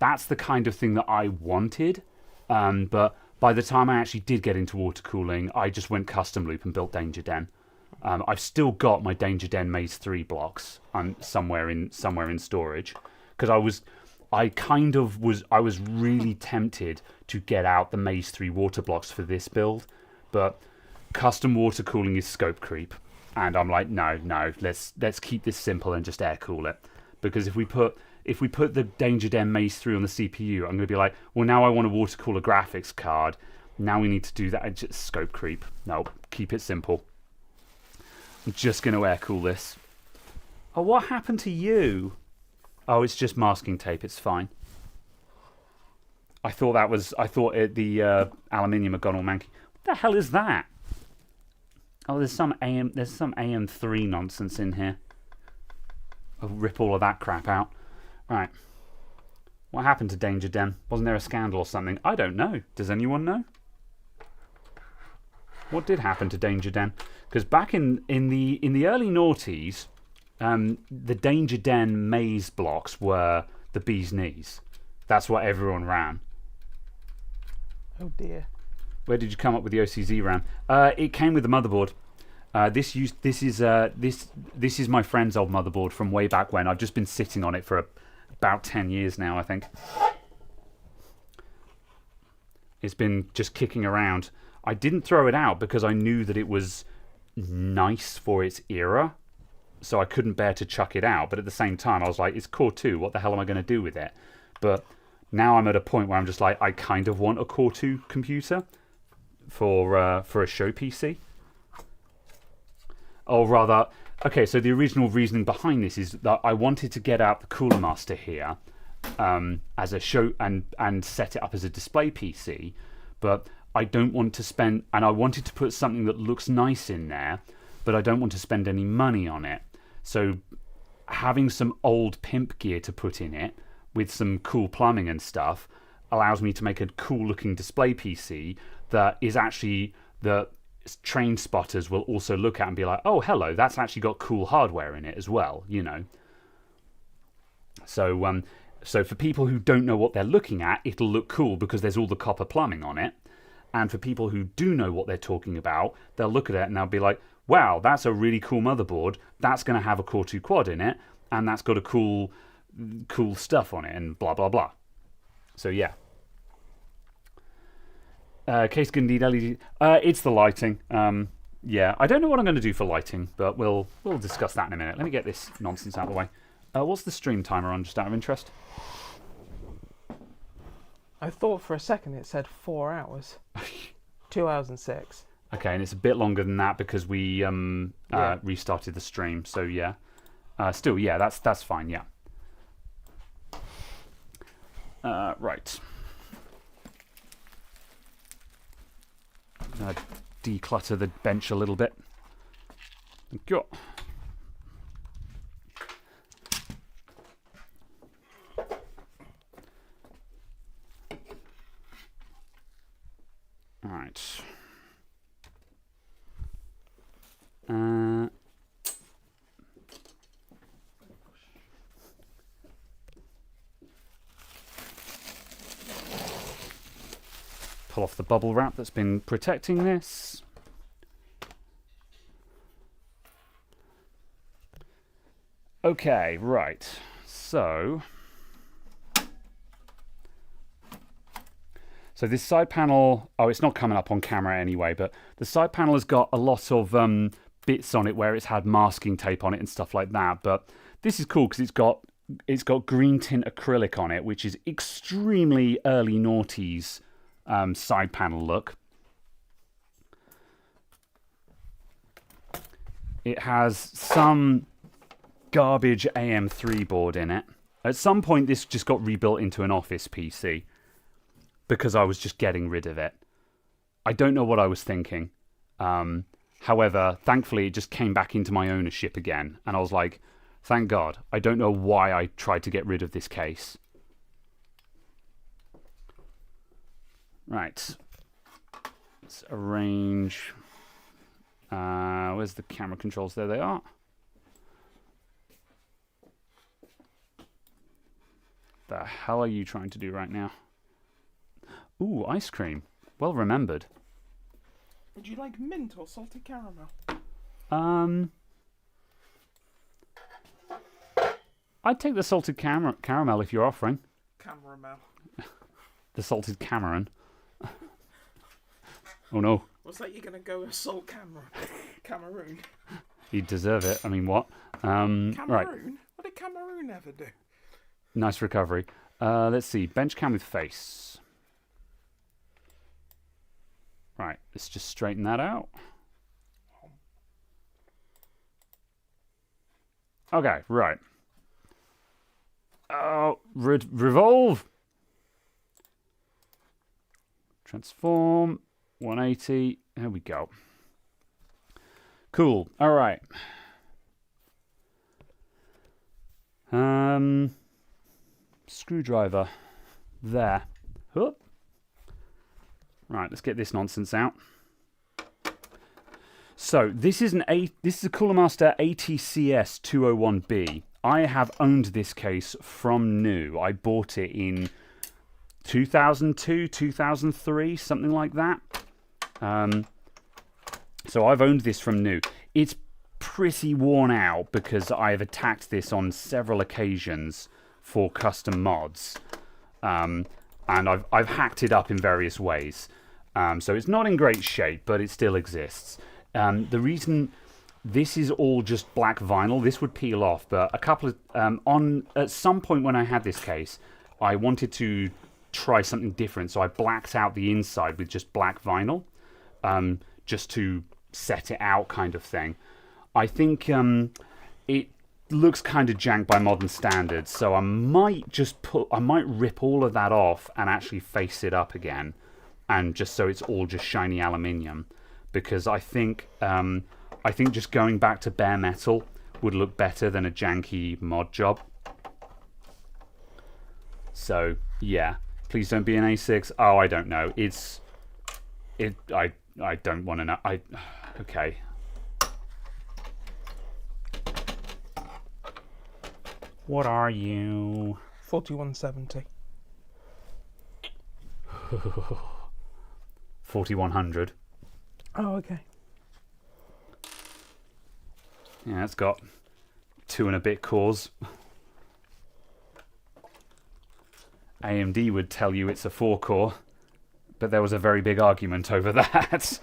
That's the kind of thing that I wanted, but by the time I actually did get into water cooling, I just went custom loop and built Danger Den. I've still got my Danger Den Maze 3 blocks somewhere in storage, because I was really tempted to get out the Maze 3 water blocks for this build, but custom water cooling is scope creep, and I'm like, no, let's keep this simple and just air cool it, because if we put the Danger Den Maze 3 on the CPU, I'm going to be like, well, now I want a water cooler graphics card. Now we need to do that. It's just scope creep. No, keep it simple. I'm just going to air cool this. Oh, what happened to you? Oh, it's just masking tape. It's fine. I thought the aluminium had gone all manky. What the hell is that? Oh, there's some AM3 nonsense in here. I'll rip all of that crap out. Right. What happened to Danger Den? Wasn't there a scandal or something? I don't know. Does anyone know? What did happen to Danger Den? Because back in the early noughties, the Danger Den maze blocks were the bee's knees. That's what everyone ran. Oh dear. Where did you come up with the OCZ RAM? It came with the motherboard. This is my friend's old motherboard from way back when. I've just been sitting on it for about 10 years now, I think. It's been just kicking around. I didn't throw it out because I knew that it was nice for its era, so I couldn't bear to chuck it out. But at the same time, I was like, it's Core 2. What the hell am I going to do with it? But now I'm at a point where I'm just like, I kind of want a Core 2 computer for a show PC. Or rather, okay, so the original reasoning behind this is that I wanted to get out the Cooler Master here as a show and set it up as a display PC, but I don't want to spend, and I wanted to put something that looks nice in there, but I don't want to spend any money on it. So having some old pimp gear to put in it with some cool plumbing and stuff allows me to make a cool looking display PC that is actually the train spotters will also look at and be like, oh, hello, that's actually got cool hardware in it as well, you know. So so for people who don't know what they're looking at, it'll look cool because there's all the copper plumbing on it. And for people who do know what they're talking about, they'll look at it and they'll be like, wow, that's a really cool motherboard. That's going to have a Core 2 quad in it, and that's got a cool stuff on it, and blah, blah, blah. So, yeah. Case can need LED. It's the lighting. Yeah, I don't know what I'm going to do for lighting, but we'll discuss that in a minute. Let me get this nonsense out of the way. What's the stream timer on, just out of interest? I thought for a second it said 4 hours. 2 hours and 6. Okay, and it's a bit longer than that because we restarted the stream. So yeah, still yeah, that's fine. Yeah. Right. Declutter the bench a little bit. Go. pull off the bubble wrap that's been protecting this. Okay, right. So this side panel, oh, it's not coming up on camera anyway, but the side panel has got a lot of bits on it where it's had masking tape on it and stuff like that. But this is cool because it's got green tint acrylic on it, which is extremely early noughties side panel look. It has some garbage AM3 board in it. At some point, this just got rebuilt into an office PC because I was just getting rid of it. I don't know what I was thinking. However, thankfully, it just came back into my ownership again. And I was like, thank God. I don't know why I tried to get rid of this case. Right. Let's arrange. Where's the camera controls? There they are. The hell are you trying to do right now? Ooh, ice cream. Well remembered. Would you like mint or salted caramel? I'd take the salted caramel if you're offering. Caramel. The salted Cameron. Oh no. What's that? You're going to go with salt Cameroon? He'd deserve it. I mean, what? Cameroon? Right. What did Cameroon ever do? Nice recovery. Let's see. Bench cam with face. Right. Let's just straighten that out. Okay. Right. Oh, revolve. Transform. 180. There we go. Cool. All right. Screwdriver. There. Huh. Right, let's get this nonsense out. So this is a Cooler Master ATCS 201B. I have owned this case from new. I bought it in 2002, 2003, something like that. So I've owned this from new. It's pretty worn out because I've attacked this on several occasions for custom mods. And I've hacked it up in various ways. So it's not in great shape, but it still exists. The reason this is all just black vinyl, this would peel off, but a couple of at some point when I had this case, I wanted to try something different, so I blacked out the inside with just black vinyl, just to set it out, kind of thing. I think it looks kind of jank by modern standards, so I might rip all of that off and actually face it up again, and just so it's all just shiny aluminium, because I think just going back to bare metal would look better than a janky mod job. So yeah, please don't be an A6. Oh, I don't know. I don't want to know. Okay. What are you? 4170. 4100. Oh, okay. Yeah, it's got 2 and a bit cores. AMD would tell you it's a 4-core, but there was a very big argument over that.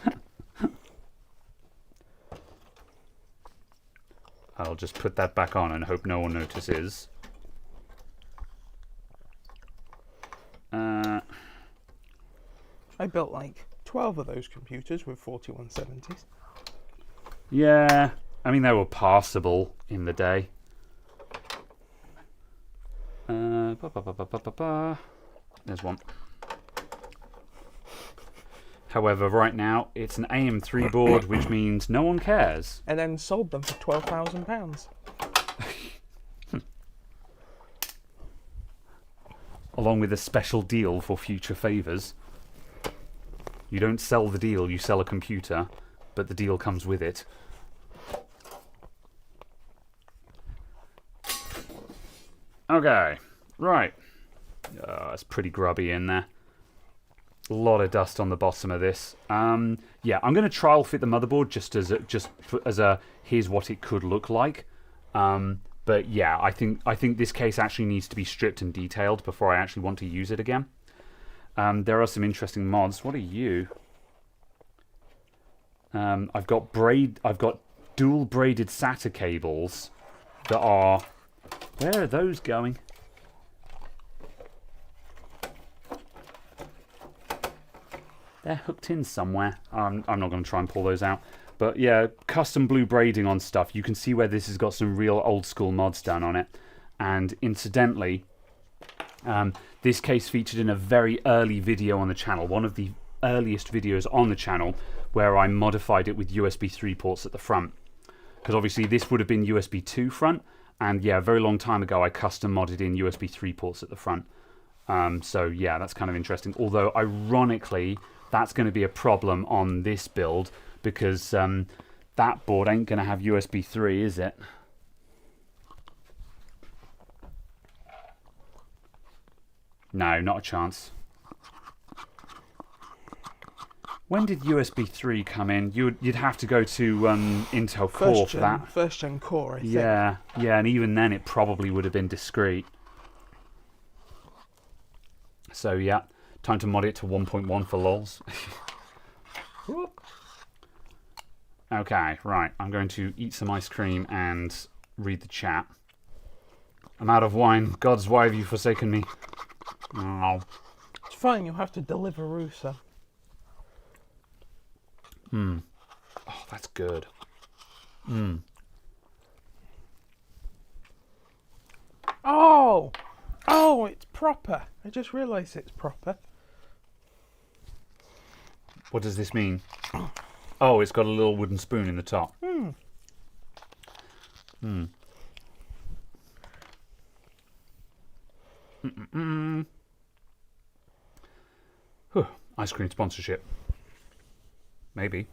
I'll just put that back on and hope no one notices. I built like 12 of those computers with 4170s. Yeah, I mean, they were passable in the day. There's one. However, right now, it's an AM3 board, which means no one cares. And then sold them for £12,000. Along with a special deal for future favours. You don't sell the deal, you sell a computer, but the deal comes with it. Okay, right. It's pretty grubby in there. A lot of dust on the bottom of this. Yeah, I'm going to trial fit the motherboard just as a here's what it could look like. But yeah, I think this case actually needs to be stripped and detailed before I actually want to use it again. There are some interesting mods. What are you? I've got dual braided SATA cables that are. Where are those going? They're hooked in somewhere. I'm not going to try and pull those out. But yeah, custom blue braiding on stuff. You can see where this has got some real old school mods done on it. And incidentally, this case featured in a very early video on the channel. One of the earliest videos on the channel where I modified it with USB 3 ports at the front. Because obviously this would have been USB 2 front. And yeah, a very long time ago I custom modded in USB 3 ports at the front. So yeah, that's kind of interesting. Although ironically, that's going to be a problem on this build because that board ain't going to have USB 3, is it? No, not a chance. When did USB 3 come in? You'd have to go to Intel Core for that. First gen Core, I think. Yeah, and even then it probably would have been discrete. So yeah, time to mod it to 1.1 for lols. Okay, right. I'm going to eat some ice cream and read the chat. I'm out of wine. Gods, why have you forsaken me? Oh. It's fine, you'll have to deliver Rusa. Oh, that's good. Oh, it's proper. I just realised it's proper. What does this mean? Oh, it's got a little wooden spoon in the top. Ice cream sponsorship. Maybe.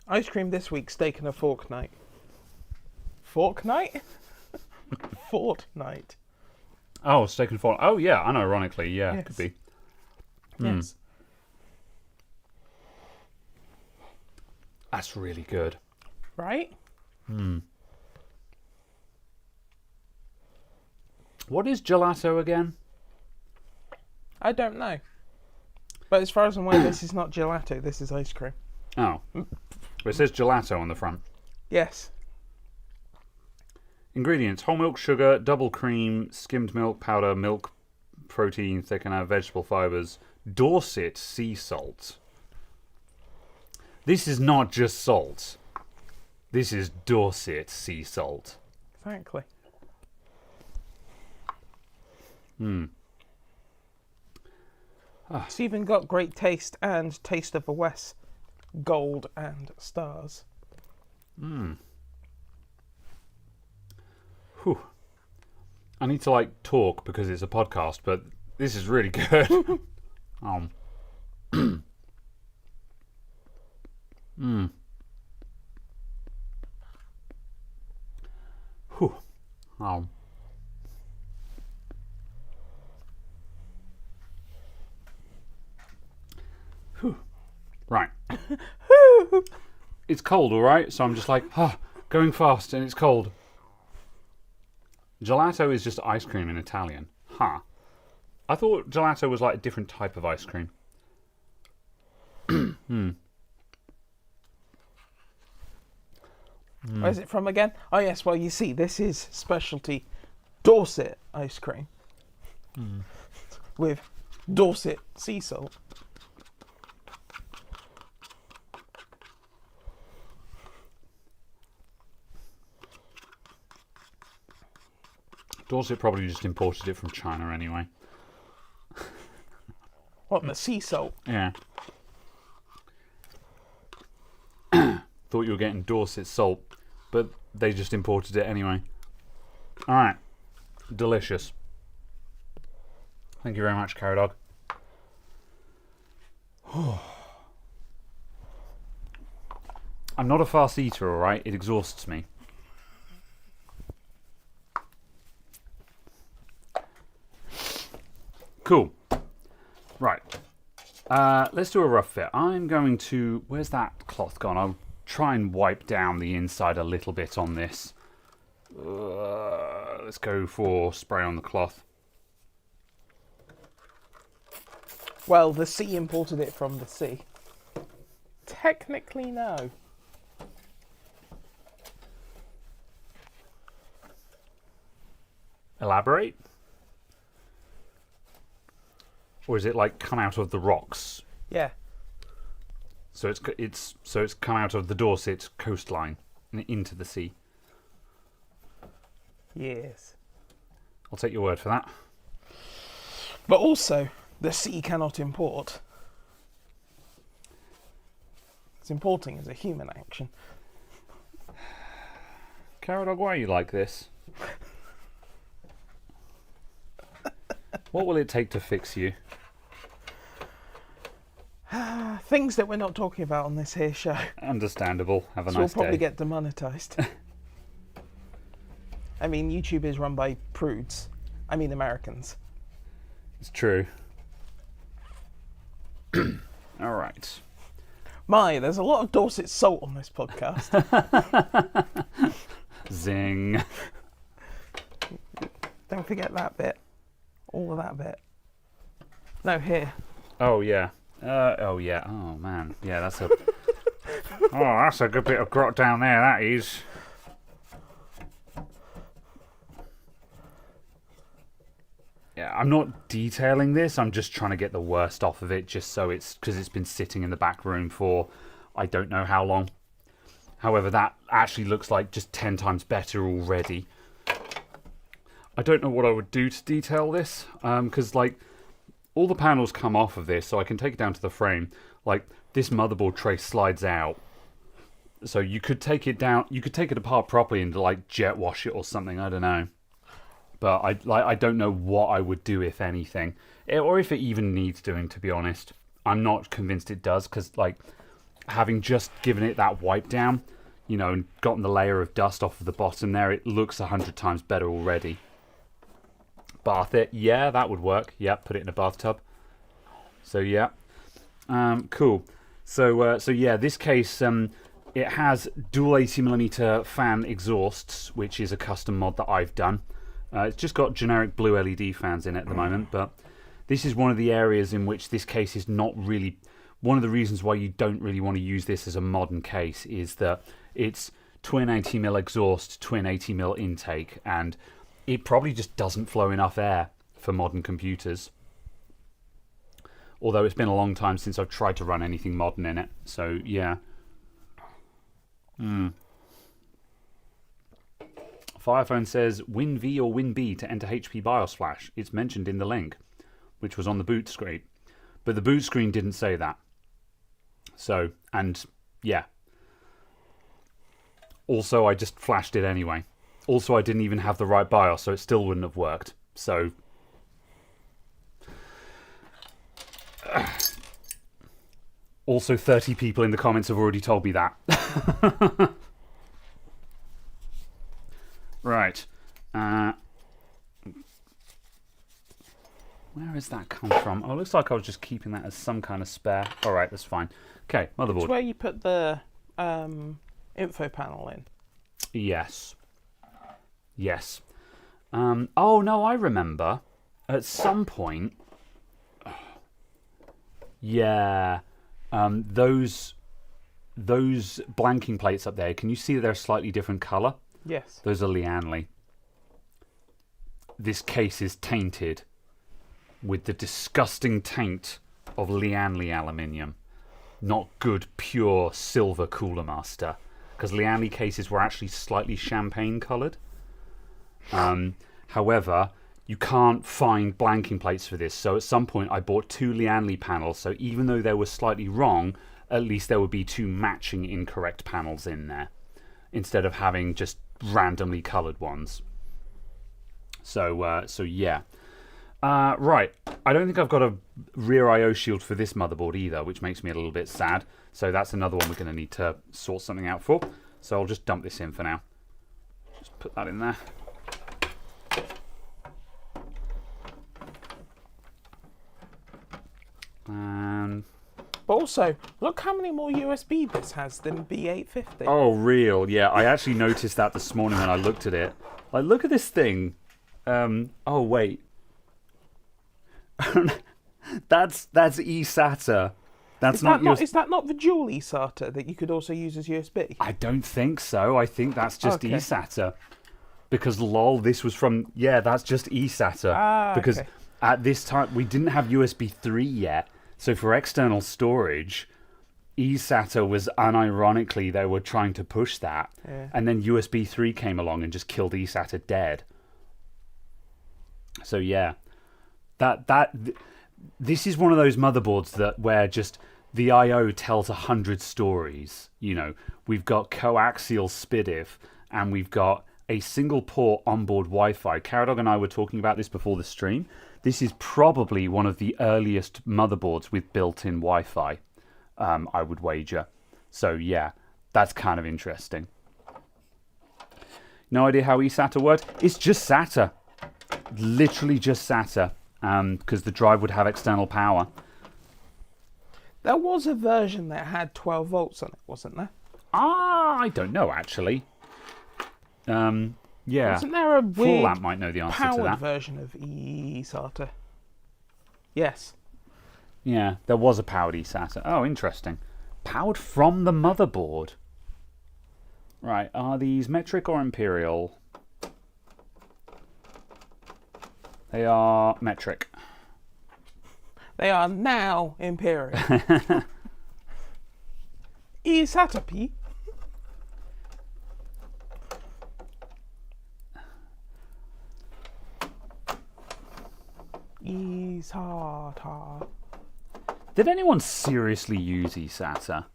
Ice cream this week, steak and a fork night. Fork night? Fortnight. Oh, steak and fork. Oh, yeah, unironically, yeah, Yes. could be. Yes. That's really good. Right? What is gelato again? I don't know. But as far as I'm aware, this is not gelato, this is ice cream. Oh. Well, it says gelato on the front. Yes. Ingredients: whole milk, sugar, double cream, skimmed milk, powder, milk, protein, thickener, vegetable fibers, Dorset sea salt. This is not just salt. This is Dorset sea salt. Exactly. It's even got great taste and Taste of the West, gold and stars. Whew. I need to talk because it's a podcast, but this is really good. Whew. Whew. Right. It's cold, all right? So I'm just going fast, and it's cold. Gelato is just ice cream in Italian. Huh. I thought gelato was a different type of ice cream. Where's it from again? Oh yes, well you see, this is specialty Dorset ice cream. With Dorset sea salt. Dorset probably just imported it from China anyway. What, the sea salt? Yeah. Thought you were getting Dorset salt, but they just imported it anyway. Alright. Delicious. Thank you very much, Carrot Dog. I'm not a fast eater, alright? It exhausts me. Cool. Right. Let's do a rough fit. I'm going to... Where's that cloth gone? I'll try and wipe down the inside a little bit on this. Let's go for spray on the cloth. Well, the sea imported it from the sea. Technically, no. Elaborate? Or is it like come out of the rocks? Yeah. So it's come out of the Dorset coastline and into the sea. Yes. I'll take your word for that. But also, the sea cannot import. Because importing is a human action. Caradog, why are you like this? What will it take to fix you? Things that we're not talking about on this here show. Understandable. Have a So nice we'll probably day. get demonetized. I mean, YouTube is run by prudes. I mean, Americans. It's true. All right. There's a lot of Dorset salt on this podcast. Zing. Don't forget that bit. All of that bit. No, here. Oh yeah. Oh yeah. Oh man. Yeah, that's a. That's a good bit of grot down there. That is. Yeah, I'm not detailing this. I'm just trying to get the worst off of it, just so because it's been sitting in the back room for I don't know how long. However, that actually looks like just 10 times better already. I don't know what I would do to detail this, because like all the panels come off of this, so I can take it down to the frame. Like this motherboard tray slides out, so you could take it down. You could take it apart properly and like jet wash it or something. I don't know. But I don't know what I would do, if anything, or if it even needs doing. To be honest, I'm not convinced it does, because like having just given it that wipe down, and gotten the layer of dust off of the bottom there, it looks 100 times better already. Bath it, yeah, that would work. Yeah, put it in a bathtub. So yeah, cool. So yeah, this case it has dual 80mm fan exhausts, which is a custom mod that I've done. It's just got generic blue LED fans in it at the moment, but this is one of the areas in which this case is not really... One of the reasons why you don't really want to use this as a modern case is that it's twin 80mm exhaust, twin 80mm intake, and it probably just doesn't flow enough air for modern computers. Although it's been a long time since I've tried to run anything modern in it, so yeah. Firephone says, Win V or Win B to enter HP BIOS Flash. It's mentioned in the link, which was on the boot screen. But the boot screen didn't say that. So, and yeah. Also, I just flashed it anyway. Also, I didn't even have the right BIOS, so it still wouldn't have worked. So, also 30 people in the comments have already told me that. Right. Where has that come from? Oh, it looks like I was just keeping that as some kind of spare. All right, that's fine. Okay, motherboard. It's where you put the info panel in. Yes. Yes. Oh, no, I remember. At some point... Yeah. Those blanking plates up there, can you see they're a slightly different colour? Yes. Those are Lianli. This case is tainted with the disgusting taint of Lianli aluminium. Not good, pure silver Cooler Master. Because Lianli cases were actually slightly champagne coloured. However, you can't find blanking plates for this. So at some point I bought 2 Lianli panels. So even though they were slightly wrong, at least there would be 2 matching incorrect panels in there, instead of having just randomly coloured ones. So yeah. Right, I don't think I've got a rear I/O shield for this motherboard either, which makes me a little bit sad. So that's another one we're going to need to sort something out for. So I'll just dump this in for now. Just put that in there. But also, look how many more USB this has than B850. Oh, real? Yeah, I actually noticed that this morning when I looked at it. Like, look at this thing. Oh, wait. That's eSATA. Is that not the dual eSATA that you could also use as USB? I don't think so. I think that's just Okay. eSATA. Because lol, this was from that's just eSATA. Because okay. at this time we didn't have USB 3 yet. So for external storage, eSATA was unironically they were trying to push that. Yeah. And then USB 3 came along and just killed eSATA dead. So yeah. This is one of those motherboards where just the I/O tells 100 stories. You know, we've got coaxial SPDIF and we've got a single port onboard Wi-Fi. Caradog and I were talking about this before the stream. This is probably one of the earliest motherboards with built-in Wi-Fi, I would wager. So yeah, that's kind of interesting. No idea how eSATA works. It's just SATA. Literally just SATA. Because the drive would have external power. There was a version that had 12 volts on it, wasn't there? I don't know, actually. Yeah. Wasn't there a weird Fallout might know the answer to powered that. version of eSATA? Yes. Yeah, there was a powered eSATA. Oh, interesting. Powered from the motherboard. Right, are these metric or imperial? They are metric. They are now imperial. eSATA P. eSATA. Did anyone seriously use eSATA?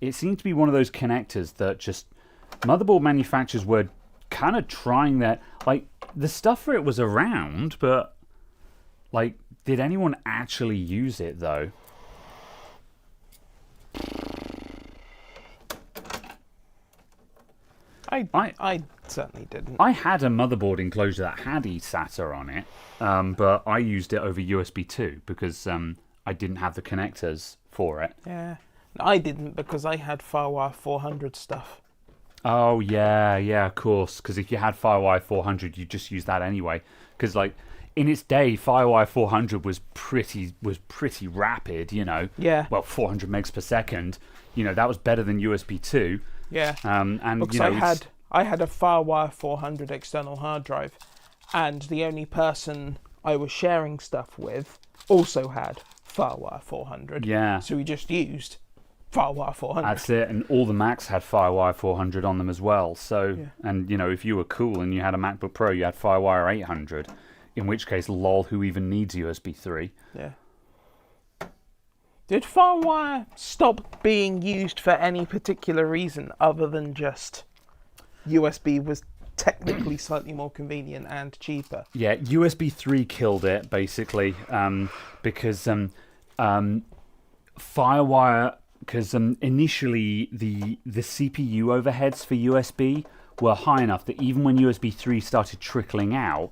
It seemed to be one of those connectors that just motherboard manufacturers were kind of trying that. Like, the stuff for it was around, but like, did anyone actually use it though? I certainly didn't. I had a motherboard enclosure that had eSATA on it, but I used it over USB 2 because I didn't have the connectors for it. Yeah. I didn't because I had FireWire 400 stuff. Oh yeah, of course. Because if you had FireWire 400, you just use that anyway. Because like in its day, FireWire 400 was pretty rapid. You know. Yeah. Well, 400 megs per second. You know, that was better than USB 2. Yeah. And because you know, I had a FireWire 400 external hard drive, and the only person I was sharing stuff with also had FireWire 400. Yeah. So we just used FireWire 400. That's it, and all the Macs had FireWire 400 on them as well. So, Yeah. and you know, if you were cool and you had a MacBook Pro, you had FireWire 800. In which case, lol, who even needs USB 3? Yeah. Did FireWire stop being used for any particular reason other than just USB was technically slightly more convenient and cheaper? Yeah, USB 3 killed it basically because FireWire. Because initially the CPU overheads for USB were high enough that even when USB 3 started trickling out,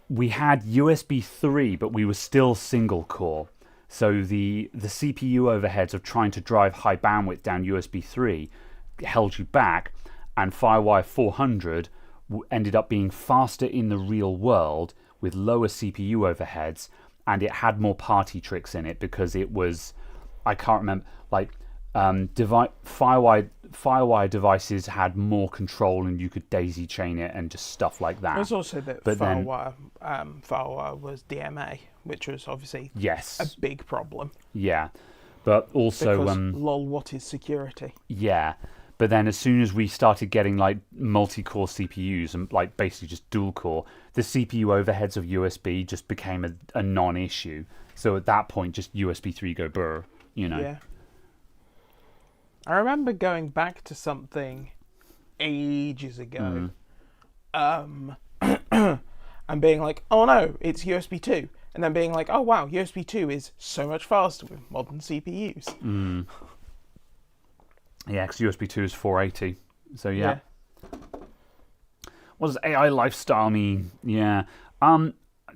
we had USB 3, but we were still single core. So the CPU overheads of trying to drive high bandwidth down USB 3 held you back, and FireWire 400 ended up being faster in the real world with lower CPU overheads, and it had more party tricks in it because it was, I can't remember, like FireWire devices had more control and you could daisy chain it and just stuff like that. There's also that FireWire was DMA, which was obviously yes, a big problem. Yeah, but also because lol, what is security? Yeah, but then as soon as we started getting like multi-core CPUs and like basically just dual core, the CPU overheads of USB just became a non-issue. So at that point, just USB 3 go brr, you know. Yeah. I remember going back to something ages ago, and being like, "Oh no, it's USB 2," and then being like, "Oh wow, USB 2 is so much faster with modern CPUs." Yeah, because USB 2 is 480. So yeah. What does AI lifestyle mean? Yeah.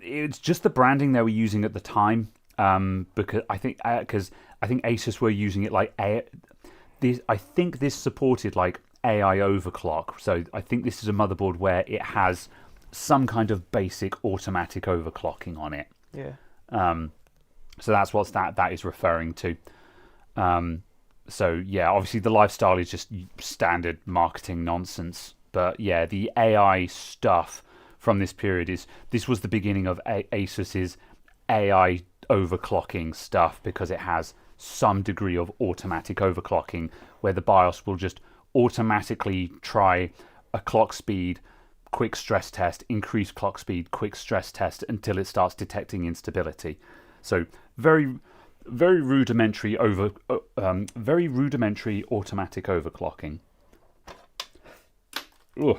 it's just the branding they were using at the time. Because I think Asus were using it like I think this supported like AI overclock. So I think this is a motherboard where it has some kind of basic automatic overclocking on it. Yeah. So that's what that is referring to. So yeah, obviously the lifestyle is just standard marketing nonsense. But yeah, the AI stuff from this period this was the beginning of Asus's AI overclocking stuff, because it has some degree of automatic overclocking where the BIOS will just automatically try a clock speed quick stress test, increase clock speed quick stress test until it starts detecting instability. So very rudimentary very rudimentary automatic overclocking. All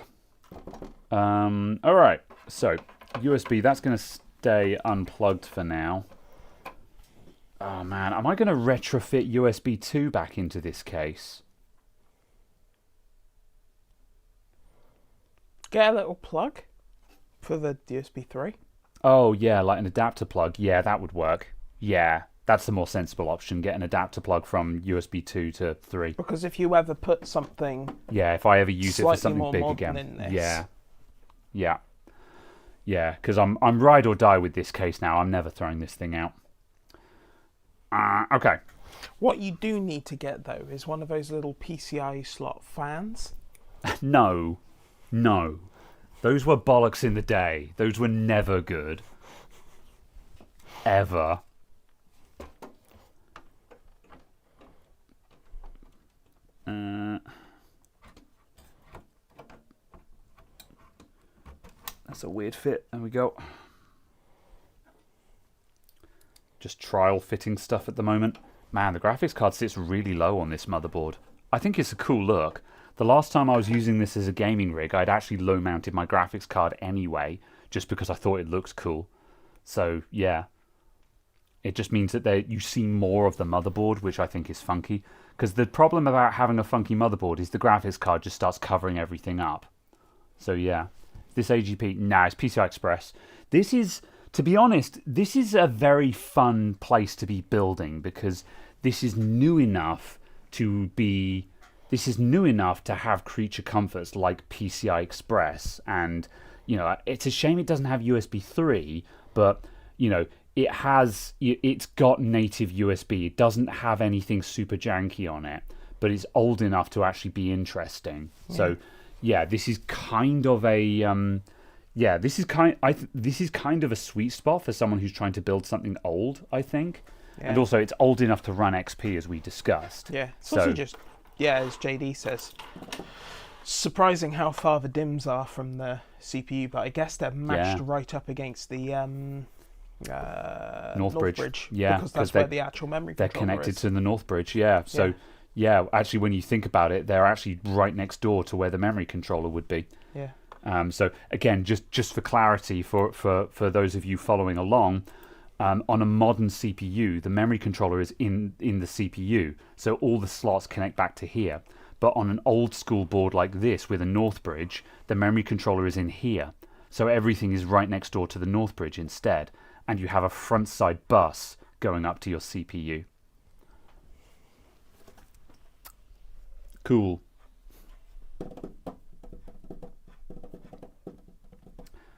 right, so USB, that's going to stay unplugged for now. Oh man, am I going to retrofit USB 2 back into this case? Get a little plug for the USB 3. Oh yeah, like an adapter plug. Yeah, that would work. Yeah, that's the more sensible option. Get an adapter plug from USB 2 to 3. Because if you ever put something, yeah, if I ever use it for something more big modern again, in this. yeah, because I'm ride or die with this case now. I'm never throwing this thing out. Okay. What you do need to get though is one of those little PCI slot fans. No, those were bollocks in the day. Those were never good, ever. That's a weird fit. There we go. Just trial fitting stuff at the moment. Man, the graphics card sits really low on this motherboard. I think it's a cool look. The last time I was using this as a gaming rig, I'd actually low mounted my graphics card anyway, just because I thought it looks cool. So yeah, it just means that you see more of the motherboard, which I think is funky. Because the problem about having a funky motherboard is the graphics card just starts covering everything up. So yeah, this AGP, nah, it's PCI Express. This is, to be honest, this is a very fun place to be building, because this is new enough to have creature comforts like PCI Express. And, you know, it's a shame it doesn't have USB 3, but, you know, it's got native USB. It doesn't have anything super janky on it, but it's old enough to actually be interesting. Yeah. So, yeah, this is kind of a this is kind of a sweet spot for someone who's trying to build something old, I think. Yeah. And also, it's old enough to run XP, as we discussed. Yeah, it's also just, as JD says, surprising how far the DIMMs are from the CPU, but I guess they're matched right up against the Northbridge. Yeah, because that's where the actual memory controller is. They're connected to the Northbridge, yeah. So, yeah, actually, when you think about it, they're actually right next door to where the memory controller would be. Yeah. So, again, just for clarity, for those of you following along, on a modern CPU, the memory controller is in the CPU, so all the slots connect back to here. But on an old school board like this with a Northbridge, the memory controller is in here, so everything is right next door to the Northbridge instead, and you have a front side bus going up to your CPU. Cool.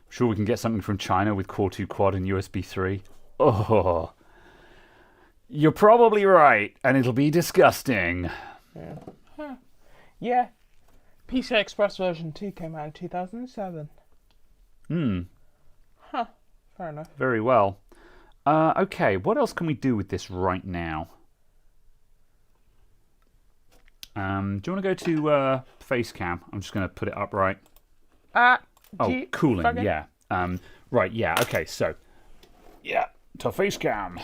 Sure, we can get something from China with Core 2 Quad and USB 3. Oh, you're probably right, and it'll be disgusting. Yeah. Huh. Yeah. PCI Express version 2 came out in 2007. Huh. Fair enough. Very well. Okay, what else can we do with this right now? Do you want to go to face cam? I'm just going to put it up right. Cooling, yeah. Right, yeah, okay, so. Yeah, to face cam.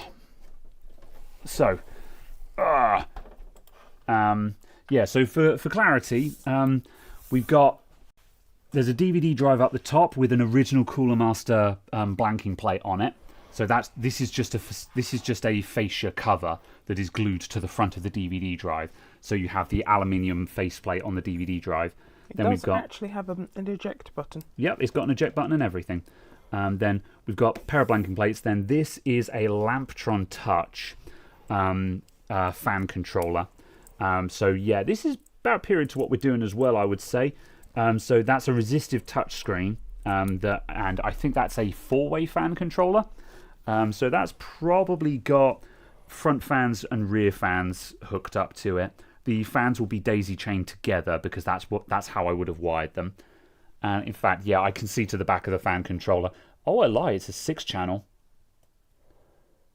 So. So for clarity, we've got. There's a DVD drive up the top with an original Cooler Master blanking plate on it. So this is just a fascia cover that is glued to the front of the DVD drive. So you have the aluminium faceplate on the DVD drive. It does actually have an eject button. Yep, it's got an eject button and everything. Then we've got a pair of blanking plates. Then this is a Lamptron Touch fan controller. So yeah, this is about period to what we're doing as well, I would say. So that's a resistive touch screen, and I think that's a 4-way fan controller. So that's probably got front fans and rear fans hooked up to it. The fans will be daisy chained together because that's how I would have wired them. And in fact, yeah, I can see to the back of the fan controller. Oh, I lie, it's a 6-channel.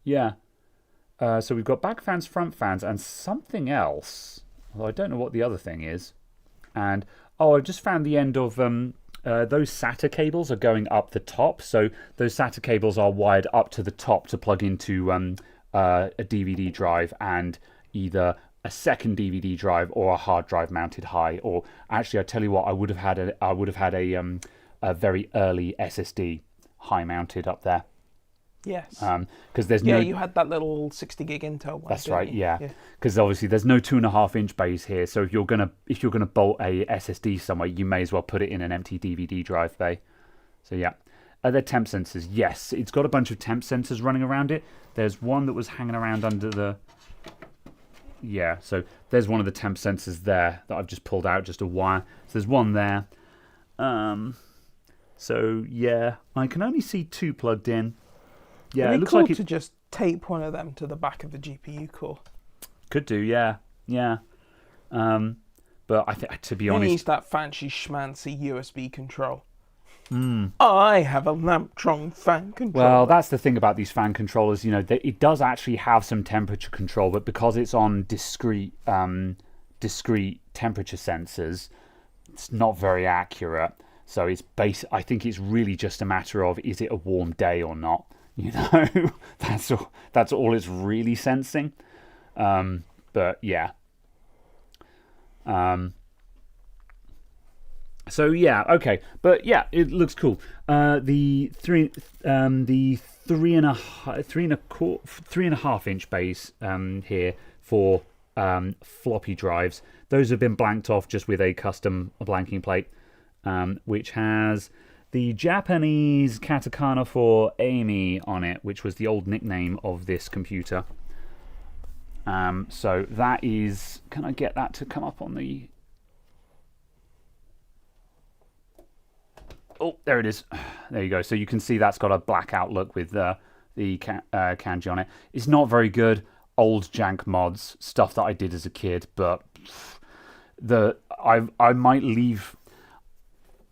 Yeah. So we've got back fans, front fans, and something else. Although I don't know what the other thing is. And, I've just found the end of those SATA cables are going up the top. So those SATA cables are wired up to the top to plug into a DVD drive and either a second DVD drive or a hard drive mounted high. Or actually, I tell you what, I would have had a very early SSD high mounted up there. Yes. Because there's you had that little 60 gig Intel one. That's right. Yeah. Because obviously there's no 2.5-inch bays here, so if you're gonna bolt a SSD somewhere, you may as well put it in an empty DVD drive bay. So yeah. Are there temp sensors? Yes, it's got a bunch of temp sensors running around it. There's one that was hanging around under the. Yeah. So there's one of the temp sensors there that I've just pulled out, just a wire. So there's one there. So yeah, I can only see 2 plugged in. Yeah, it looks cool like to just tape one of them to the back of the GPU core. Could do, yeah. But I think, to be honest, needs that fancy schmancy USB control. I have a Lamptron fan controller. Well, that's the thing about these fan controllers. It does actually have some temperature control, but because it's on discrete temperature sensors, it's not very accurate. So I think it's really just a matter of, is it a warm day or not? That's all it's really sensing. But yeah. So yeah, okay, but yeah, it looks cool. The 3.5-inch bays here for floppy drives. Those have been blanked off just with a custom blanking plate, which has the Japanese katakana for Amy on it, which was the old nickname of this computer. So that is... Can I get that to come up on the... Oh, there it is. There you go. So you can see that's got a black outlook with the kanji on it. It's not very good. Old jank mods, stuff that I did as a kid, but I might leave...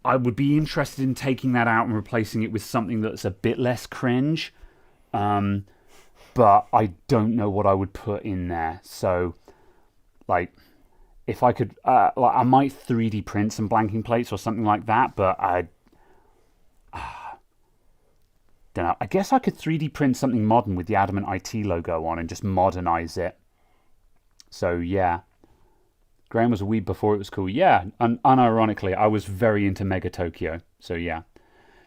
I would be interested in taking that out and replacing it with something that's a bit less cringe. But I don't know what I would put in there. So, if I could, I might 3D print some blanking plates or something like that. But I don't know. I guess I could 3D print something modern with the Adamant IT logo on and just modernize it. So yeah. Graham was a weeb before it was cool. Yeah, and unironically, I was very into Mega Tokyo. So yeah.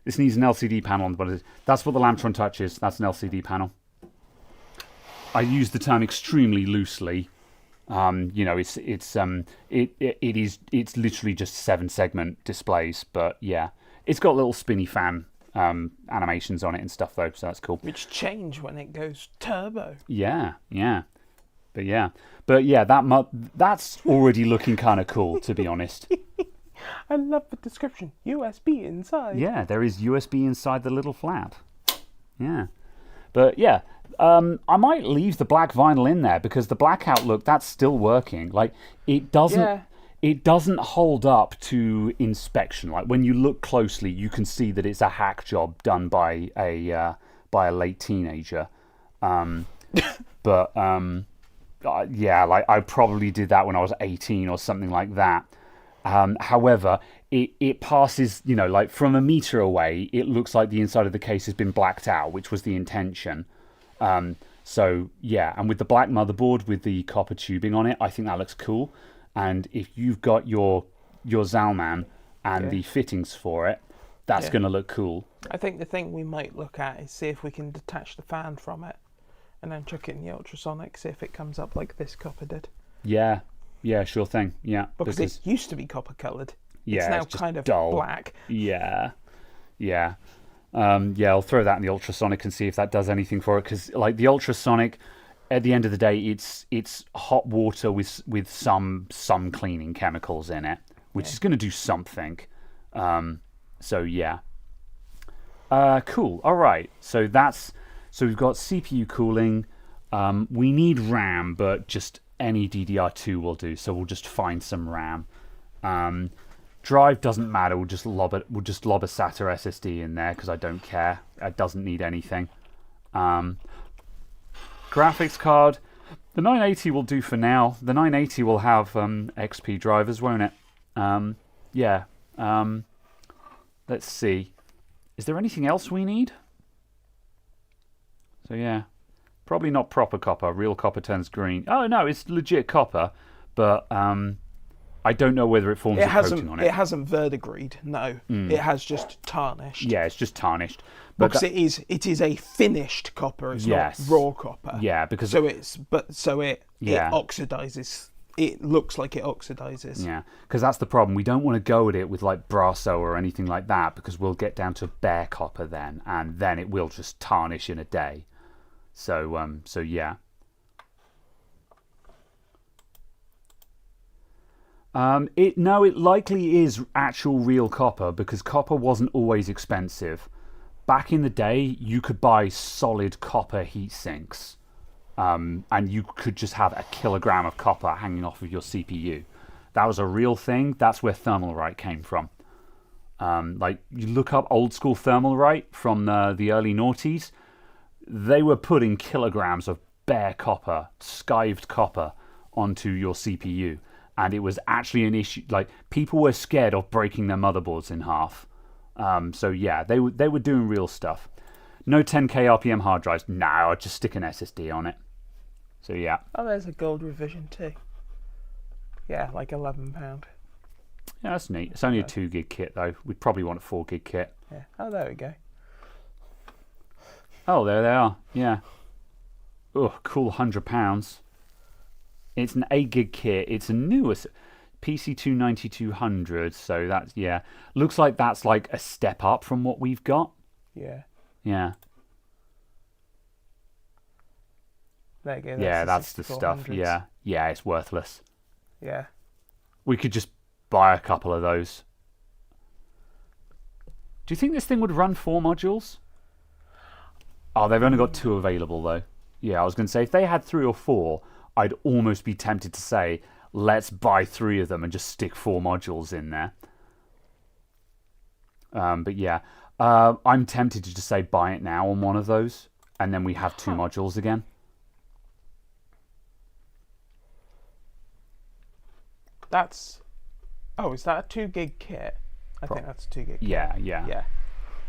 This needs an LCD panel, but that's what the Lamptron Touch is. That's an LCD panel. I use the term extremely loosely. It's literally just 7-segment displays, but yeah. It's got little spinny fan animations on it and stuff though, so that's cool. Which change when it goes turbo. Yeah. But yeah, that's already looking kind of cool, to be honest. I love the description. USB inside. Yeah, there is USB inside the little flap. Yeah. But yeah, I might leave the black vinyl in there because the black outlook, that's still working. It doesn't hold up to inspection. When you look closely, you can see that it's a hack job done by a late teenager. I probably did that when I was 18 or something like that. However, it passes, from a meter away, it looks like the inside of the case has been blacked out, which was the intention. So yeah, and with the black motherboard with the copper tubing on it, I think that looks cool. And if you've got your Zalman and the fittings for it, that's going to look cool. I think the thing we might look at is see if we can detach the fan from it and then chuck it in the ultrasonic, see if it comes up like this copper did. Yeah, sure thing. Yeah, because it used to be copper coloured. Yeah, it's now just kind of dull. black. Yeah. Yeah, I'll throw that in the ultrasonic and see if that does anything for it. Because like the ultrasonic, at the end of the day, it's hot water with some cleaning chemicals in it, which is going to do something. So yeah. Cool. All right. So we've got CPU cooling. We need RAM, but just any DDR2 will do. So we'll just find some RAM. Drive doesn't matter. We'll just lob a SATA SSD in there because I don't care. It doesn't need anything. Graphics card. The 980 will do for now. The 980 will have XP drivers, won't it? Yeah. Let's see. Is there anything else we need? So yeah, probably not proper copper. Real copper turns green. Oh no, it's legit copper, but I don't know whether it forms a coating on it. It hasn't verdigreed. No, it has just tarnished. Yeah, it's just tarnished. But because it is a finished copper. It's not raw copper. Yeah, because it oxidizes. It looks like it oxidizes. Yeah, because that's the problem. We don't want to go at it with like Brasso or anything like that because we'll get down to bare copper then, and then it will just tarnish in a day. So yeah. It likely is actual real copper because copper wasn't always expensive. Back in the day, you could buy solid copper heat sinks. And you could just have a kilogram of copper hanging off of your CPU. That was a real thing. That's where Thermalright came from. Like, you look up old school Thermalright from the early noughties, they were putting kilograms of bare copper, skived copper, onto your CPU. And it was actually an issue. Like, people were scared of breaking their motherboards in half. So yeah, they were doing real stuff. No 10K RPM hard drives. No, I'll just stick an SSD on it. So yeah. Oh, there's a gold revision too. Yeah, like £11. Yeah, that's neat. It's only a 2 gig kit though. We'd probably want a 4 gig kit. Yeah. Oh, there we go. Oh, there they are. Yeah. Oh, cool. £100. It's an 8 gig kit. It's a newest PC29200. So that's looks like that's like a step up from what we've got. Yeah. Yeah. There you go. That's the stuff. Yeah, it's worthless. Yeah. We could just buy a couple of those. Do you think this thing would run 4 modules? Oh, they've only got 2 available though. Yeah, I was going to say if they had 3 or 4, I'd almost be tempted to say let's buy 3 of them and just stick 4 modules in there. But yeah, I'm tempted to just say buy it now on one of those, and then we have 2 modules again. Is that a 2 gig kit? I think that's a 2 gig kit. Yeah.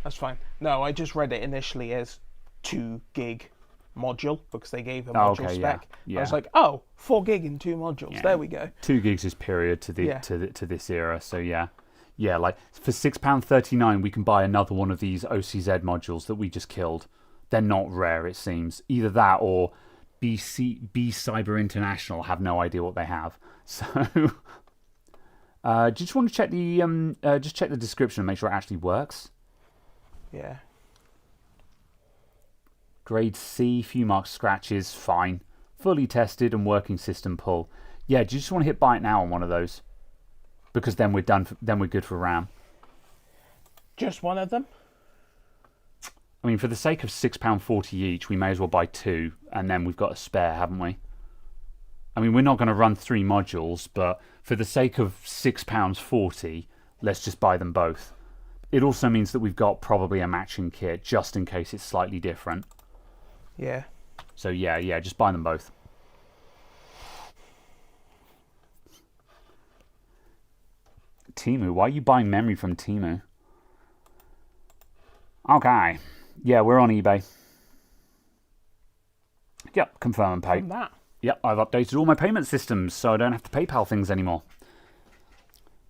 That's fine. No, I just read it initially as 2 gig module because they gave a module spec. Yeah. I was like, 4 gig in 2 modules. Yeah. There we go. 2 gigs is period to this era. So yeah, like for £6.39 we can buy another one of these OCZ modules that we just killed. They're not rare, it seems. Either that or B Cyber International have no idea what they have. So, do you just want to check the description and make sure it actually works? Yeah. Grade C, few marked scratches, fine. Fully tested and working system pull. Yeah, do you just want to hit buy it now on one of those? Because then we're done. Then we're good for RAM. Just one of them? I mean, for the sake of £6.40 each, we may as well buy 2, and then we've got a spare, haven't we? I mean, we're not going to run 3 modules, but for the sake of £6.40, let's just buy them both. It also means that we've got probably a matching kit, just in case it's slightly different. Yeah. So yeah, just buy them both. Temu, why are you buying memory from Temu? Okay. Yeah, we're on eBay. Yep, confirm and pay. From that. Yep, I've updated all my payment systems so I don't have to PayPal things anymore.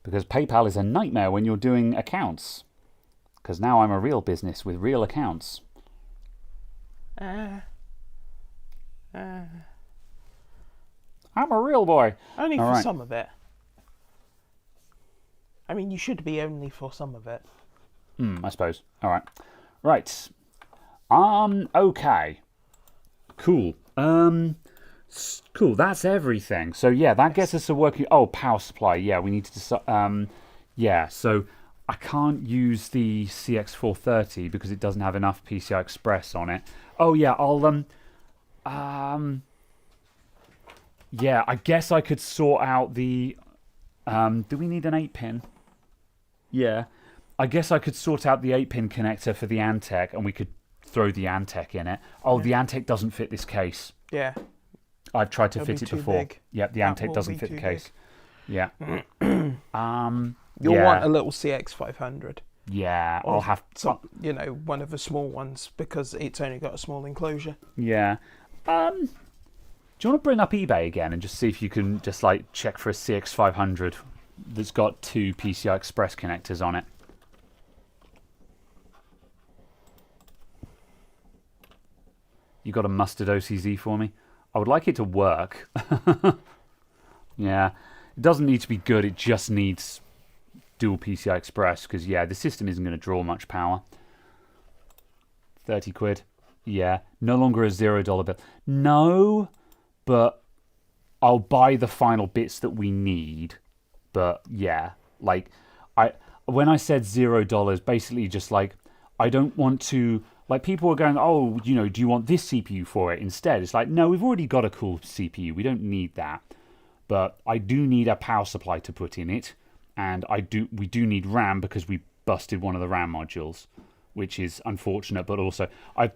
Because PayPal is a nightmare when you're doing accounts. Because now I'm a real business with real accounts. I'm a real boy. Only for some of it. I mean, you should be only for some of it. I suppose. All right. Right. Okay. Cool. Cool. That's everything. So yeah, that gets us a working. Oh, power supply. Yeah, we need to decide. Yeah. So I can't use the CX430 because it doesn't have enough PCI Express on it. Oh yeah, yeah, I guess I could sort out the. Do we need an 8-pin? Yeah. I guess I could sort out the 8-pin connector for the Antec, and we could throw the Antec in it. Oh, the Antec doesn't fit this case. Yeah. I've tried to It'll fit be it too before. big. Yep, the That Antec will doesn't be fit the too case. Yeah. You'll yeah. want a little CX500. Yeah, Or I'll have. one of the small ones because it's only got a small enclosure. Yeah. Do you want to bring up eBay again and just see if you can just like check for a CX500 that's got 2 PCI Express connectors on it? You got a mustard OCZ for me? I would like it to work. Yeah. It doesn't need to be good, it just needs dual PCI Express because, yeah, the system isn't going to draw much power. 30 quid. Yeah. No longer a $0 bill. No, but I'll buy the final bits that we need. But, yeah, like, when I said $0, basically just like, I don't want to. Like, people are going, oh, do you want this CPU for it instead? It's like, no, we've already got a cool CPU. We don't need that. But I do need a power supply to put in it. And we do need RAM because we busted one of the RAM modules, which is unfortunate. But also, I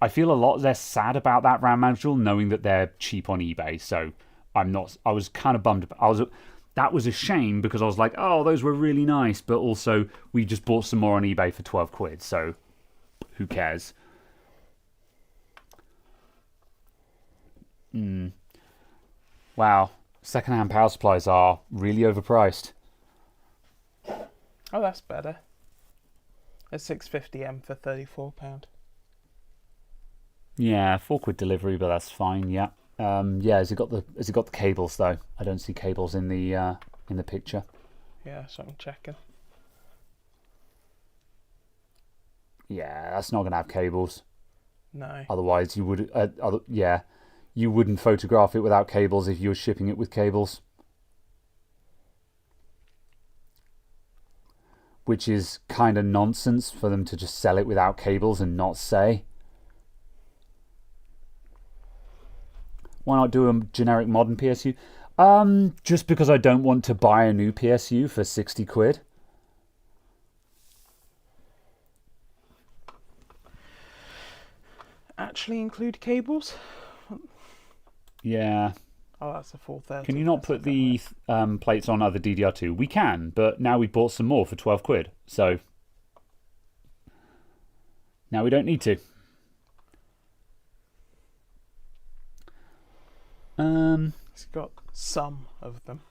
feel a lot less sad about that RAM module knowing that they're cheap on eBay. So I'm not. I was kind of bummed. That was a shame because I was like, oh, those were really nice. But also, we just bought some more on eBay for 12 quid. So who cares? Wow. Second-hand power supplies are really overpriced. Oh, that's better. A 650M for £34. Yeah, 4 quid delivery, but that's fine. Yeah. Yeah. Has it got the cables though? I don't see cables in the picture. Yeah, so I'm checking. Yeah, that's not gonna have cables. No. Otherwise, you would. Yeah, you wouldn't photograph it without cables if you were shipping it with cables. Which is kind of nonsense for them to just sell it without cables and not say. Why not do a generic modern PSU? Just because I don't want to buy a new PSU for 60 quid. Actually include cables? Yeah. Oh, that's a 430. Can you not put the plates on other DDR2? We can, but now we bought some more for 12 quid. So now we don't need to. It's got some of them.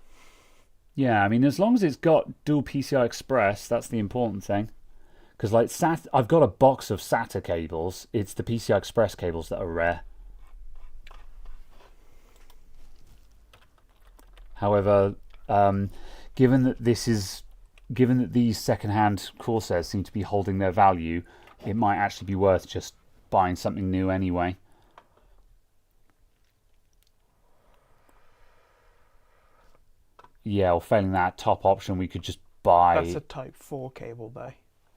Yeah, I mean, as long as it's got dual PCI Express, that's the important thing. Because like I've got a box of SATA cables. It's the PCI Express cables that are rare. However, given that these second-hand Corsairs seem to be holding their value, it might actually be worth just buying something new anyway. Yeah, or failing that top option, we could just buy. That's a Type 4 cable, though.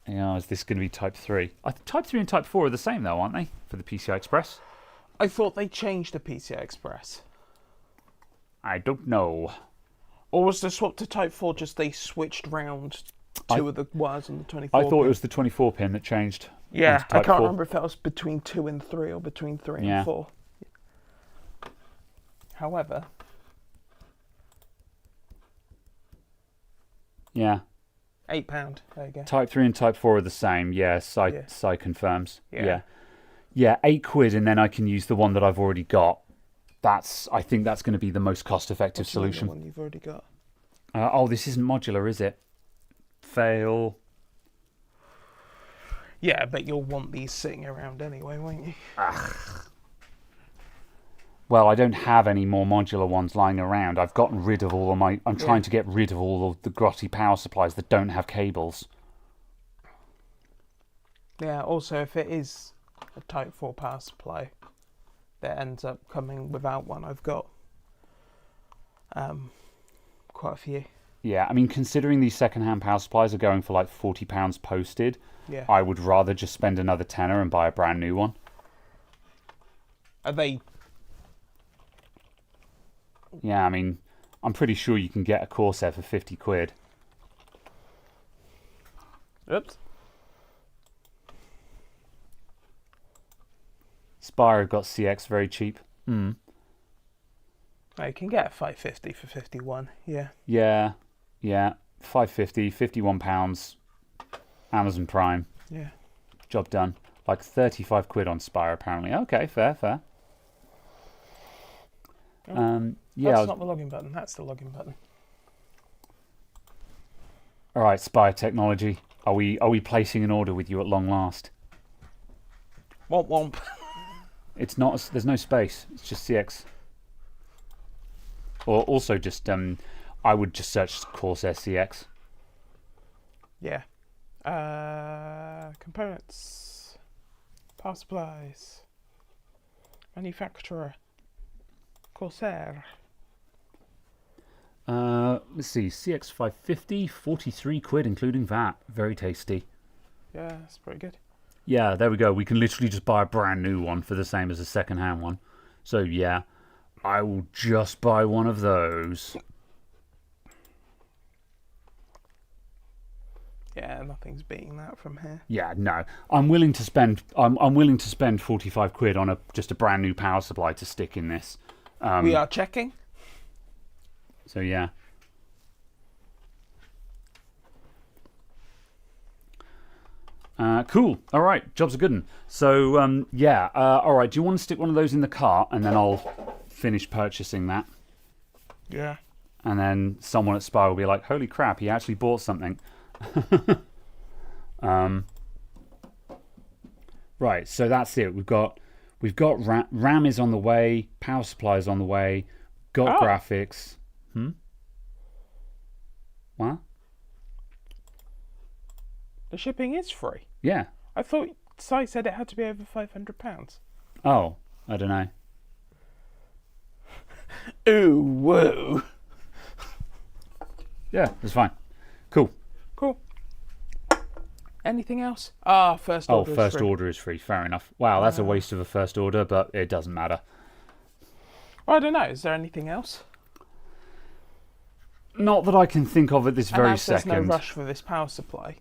Yeah, is this going to be Type 3? Type 3 and Type 4 are the same, though, aren't they? For the PCI Express? I thought they changed the PCI Express. I don't know. Or was the swap to Type 4 just they switched round two of the wires on the 24 I thought it was the 24 pin that changed. Yeah, I can't 4. remember if that was between 2 and 3 or between 3 and 4. However... Yeah. £8. There you go. Type 3 and Type 4 are the same. Yeah, Sai confirms. Yeah. Yeah, 8 quid, and then I can use the one that I've already got. I think that's going to be the most cost-effective solution. The one you've already got. Oh, this isn't modular, is it? Fail. Yeah, but you'll want these sitting around anyway, won't you? Well, I don't have any more modular ones lying around. I've gotten rid of all of my... I'm trying to get rid of all of the grotty power supplies that don't have cables. Yeah, also if it is a Type 4 power supply that ends up coming without one, I've got quite a few. Yeah, I mean, considering these second-hand power supplies are going for like £40 posted, Yeah. I would rather just spend another tenner and buy a brand new one. Are they? Yeah, I mean, I'm pretty sure you can get a Corsair for 50 quid. Oops. Spire got CX very cheap. Oh, you can get a 550 for 51. Yeah. Yeah, 550, £51, Amazon Prime, Yeah. job done. Like 35 quid on Spire apparently. Okay, fair. Yeah. That's not the login button. That's the login button. All right, Spire Technology. Are we placing an order with you at long last? Womp womp. It's not. There's no space. It's just CX. Or also just I would just search Corsair CX. Yeah. Components. Power supplies. Manufacturer. Corsair. Let's see. CX 550, 43 quid including VAT. Very tasty. Yeah, that's pretty good. Yeah, there we go. We can literally just buy a brand new one for the same as a second-hand one. So yeah, I will just buy one of those. Yeah, nothing's beating that from here. Yeah, no. I'm willing to spend 45 quid on just a brand new power supply to stick in this. We are checking. So yeah. Cool. All right, job's a good one. So yeah. All right. Do you want to stick one of those in the cart, and then I'll finish purchasing that, Yeah. and then someone at Spire will be like, "Holy crap! He actually bought something." Right. So that's it. We've got RAM is on the way. Power supply is on the way. Got graphics. What? The shipping is free. Yeah. I thought Si said it had to be over £500. Oh, I don't know. Ooh, whoa. Yeah, it's fine. Cool. Cool. Anything else? First Oh, order. first order is free. Fair enough. Wow, that's a waste of a first order, but it doesn't matter. Well, I don't know. Is there anything else? Not that I can think of at this very There's second. no rush for this power supply.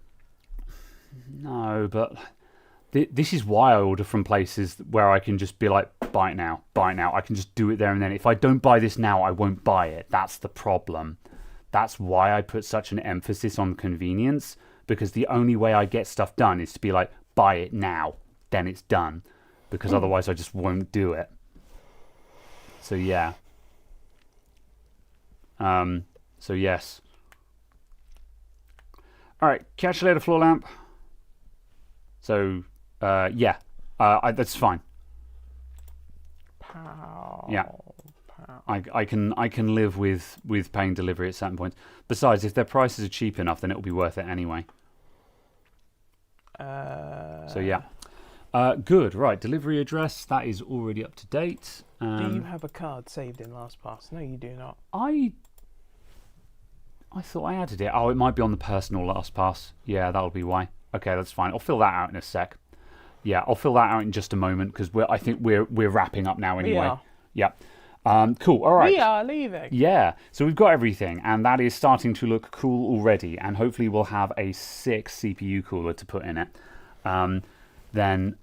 No, but this is why I order from places where I can just be like, buy it now. I can just do it there and then. If I don't buy this now, I won't buy it. That's the problem. That's why I put such an emphasis on convenience, because the only way I get stuff done is to be like, buy it now, then it's done. Because otherwise I just won't do it. So yeah. So yes. All right, catch you later, floor lamp. So yeah, that's fine. Pow. Yeah. Pow. I can live with paying delivery at certain points. Besides, if their prices are cheap enough, then it'll be worth it anyway. So yeah. Good. Right. Delivery address, that is already up to date. Do you have a card saved in LastPass? No, you do not. I thought I added it. Oh, it might be on the personal LastPass. Yeah, that'll be why. Okay, that's fine. I'll fill that out in a sec. Yeah, I'll fill that out in just a moment because I think we're wrapping up now anyway. We are. Yeah. Cool. All right. We are leaving. Yeah. So we've got everything, and that is starting to look cool already. And hopefully we'll have a sick CPU cooler to put in it. Then,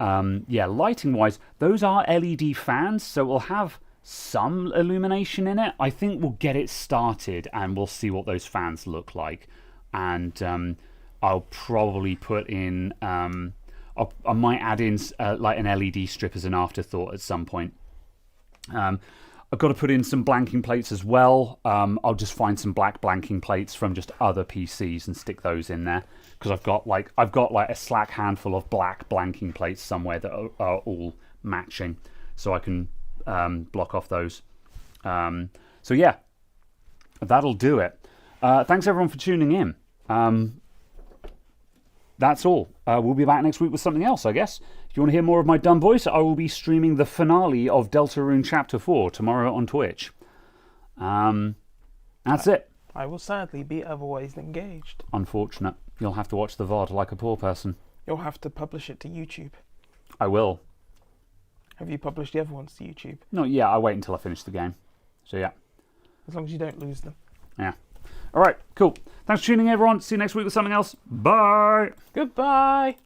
yeah, lighting-wise, those are LED fans, so we'll have some illumination in it. I think we'll get it started, and we'll see what those fans look like. And I'll probably put in... I might add in like an LED strip as an afterthought at some point. I've got to put in some blanking plates as well. I'll just find some black blanking plates from just other PCs and stick those in there, because I've got like a slack handful of black blanking plates somewhere that are all matching, so I can block off those. So yeah, that'll do it. Thanks everyone for tuning in. That's all. we'll be back next week with something else, I guess. If you want to hear more of my dumb voice, I will be streaming the finale of Deltarune Chapter 4 tomorrow on Twitch. That's it. I will sadly be otherwise engaged. Unfortunate. You'll have to watch the VOD like a poor person. You'll have to publish it to YouTube. I will. Have you published the other ones to YouTube? No, yeah, I'll wait until I finish the game. So, yeah. As long as you don't lose them. Yeah. All right, cool. Thanks for tuning in, everyone. See you next week with something else. Bye. Goodbye.